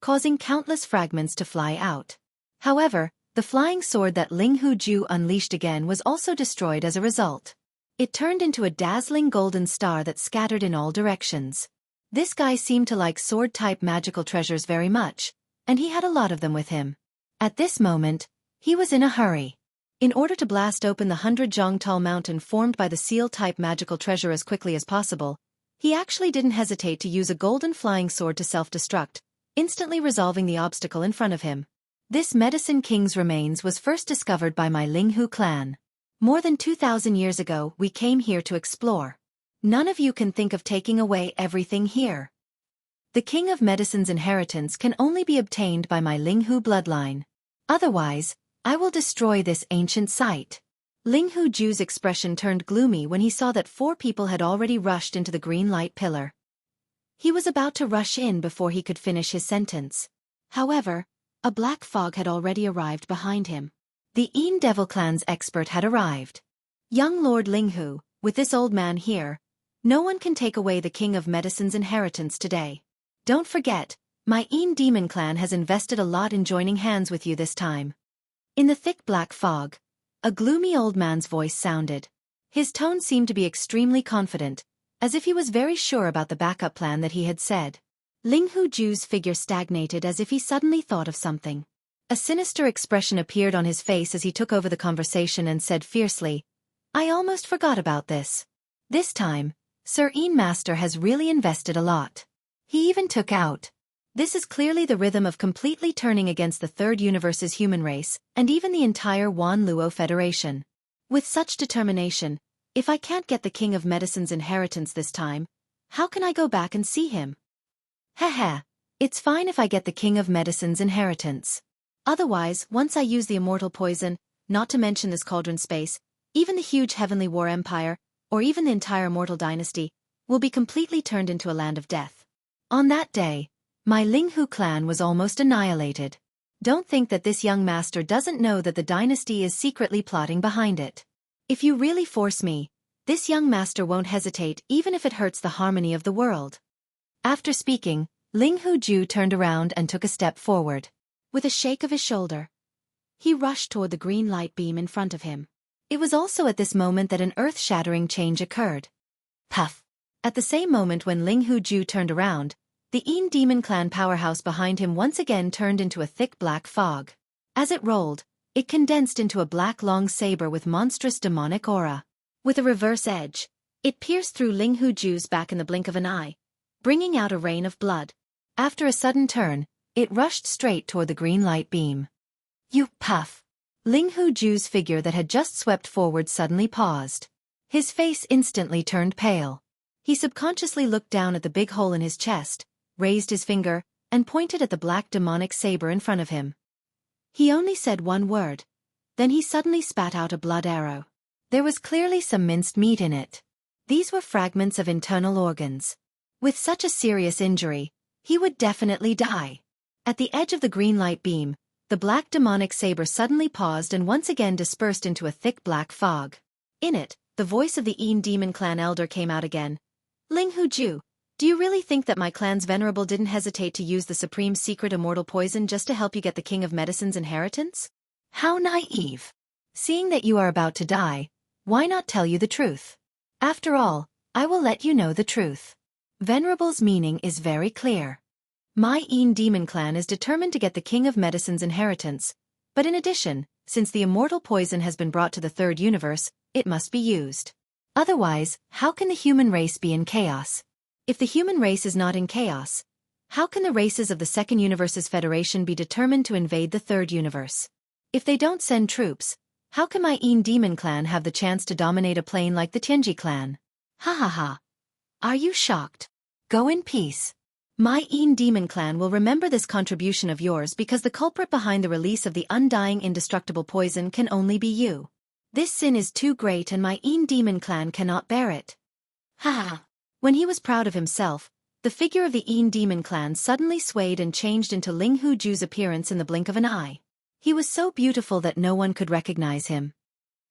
causing countless fragments to fly out. However, the flying sword that Ling Hujie unleashed again was also destroyed as a result. It turned into a dazzling golden star that scattered in all directions. This guy seemed to like sword-type magical treasures very much, and he had a lot of them with him. At this moment, he was in a hurry. In order to blast open the 100 zhang tall mountain formed by the seal-type magical treasure as quickly as possible, he actually didn't hesitate to use a golden flying sword to self-destruct, instantly resolving the obstacle in front of him. This Medicine King's remains was first discovered by my Linghu clan. More than 2,000 years ago, we came here to explore. None of you can think of taking away everything here. The King of Medicine's inheritance can only be obtained by my Linghu bloodline. Otherwise, I will destroy this ancient site. Ling Hujie's expression turned gloomy when he saw that 4 people had already rushed into the green light pillar. He was about to rush in before he could finish his sentence. However, a black fog had already arrived behind him. The Een Devil Clan's expert had arrived. Young Lord Linghu, with this old man here, no one can take away the King of Medicine's inheritance today. Don't forget, my Een Demon Clan has invested a lot in joining hands with you this time. In the thick black fog, a gloomy old man's voice sounded. His tone seemed to be extremely confident, as if he was very sure about the backup plan that he had said. Ling Hujie's figure stagnated as if he suddenly thought of something. A sinister expression appeared on his face as he took over the conversation and said fiercely, I almost forgot about this. This time, Sir Een Master has really invested a lot. He even took out. This is clearly the rhythm of completely turning against the Third Universe's human race, and even the entire Wan Luo Federation. With such determination, if I can't get the King of Medicine's inheritance this time, how can I go back and see him? Heh, it's fine if I get the King of Medicine's inheritance. Otherwise, once I use the immortal poison, not to mention this cauldron space, even the huge Heavenly War Empire, or even the entire Mortal Dynasty, will be completely turned into a land of death. On that day, my Linghu clan was almost annihilated. Don't think that this young master doesn't know that the dynasty is secretly plotting behind it. If you really force me, this young master won't hesitate even if it hurts the harmony of the world. After speaking, Ling Hujie turned around and took a step forward. With a shake of his shoulder, he rushed toward the green light beam in front of him. It was also at this moment that an earth-shattering change occurred. Puff. At the same moment when Ling Hu Ju turned around, the Een Demon Clan powerhouse behind him once again turned into a thick black fog. As it rolled, it condensed into a black long saber with monstrous demonic aura. With a reverse edge, it pierced through Ling Hu Ju's back in the blink of an eye, bringing out a rain of blood. After a sudden turn, it rushed straight toward the green light beam. You puff! Ling Hu Ju's figure that had just swept forward suddenly paused. His face instantly turned pale. He subconsciously looked down at the big hole in his chest, raised his finger, and pointed at the black demonic saber in front of him. He only said one word. Then he suddenly spat out a blood arrow. There was clearly some minced meat in it. These were fragments of internal organs. With such a serious injury, he would definitely die. At the edge of the green light beam, the black demonic saber suddenly paused and once again dispersed into a thick black fog. In it, the voice of the Een Demon Clan elder came out again. Ling Hu Ju, do you really think that my clan's venerable didn't hesitate to use the supreme secret immortal poison just to help you get the King of Medicine's inheritance? How naive! Seeing that you are about to die, why not tell you the truth? After all, I will let you know the truth. Venerable's meaning is very clear. My Een Demon Clan is determined to get the King of Medicine's inheritance, but in addition, since the immortal poison has been brought to the third universe, it must be used. Otherwise, how can the human race be in chaos? If the human race is not in chaos, how can the races of the second universe's federation be determined to invade the third universe? If they don't send troops, how can my Een Demon Clan have the chance to dominate a plane like the Tianji clan? Ha ha ha. Are you shocked? Go in peace. My Een Demon Clan will remember this contribution of yours because the culprit behind the release of the undying indestructible poison can only be you. This sin is too great and my Een Demon Clan cannot bear it. Ha ha. When he was proud of himself, the figure of the Een Demon Clan suddenly swayed and changed into Ling Hu Ju's appearance in the blink of an eye. He was so beautiful that no one could recognize him.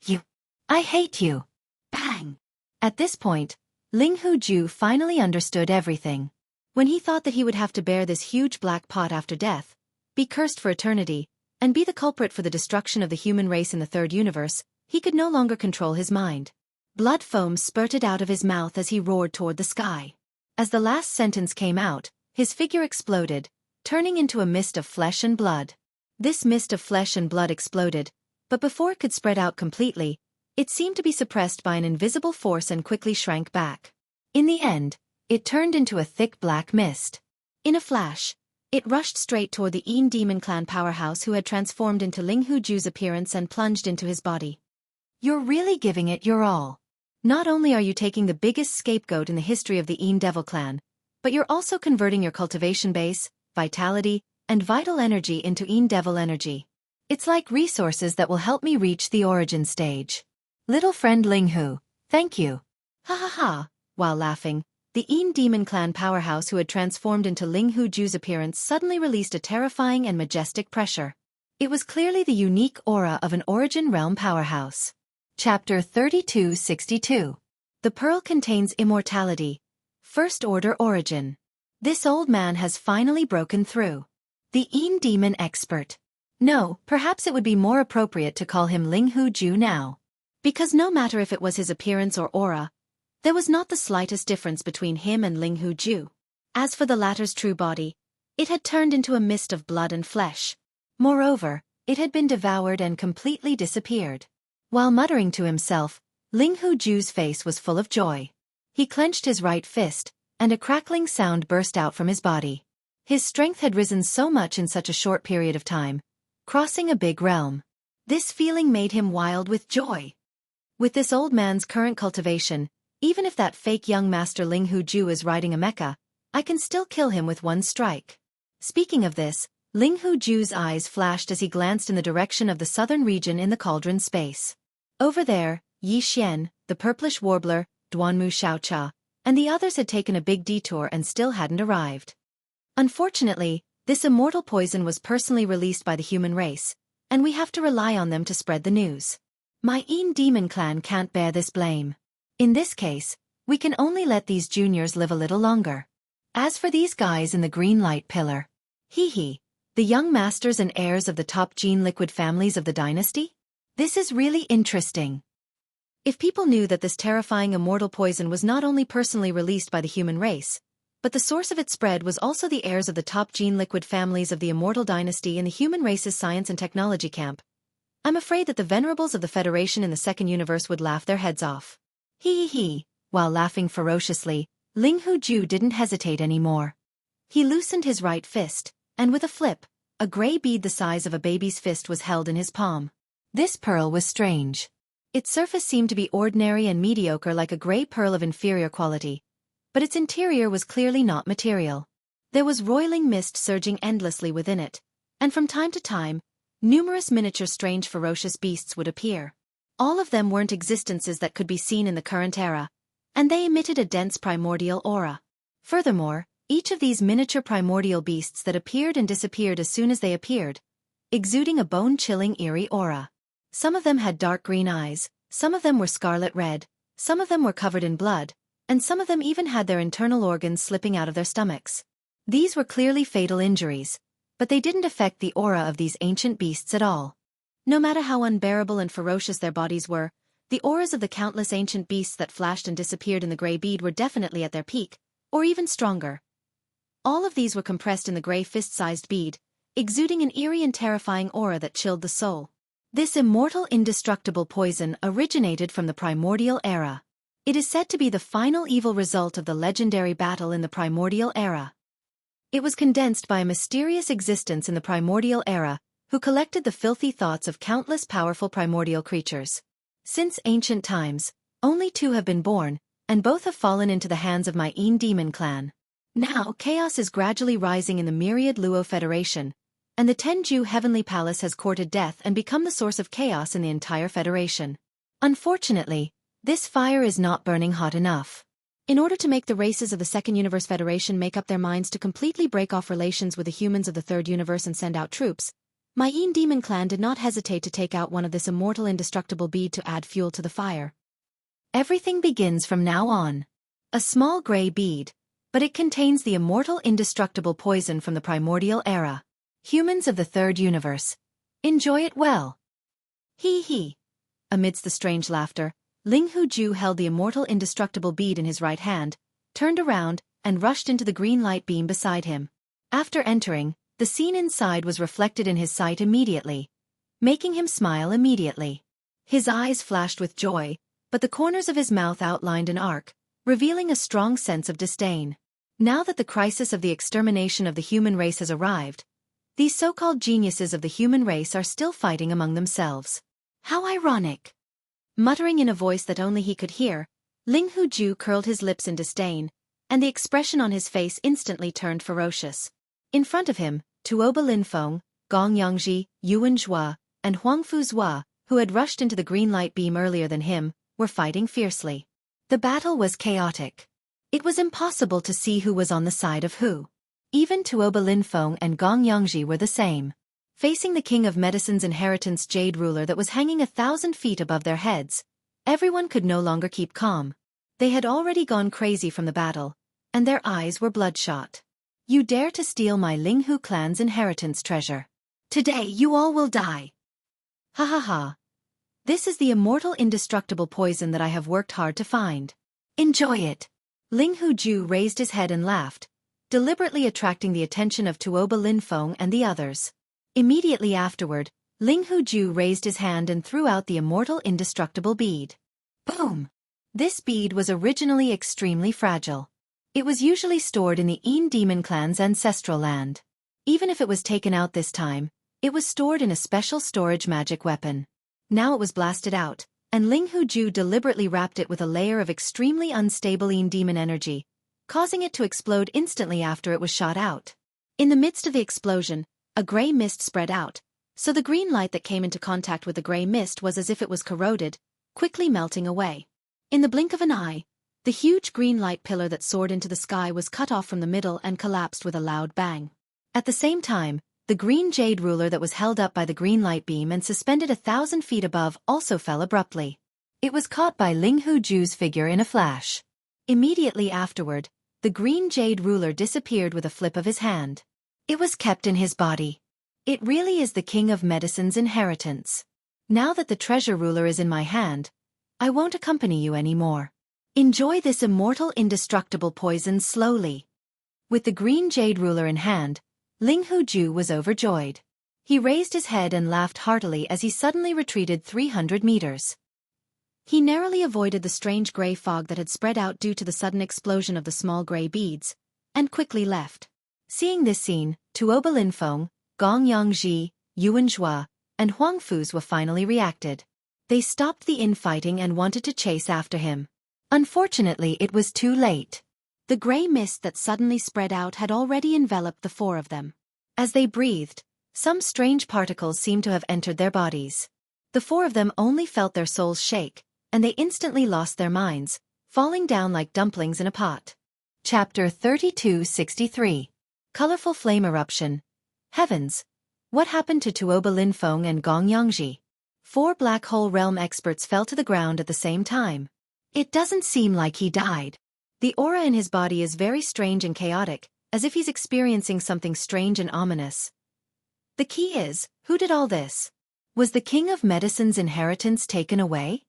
You. I hate you. Bang. At this point, Ling Hu Ju finally understood everything. When he thought that he would have to bear this huge black pot after death, be cursed for eternity, and be the culprit for the destruction of the human race in the third universe, he could no longer control his mind. Blood foam spurted out of his mouth as he roared toward the sky. As the last sentence came out, his figure exploded, turning into a mist of flesh and blood. This mist of flesh and blood exploded, but before it could spread out completely, it seemed to be suppressed by an invisible force and quickly shrank back. In the end, it turned into a thick black mist. In a flash, it rushed straight toward the Een Demon Clan powerhouse who had transformed into Ling Hu Ju's appearance and plunged into his body. You're really giving it your all. Not only are you taking the biggest scapegoat in the history of the Een Devil Clan, but you're also converting your cultivation base, vitality, and vital energy into Een Devil energy. It's like resources that will help me reach the origin stage. Little friend Ling Hu, thank you. Ha ha ha. While laughing, the Een Demon Clan powerhouse who had transformed into Ling Hu Ju's appearance suddenly released a terrifying and majestic pressure. It was clearly the unique aura of an Origin Realm powerhouse. Chapter 3262. The pearl contains immortality. First Order Origin. This old man has finally broken through. The Een Demon Expert. No, perhaps it would be more appropriate to call him Ling Hu Ju now. Because no matter if it was his appearance or aura, there was not the slightest difference between him and Ling Hu Ju. As for the latter's true body, it had turned into a mist of blood and flesh. Moreover, it had been devoured and completely disappeared. While muttering to himself, Ling Hu Ju's face was full of joy. He clenched his right fist, and a crackling sound burst out from his body. His strength had risen so much in such a short period of time, crossing a big realm. This feeling made him wild with joy. With this old man's current cultivation, even if that fake young master Ling Hu Ju is riding a mecha, I can still kill him with one strike. Speaking of this, Ling Hu Ju's eyes flashed as he glanced in the direction of the southern region in the cauldron space. Over there, Yi Xian, the purplish warbler, Duanmu Xiaocha, and the others had taken a big detour and still hadn't arrived. Unfortunately, this immortal poison was personally released by the human race, and we have to rely on them to spread the news. My Een Demon Clan can't bear this blame. In this case, we can only let these juniors live a little longer. As for these guys in the green light pillar, hee, the young masters and heirs of the top gene liquid families of the dynasty? This is really interesting. If people knew that this terrifying immortal poison was not only personally released by the human race, but the source of its spread was also the heirs of the top gene liquid families of the immortal dynasty in the human race's science and technology camp, I'm afraid that the venerables of the Federation in the second universe would laugh their heads off. He. While laughing ferociously, Ling Hu-ju didn't hesitate anymore. He loosened his right fist, and with a flip, a gray bead the size of a baby's fist was held in his palm. This pearl was strange. Its surface seemed to be ordinary and mediocre like a gray pearl of inferior quality, but its interior was clearly not material. There was roiling mist surging endlessly within it, and from time to time, numerous miniature strange ferocious beasts would appear. All of them weren't existences that could be seen in the current era, and they emitted a dense primordial aura. Furthermore, each of these miniature primordial beasts that appeared and disappeared as soon as they appeared, exuding a bone-chilling eerie aura. Some of them had dark green eyes, some of them were scarlet red, some of them were covered in blood, and some of them even had their internal organs slipping out of their stomachs. These were clearly fatal injuries, but they didn't affect the aura of these ancient beasts at all. No matter how unbearable and ferocious their bodies were, the auras of the countless ancient beasts that flashed and disappeared in the gray bead were definitely at their peak, or even stronger. All of these were compressed in the gray fist-sized bead, exuding an eerie and terrifying aura that chilled the soul. This immortal indestructible poison originated from the primordial era. It is said to be the final evil result of the legendary battle in the primordial era. It was condensed by a mysterious existence in the primordial era, who collected the filthy thoughts of countless powerful primordial creatures. Since ancient times, only 2 have been born, and both have fallen into the hands of my demon clan. Now, chaos is gradually rising in the myriad Luo Federation, and the Tenju Heavenly Palace has courted death and become the source of chaos in the entire Federation. Unfortunately, this fire is not burning hot enough. In order to make the races of the Second Universe Federation make up their minds to completely break off relations with the humans of the Third Universe and send out troops, my demon clan did not hesitate to take out one of this immortal indestructible bead to add fuel to the fire. Everything begins from now on. A small gray bead, but it contains the immortal indestructible poison from the primordial era. Humans of the Third Universe, enjoy it well. He. Amidst the strange laughter, Ling Hu-ju held the immortal indestructible bead in his right hand, turned around, and rushed into the green light beam beside him. After entering, the scene inside was reflected in his sight immediately, making him smile immediately. His eyes flashed with joy, but the corners of his mouth outlined an arc, revealing a strong sense of disdain. Now that the crisis of the extermination of the human race has arrived, these so-called geniuses of the human race are still fighting among themselves. How ironic! Muttering in a voice that only he could hear, Ling Hu-ju curled his lips in disdain, and the expression on his face instantly turned ferocious. In front of him, Tuoba Linfeng, Gong Yangji, Yuan Zhua, and Huangfu Zhua, who had rushed into the green light beam earlier than him, were fighting fiercely. The battle was chaotic. It was impossible to see who was on the side of who. Even Tuoba Linfeng and Gong Yangji were the same. Facing the King of Medicine's inheritance jade ruler that was hanging 1,000 feet above their heads, everyone could no longer keep calm. They had already gone crazy from the battle, and their eyes were bloodshot. You dare to steal my Ling Hu clan's inheritance treasure. Today you all will die. Ha. This is the immortal indestructible poison that I have worked hard to find. Enjoy it. Ling Hu-ju raised his head and laughed, deliberately attracting the attention of Tuoba Linfeng and the others. Immediately afterward, Ling Hu-ju raised his hand and threw out the immortal indestructible bead. Boom! This bead was originally extremely fragile. It was usually stored in the demon clan's ancestral land. Even if it was taken out this time, it was stored in a special storage magic weapon. Now it was blasted out, and Ling Hu-ju deliberately wrapped it with a layer of extremely unstable demon energy, causing it to explode instantly after it was shot out. In the midst of the explosion, a gray mist spread out, so the green light that came into contact with the gray mist was as if it was corroded, quickly melting away. In the blink of an eye, the huge green light pillar that soared into the sky was cut off from the middle and collapsed with a loud bang. At the same time, the green jade ruler that was held up by the green light beam and suspended 1,000 feet above also fell abruptly. It was caught by Ling Hu-ju's figure in a flash. Immediately afterward, the green jade ruler disappeared with a flip of his hand. It was kept in his body. It really is the King of Medicine's inheritance. Now that the treasure ruler is in my hand, I won't accompany you anymore. Enjoy this immortal indestructible poison slowly. With the green jade ruler in hand, Ling Huju was overjoyed. He raised his head and laughed heartily as he suddenly retreated 300 meters. He narrowly avoided the strange gray fog that had spread out due to the sudden explosion of the small gray beads, and quickly left. Seeing this scene, Tuoba Linfeng, Gong Yangji, Yuan Zhua, and Huang Fuzhou finally reacted. They stopped the infighting and wanted to chase after him. Unfortunately, it was too late. The gray mist that suddenly spread out had already enveloped the four of them. As they breathed, some strange particles seemed to have entered their bodies. The four of them only felt their souls shake, and they instantly lost their minds, falling down like dumplings in a pot. Chapter 3263. Colorful Flame Eruption. Heavens! What happened to Tuoba Linfeng and Gong Yangji? 4 black hole realm experts fell to the ground at the same time. It doesn't seem like he died. The aura in his body is very strange and chaotic, as if he's experiencing something strange and ominous. The key is, who did all this? Was the King of Medicine's inheritance taken away?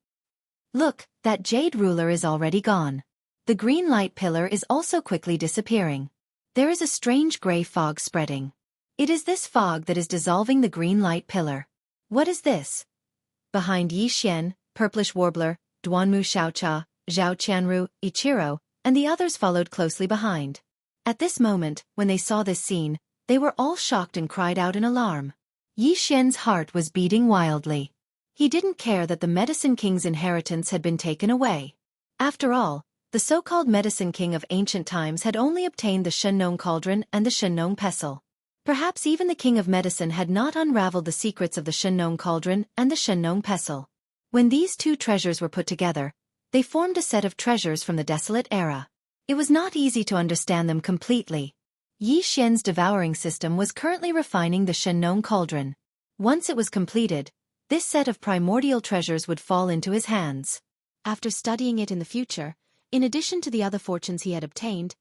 Look, that jade ruler is already gone. The green light pillar is also quickly disappearing. There is a strange gray fog spreading. It is this fog that is dissolving the green light pillar. What is this? Behind Yi Xian, Purplish Warbler, Duanmu Xiaocha, Zhao Qianru, Ichiro, and the others followed closely behind. At this moment, when they saw this scene, they were all shocked and cried out in alarm. Yi Xian's heart was beating wildly. He didn't care that the Medicine King's inheritance had been taken away. After all, the so-called Medicine King of ancient times had only obtained the Shenong Cauldron and the Shenong Pestle. Perhaps even the King of Medicine had not unraveled the secrets of the Shenong Cauldron and the Shenong Pestle. When these two treasures were put together, they formed a set of treasures from the desolate era. It was not easy to understand them completely. Yi Xian's devouring system was currently refining the Shenong Cauldron. Once it was completed, this set of primordial treasures would fall into his hands. After studying it in the future, in addition to the other fortunes he had obtained,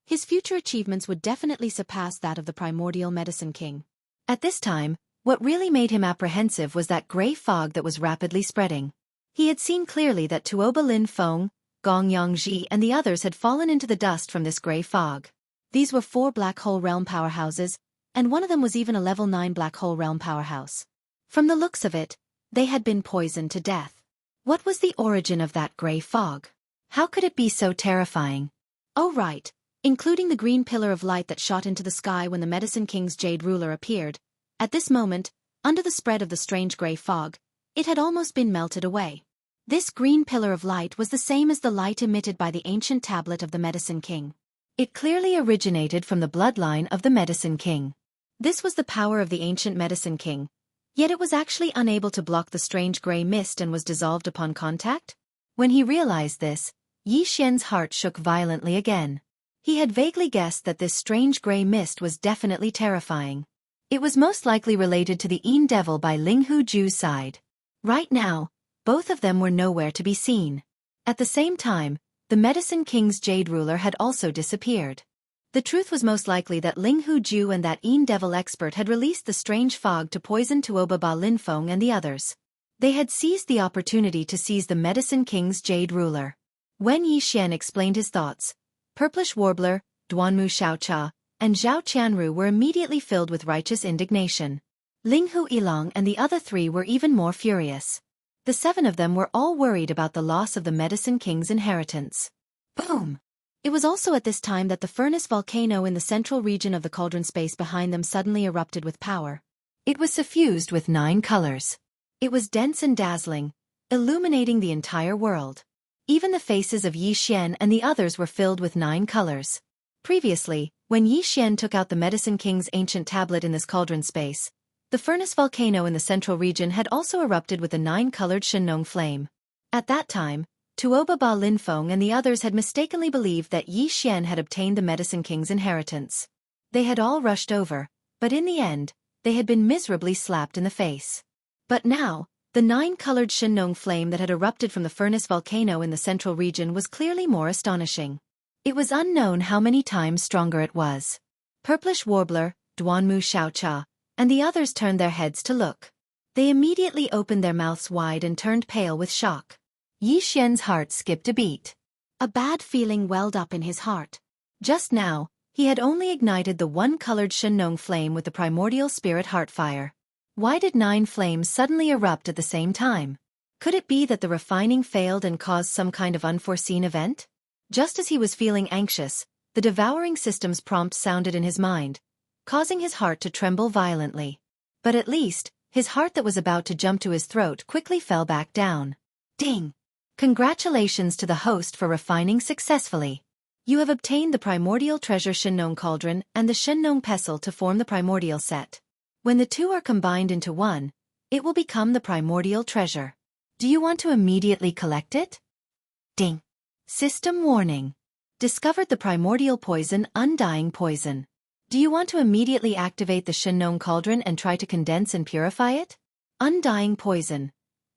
his future achievements would definitely surpass that of the primordial Medicine King. At this time, what really made him apprehensive was that gray fog that was rapidly spreading. He had seen clearly that Tuoba Linfeng, Gong Yangji, and the others had fallen into the dust from this gray fog. These were 4 black hole realm powerhouses, and one of them was even a level 9 black hole realm powerhouse. From the looks of it, they had been poisoned to death. What was the origin of that gray fog? How could it be so terrifying? Oh right, including the green pillar of light that shot into the sky when the Medicine King's jade ruler appeared. At this moment, under the spread of the strange gray fog, it had almost been melted away. This green pillar of light was the same as the light emitted by the ancient tablet of the Medicine King. It clearly originated from the bloodline of the Medicine King. This was the power of the ancient Medicine King, yet it was actually unable to block the strange gray mist and was dissolved upon contact? When he realized this, Yi Xian's heart shook violently again. He had vaguely guessed that this strange gray mist was definitely terrifying. It was most likely related to the Een Devil by Ling Huju's side. Right now, both of them were nowhere to be seen. At the same time, the Medicine King's jade ruler had also disappeared. The truth was most likely that Ling Huju and that Een Devil expert had released the strange fog to poison Tuoba Ba Linfeng and the others. They had seized the opportunity to seize the Medicine King's jade ruler. When Yi Xian explained his thoughts, Purplish Warbler, Duanmu Xiaocha, and Zhao Qianru were immediately filled with righteous indignation. Ling Hu Ilang and the other 3 were even more furious. The 7 of them were all worried about the loss of the Medicine King's inheritance. Boom! It was also at this time that the furnace volcano in the central region of the cauldron space behind them suddenly erupted with power. It was suffused with 9 colors. It was dense and dazzling, illuminating the entire world. Even the faces of Yi Xian and the others were filled with 9 colors. Previously, when Yi Xian took out the Medicine King's ancient tablet in this cauldron space, the furnace volcano in the central region had also erupted with a 9-colored Shenong flame. At that time, Tuoba Ba Linfeng and the others had mistakenly believed that Yi Xian had obtained the Medicine King's inheritance. They had all rushed over, but in the end, they had been miserably slapped in the face. But now, the 9-colored Shenong flame that had erupted from the furnace volcano in the central region was clearly more astonishing. It was unknown how many times stronger it was. Purplish Warbler, Duanmu Xiaocha, and the others turned their heads to look. They immediately opened their mouths wide and turned pale with shock. Yi Xian's heart skipped a beat. A bad feeling welled up in his heart. Just now, he had only ignited the one-colored Shenong flame with the primordial spirit heartfire. Why did 9 flames suddenly erupt at the same time? Could it be that the refining failed and caused some kind of unforeseen event? Just as he was feeling anxious, the devouring system's prompt sounded in his mind, causing his heart to tremble violently. But at least, his heart that was about to jump to his throat quickly fell back down. Ding! Congratulations to the host for refining successfully. You have obtained the primordial treasure Shenong cauldron and the Shenong pestle to form the primordial set. When the two are combined into one, it will become the primordial treasure. Do you want to immediately collect it? Ding! System warning. Discovered the primordial poison, undying poison. Do you want to immediately activate the Shenong cauldron and try to condense and purify it? Undying poison.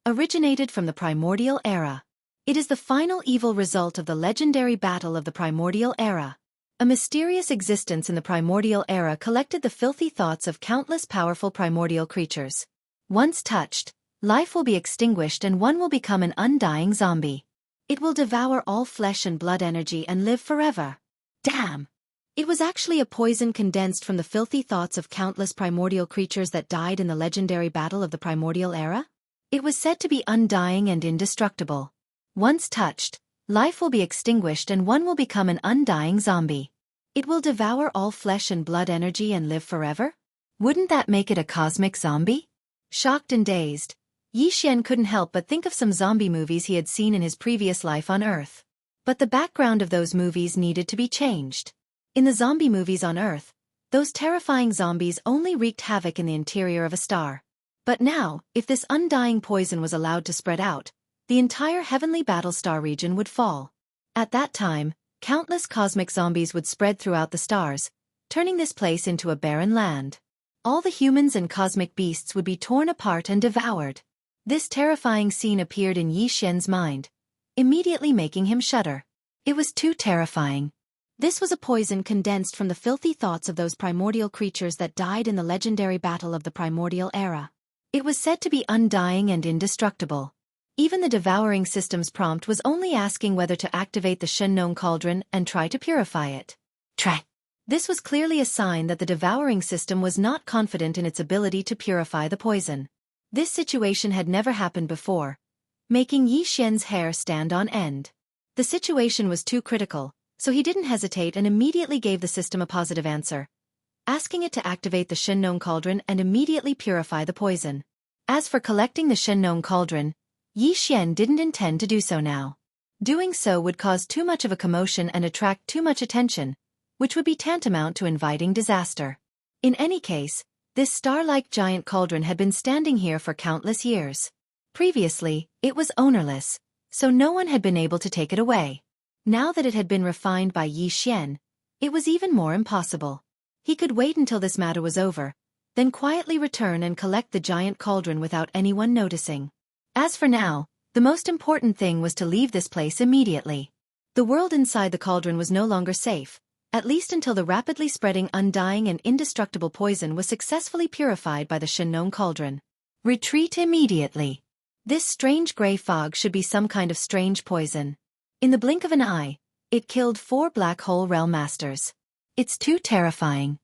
Originated from the primordial era. It is the final evil result of the legendary battle of the primordial era. A mysterious existence in the primordial era collected the filthy thoughts of countless powerful primordial creatures. Once touched, life will be extinguished and one will become an undying zombie. It will devour all flesh and blood energy and live forever. Damn! It was actually a poison condensed from the filthy thoughts of countless primordial creatures that died in the legendary battle of the primordial era? It was said to be undying and indestructible. Once touched, life will be extinguished and one will become an undying zombie. It will devour all flesh and blood energy and live forever? Wouldn't that make it a cosmic zombie? Shocked and dazed, Yi Xian couldn't help but think of some zombie movies he had seen in his previous life on Earth. But the background of those movies needed to be changed. In the zombie movies on Earth, those terrifying zombies only wreaked havoc in the interior of a star. But now, if this undying poison was allowed to spread out, the entire heavenly battlestar region would fall. At that time, countless cosmic zombies would spread throughout the stars, turning this place into a barren land. All the humans and cosmic beasts would be torn apart and devoured. This terrifying scene appeared in Yi Xian's mind, immediately making him shudder. It was too terrifying. This was a poison condensed from the filthy thoughts of those primordial creatures that died in the legendary battle of the primordial era. It was said to be undying and indestructible. Even the devouring system's prompt was only asking whether to activate the Shenong cauldron and try to purify it. Try. This was clearly a sign that the devouring system was not confident in its ability to purify the poison. This situation had never happened before, making Yi Xian's hair stand on end. The situation was too critical, so he didn't hesitate and immediately gave the system a positive answer, asking it to activate the Shenong cauldron and immediately purify the poison. As for collecting the Shenong cauldron, Yi Xian didn't intend to do so now. Doing so would cause too much of a commotion and attract too much attention, which would be tantamount to inviting disaster. In any case, this star-like giant cauldron had been standing here for countless years. Previously, it was ownerless, so no one had been able to take it away. Now that it had been refined by Yi Xian, it was even more impossible. He could wait until this matter was over, then quietly return and collect the giant cauldron without anyone noticing. As for now, the most important thing was to leave this place immediately. The world inside the cauldron was no longer safe, at least until the rapidly spreading undying and indestructible poison was successfully purified by the Shenong cauldron. Retreat immediately. This strange gray fog should be some kind of strange poison. In the blink of an eye, it killed 4 black hole realm masters. It's too terrifying.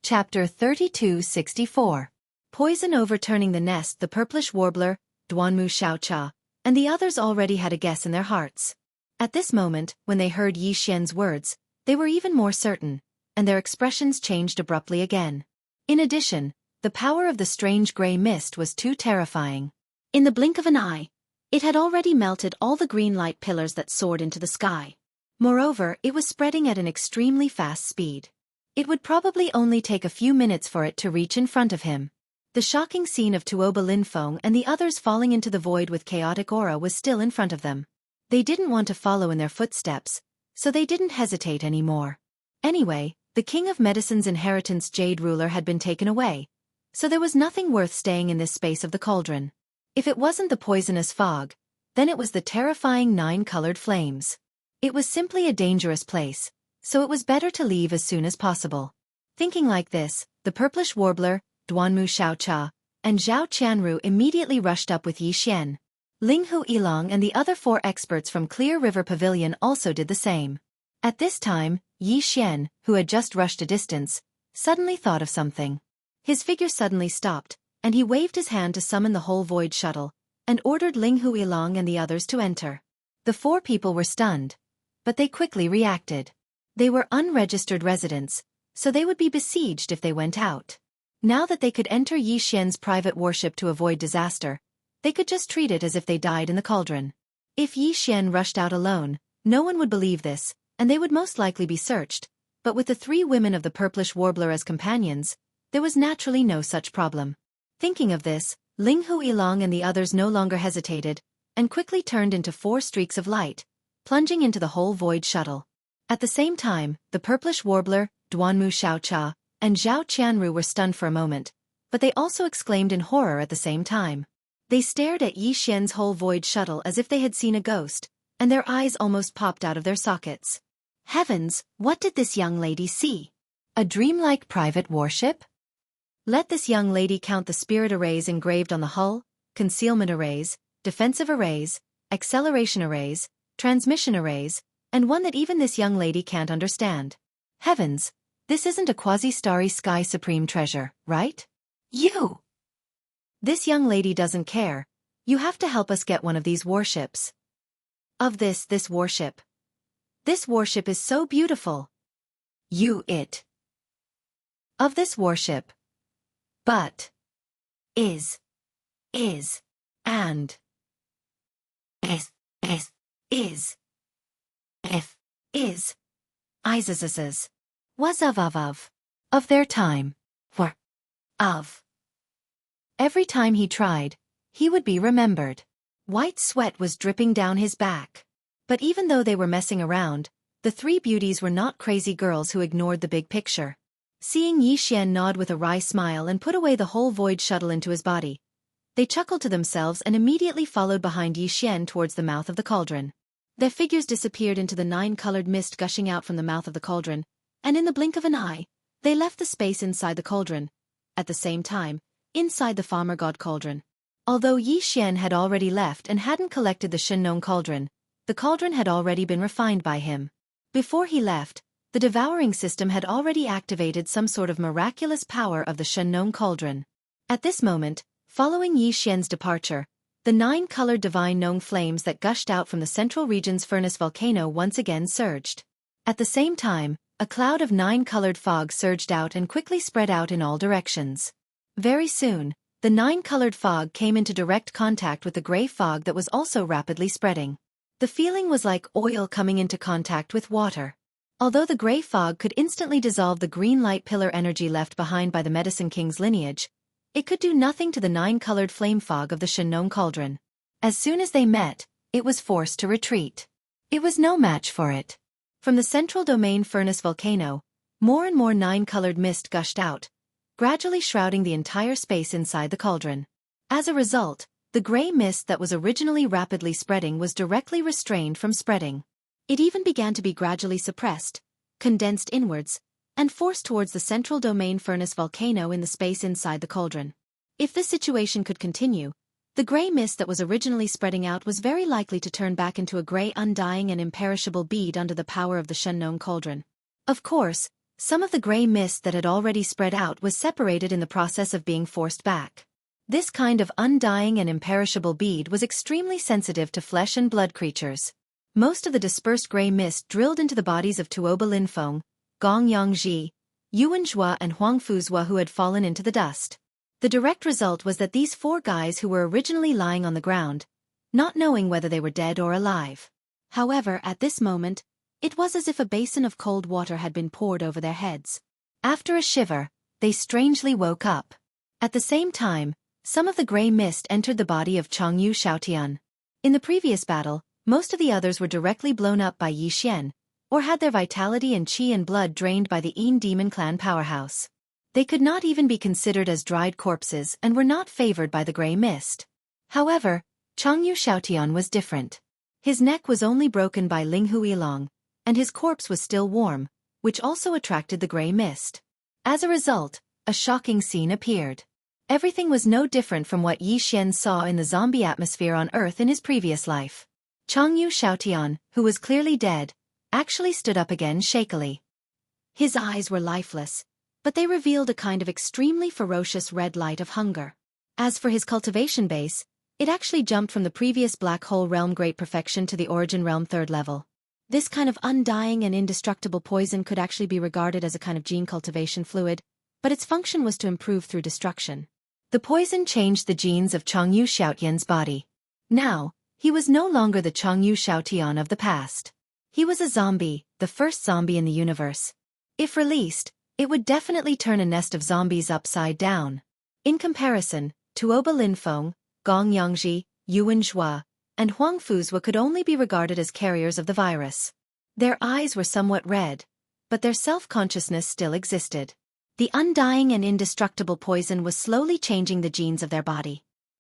Chapter 3264. Poison overturning the nest. The purplish warbler, Duanmu Xiaocha, and the others already had a guess in their hearts. At this moment, when they heard Yi Xian's words, they were even more certain, and their expressions changed abruptly again. In addition, the power of the strange gray mist was too terrifying. In the blink of an eye, it had already melted all the green light pillars that soared into the sky. Moreover, it was spreading at an extremely fast speed. It would probably only take a few minutes for it to reach in front of him. The shocking scene of Tuoba Linfeng and the others falling into the void with chaotic aura was still in front of them. They didn't want to follow in their footsteps, so they didn't hesitate anymore. Anyway, the King of Medicine's inheritance Jade Ruler had been taken away, so there was nothing worth staying in this space of the cauldron. If it wasn't the poisonous fog, then it was the terrifying 9-colored flames. It was simply a dangerous place, so it was better to leave as soon as possible. Thinking like this, the purplish warbler, Duanmu Xiaocha, and Zhao Qianru immediately rushed up with Yi Xian. Ling Hu Ilong and the other 4 experts from Clear River Pavilion also did the same. At this time, Yi Xian, who had just rushed a distance, suddenly thought of something. His figure suddenly stopped, and he waved his hand to summon the whole void shuttle, and ordered Ling Hu Ilong and the others to enter. The 4 people were stunned, but they quickly reacted. They were unregistered residents, so they would be besieged if they went out. Now that they could enter Yi Xian's private warship to avoid disaster, they could just treat it as if they died in the cauldron. If Yi Xian rushed out alone, no one would believe this, and they would most likely be searched, but with the 3 women of the Purplish Warbler as companions, there was naturally no such problem. Thinking of this, Ling Hu Ilong and the others no longer hesitated, and quickly turned into 4 streaks of light, plunging into the whole void shuttle. At the same time, the Purplish Warbler, Duanmu Xiaocha, and Zhao Qianru were stunned for a moment, but they also exclaimed in horror at the same time. They stared at Yi Xian's whole void shuttle as if they had seen a ghost, and their eyes almost popped out of their sockets. Heavens, what did this young lady see? A dreamlike private warship? Let this young lady count the spirit arrays engraved on the hull, concealment arrays, defensive arrays, acceleration arrays, transmission arrays, and one that even this young lady can't understand. Heavens, this isn't a quasi-starry sky supreme treasure, right? You! This young lady doesn't care. You have to help us get one of these warships. Of this warship. This warship is so beautiful. It. Of this warship. But. Is. And. Is. If. Is. Isis's. Was of. Of their time. Were. Of. Every time he tried, he would be remembered. White sweat was dripping down his back. But even though they were messing around, the 3 beauties were not crazy girls who ignored the big picture. Seeing Yi Xian nod with a wry smile and put away the whole void shuttle into his body, they chuckled to themselves and immediately followed behind Yi Xian towards the mouth of the cauldron. Their figures disappeared into the 9-colored mist gushing out from the mouth of the cauldron, and in the blink of an eye, they left the space inside the cauldron. At the same time, inside the farmer god cauldron. Although Yi Xian had already left and hadn't collected the Shenong cauldron, the cauldron had already been refined by him. Before he left, the devouring system had already activated some sort of miraculous power of the Shenong cauldron. At this moment, following Yi Xian's departure, the 9-colored divine Nong flames that gushed out from the central region's furnace volcano once again surged. At the same time, a cloud of 9-colored fog surged out and quickly spread out in all directions. Very soon, the 9-colored fog came into direct contact with the gray fog that was also rapidly spreading. The feeling was like oil coming into contact with water. Although the gray fog could instantly dissolve the green light pillar energy left behind by the Medicine King's lineage, it could do nothing to the 9-colored flame fog of the Shenong cauldron. As soon as they met, it was forced to retreat. It was no match for it. From the central domain furnace volcano, more and more 9-colored mist gushed out, gradually shrouding the entire space inside the cauldron. As a result, the gray mist that was originally rapidly spreading was directly restrained from spreading. It even began to be gradually suppressed, condensed inwards, and forced towards the central domain furnace volcano in the space inside the cauldron. If this situation could continue, the gray mist that was originally spreading out was very likely to turn back into a gray undying and imperishable bead under the power of the Shenong cauldron. Of course, some of the gray mist that had already spread out was separated in the process of being forced back. This kind of undying and imperishable bead was extremely sensitive to flesh and blood creatures. Most of the dispersed gray mist drilled into the bodies of Tuoba Linfeng, Gong Yongji, Yuan Zhua and Huang Fuzhua who had fallen into the dust. The direct result was that these 4 guys who were originally lying on the ground, not knowing whether they were dead or alive. However, at this moment, it was as if a basin of cold water had been poured over their heads. After a shiver, they strangely woke up. At the same time, some of the gray mist entered the body of Changyu Xiaotian. In the previous battle, most of the others were directly blown up by Yi Xian, or had their vitality and qi and blood drained by the Yin Demon Clan powerhouse. They could not even be considered as dried corpses and were not favored by the gray mist. However, Changyu Xiaotian was different. His neck was only broken by Ling Hu Ilong, and his corpse was still warm, which also attracted the gray mist. As a result, a shocking scene appeared. Everything was no different from what Yi Xian saw in the zombie atmosphere on Earth in his previous life. Changyu Xiaotian, who was clearly dead, actually stood up again shakily. His eyes were lifeless, but they revealed a kind of extremely ferocious red light of hunger. As for his cultivation base, it actually jumped from the previous black hole realm Great Perfection to the Origin realm 3rd level. This kind of undying and indestructible poison could actually be regarded as a kind of gene cultivation fluid, but its function was to improve through destruction. The poison changed the genes of Changyu Xiaotian's body. Now, he was no longer the Changyu Xiaotian of the past. He was a zombie, the first zombie in the universe. If released, it would definitely turn a nest of zombies upside down. In comparison, Tuoba Linfeng, Gong Yangji, Yuan Zhua, and Huang Fuzhua could only be regarded as carriers of the virus. Their eyes were somewhat red, but their self-consciousness still existed. The undying and indestructible poison was slowly changing the genes of their body.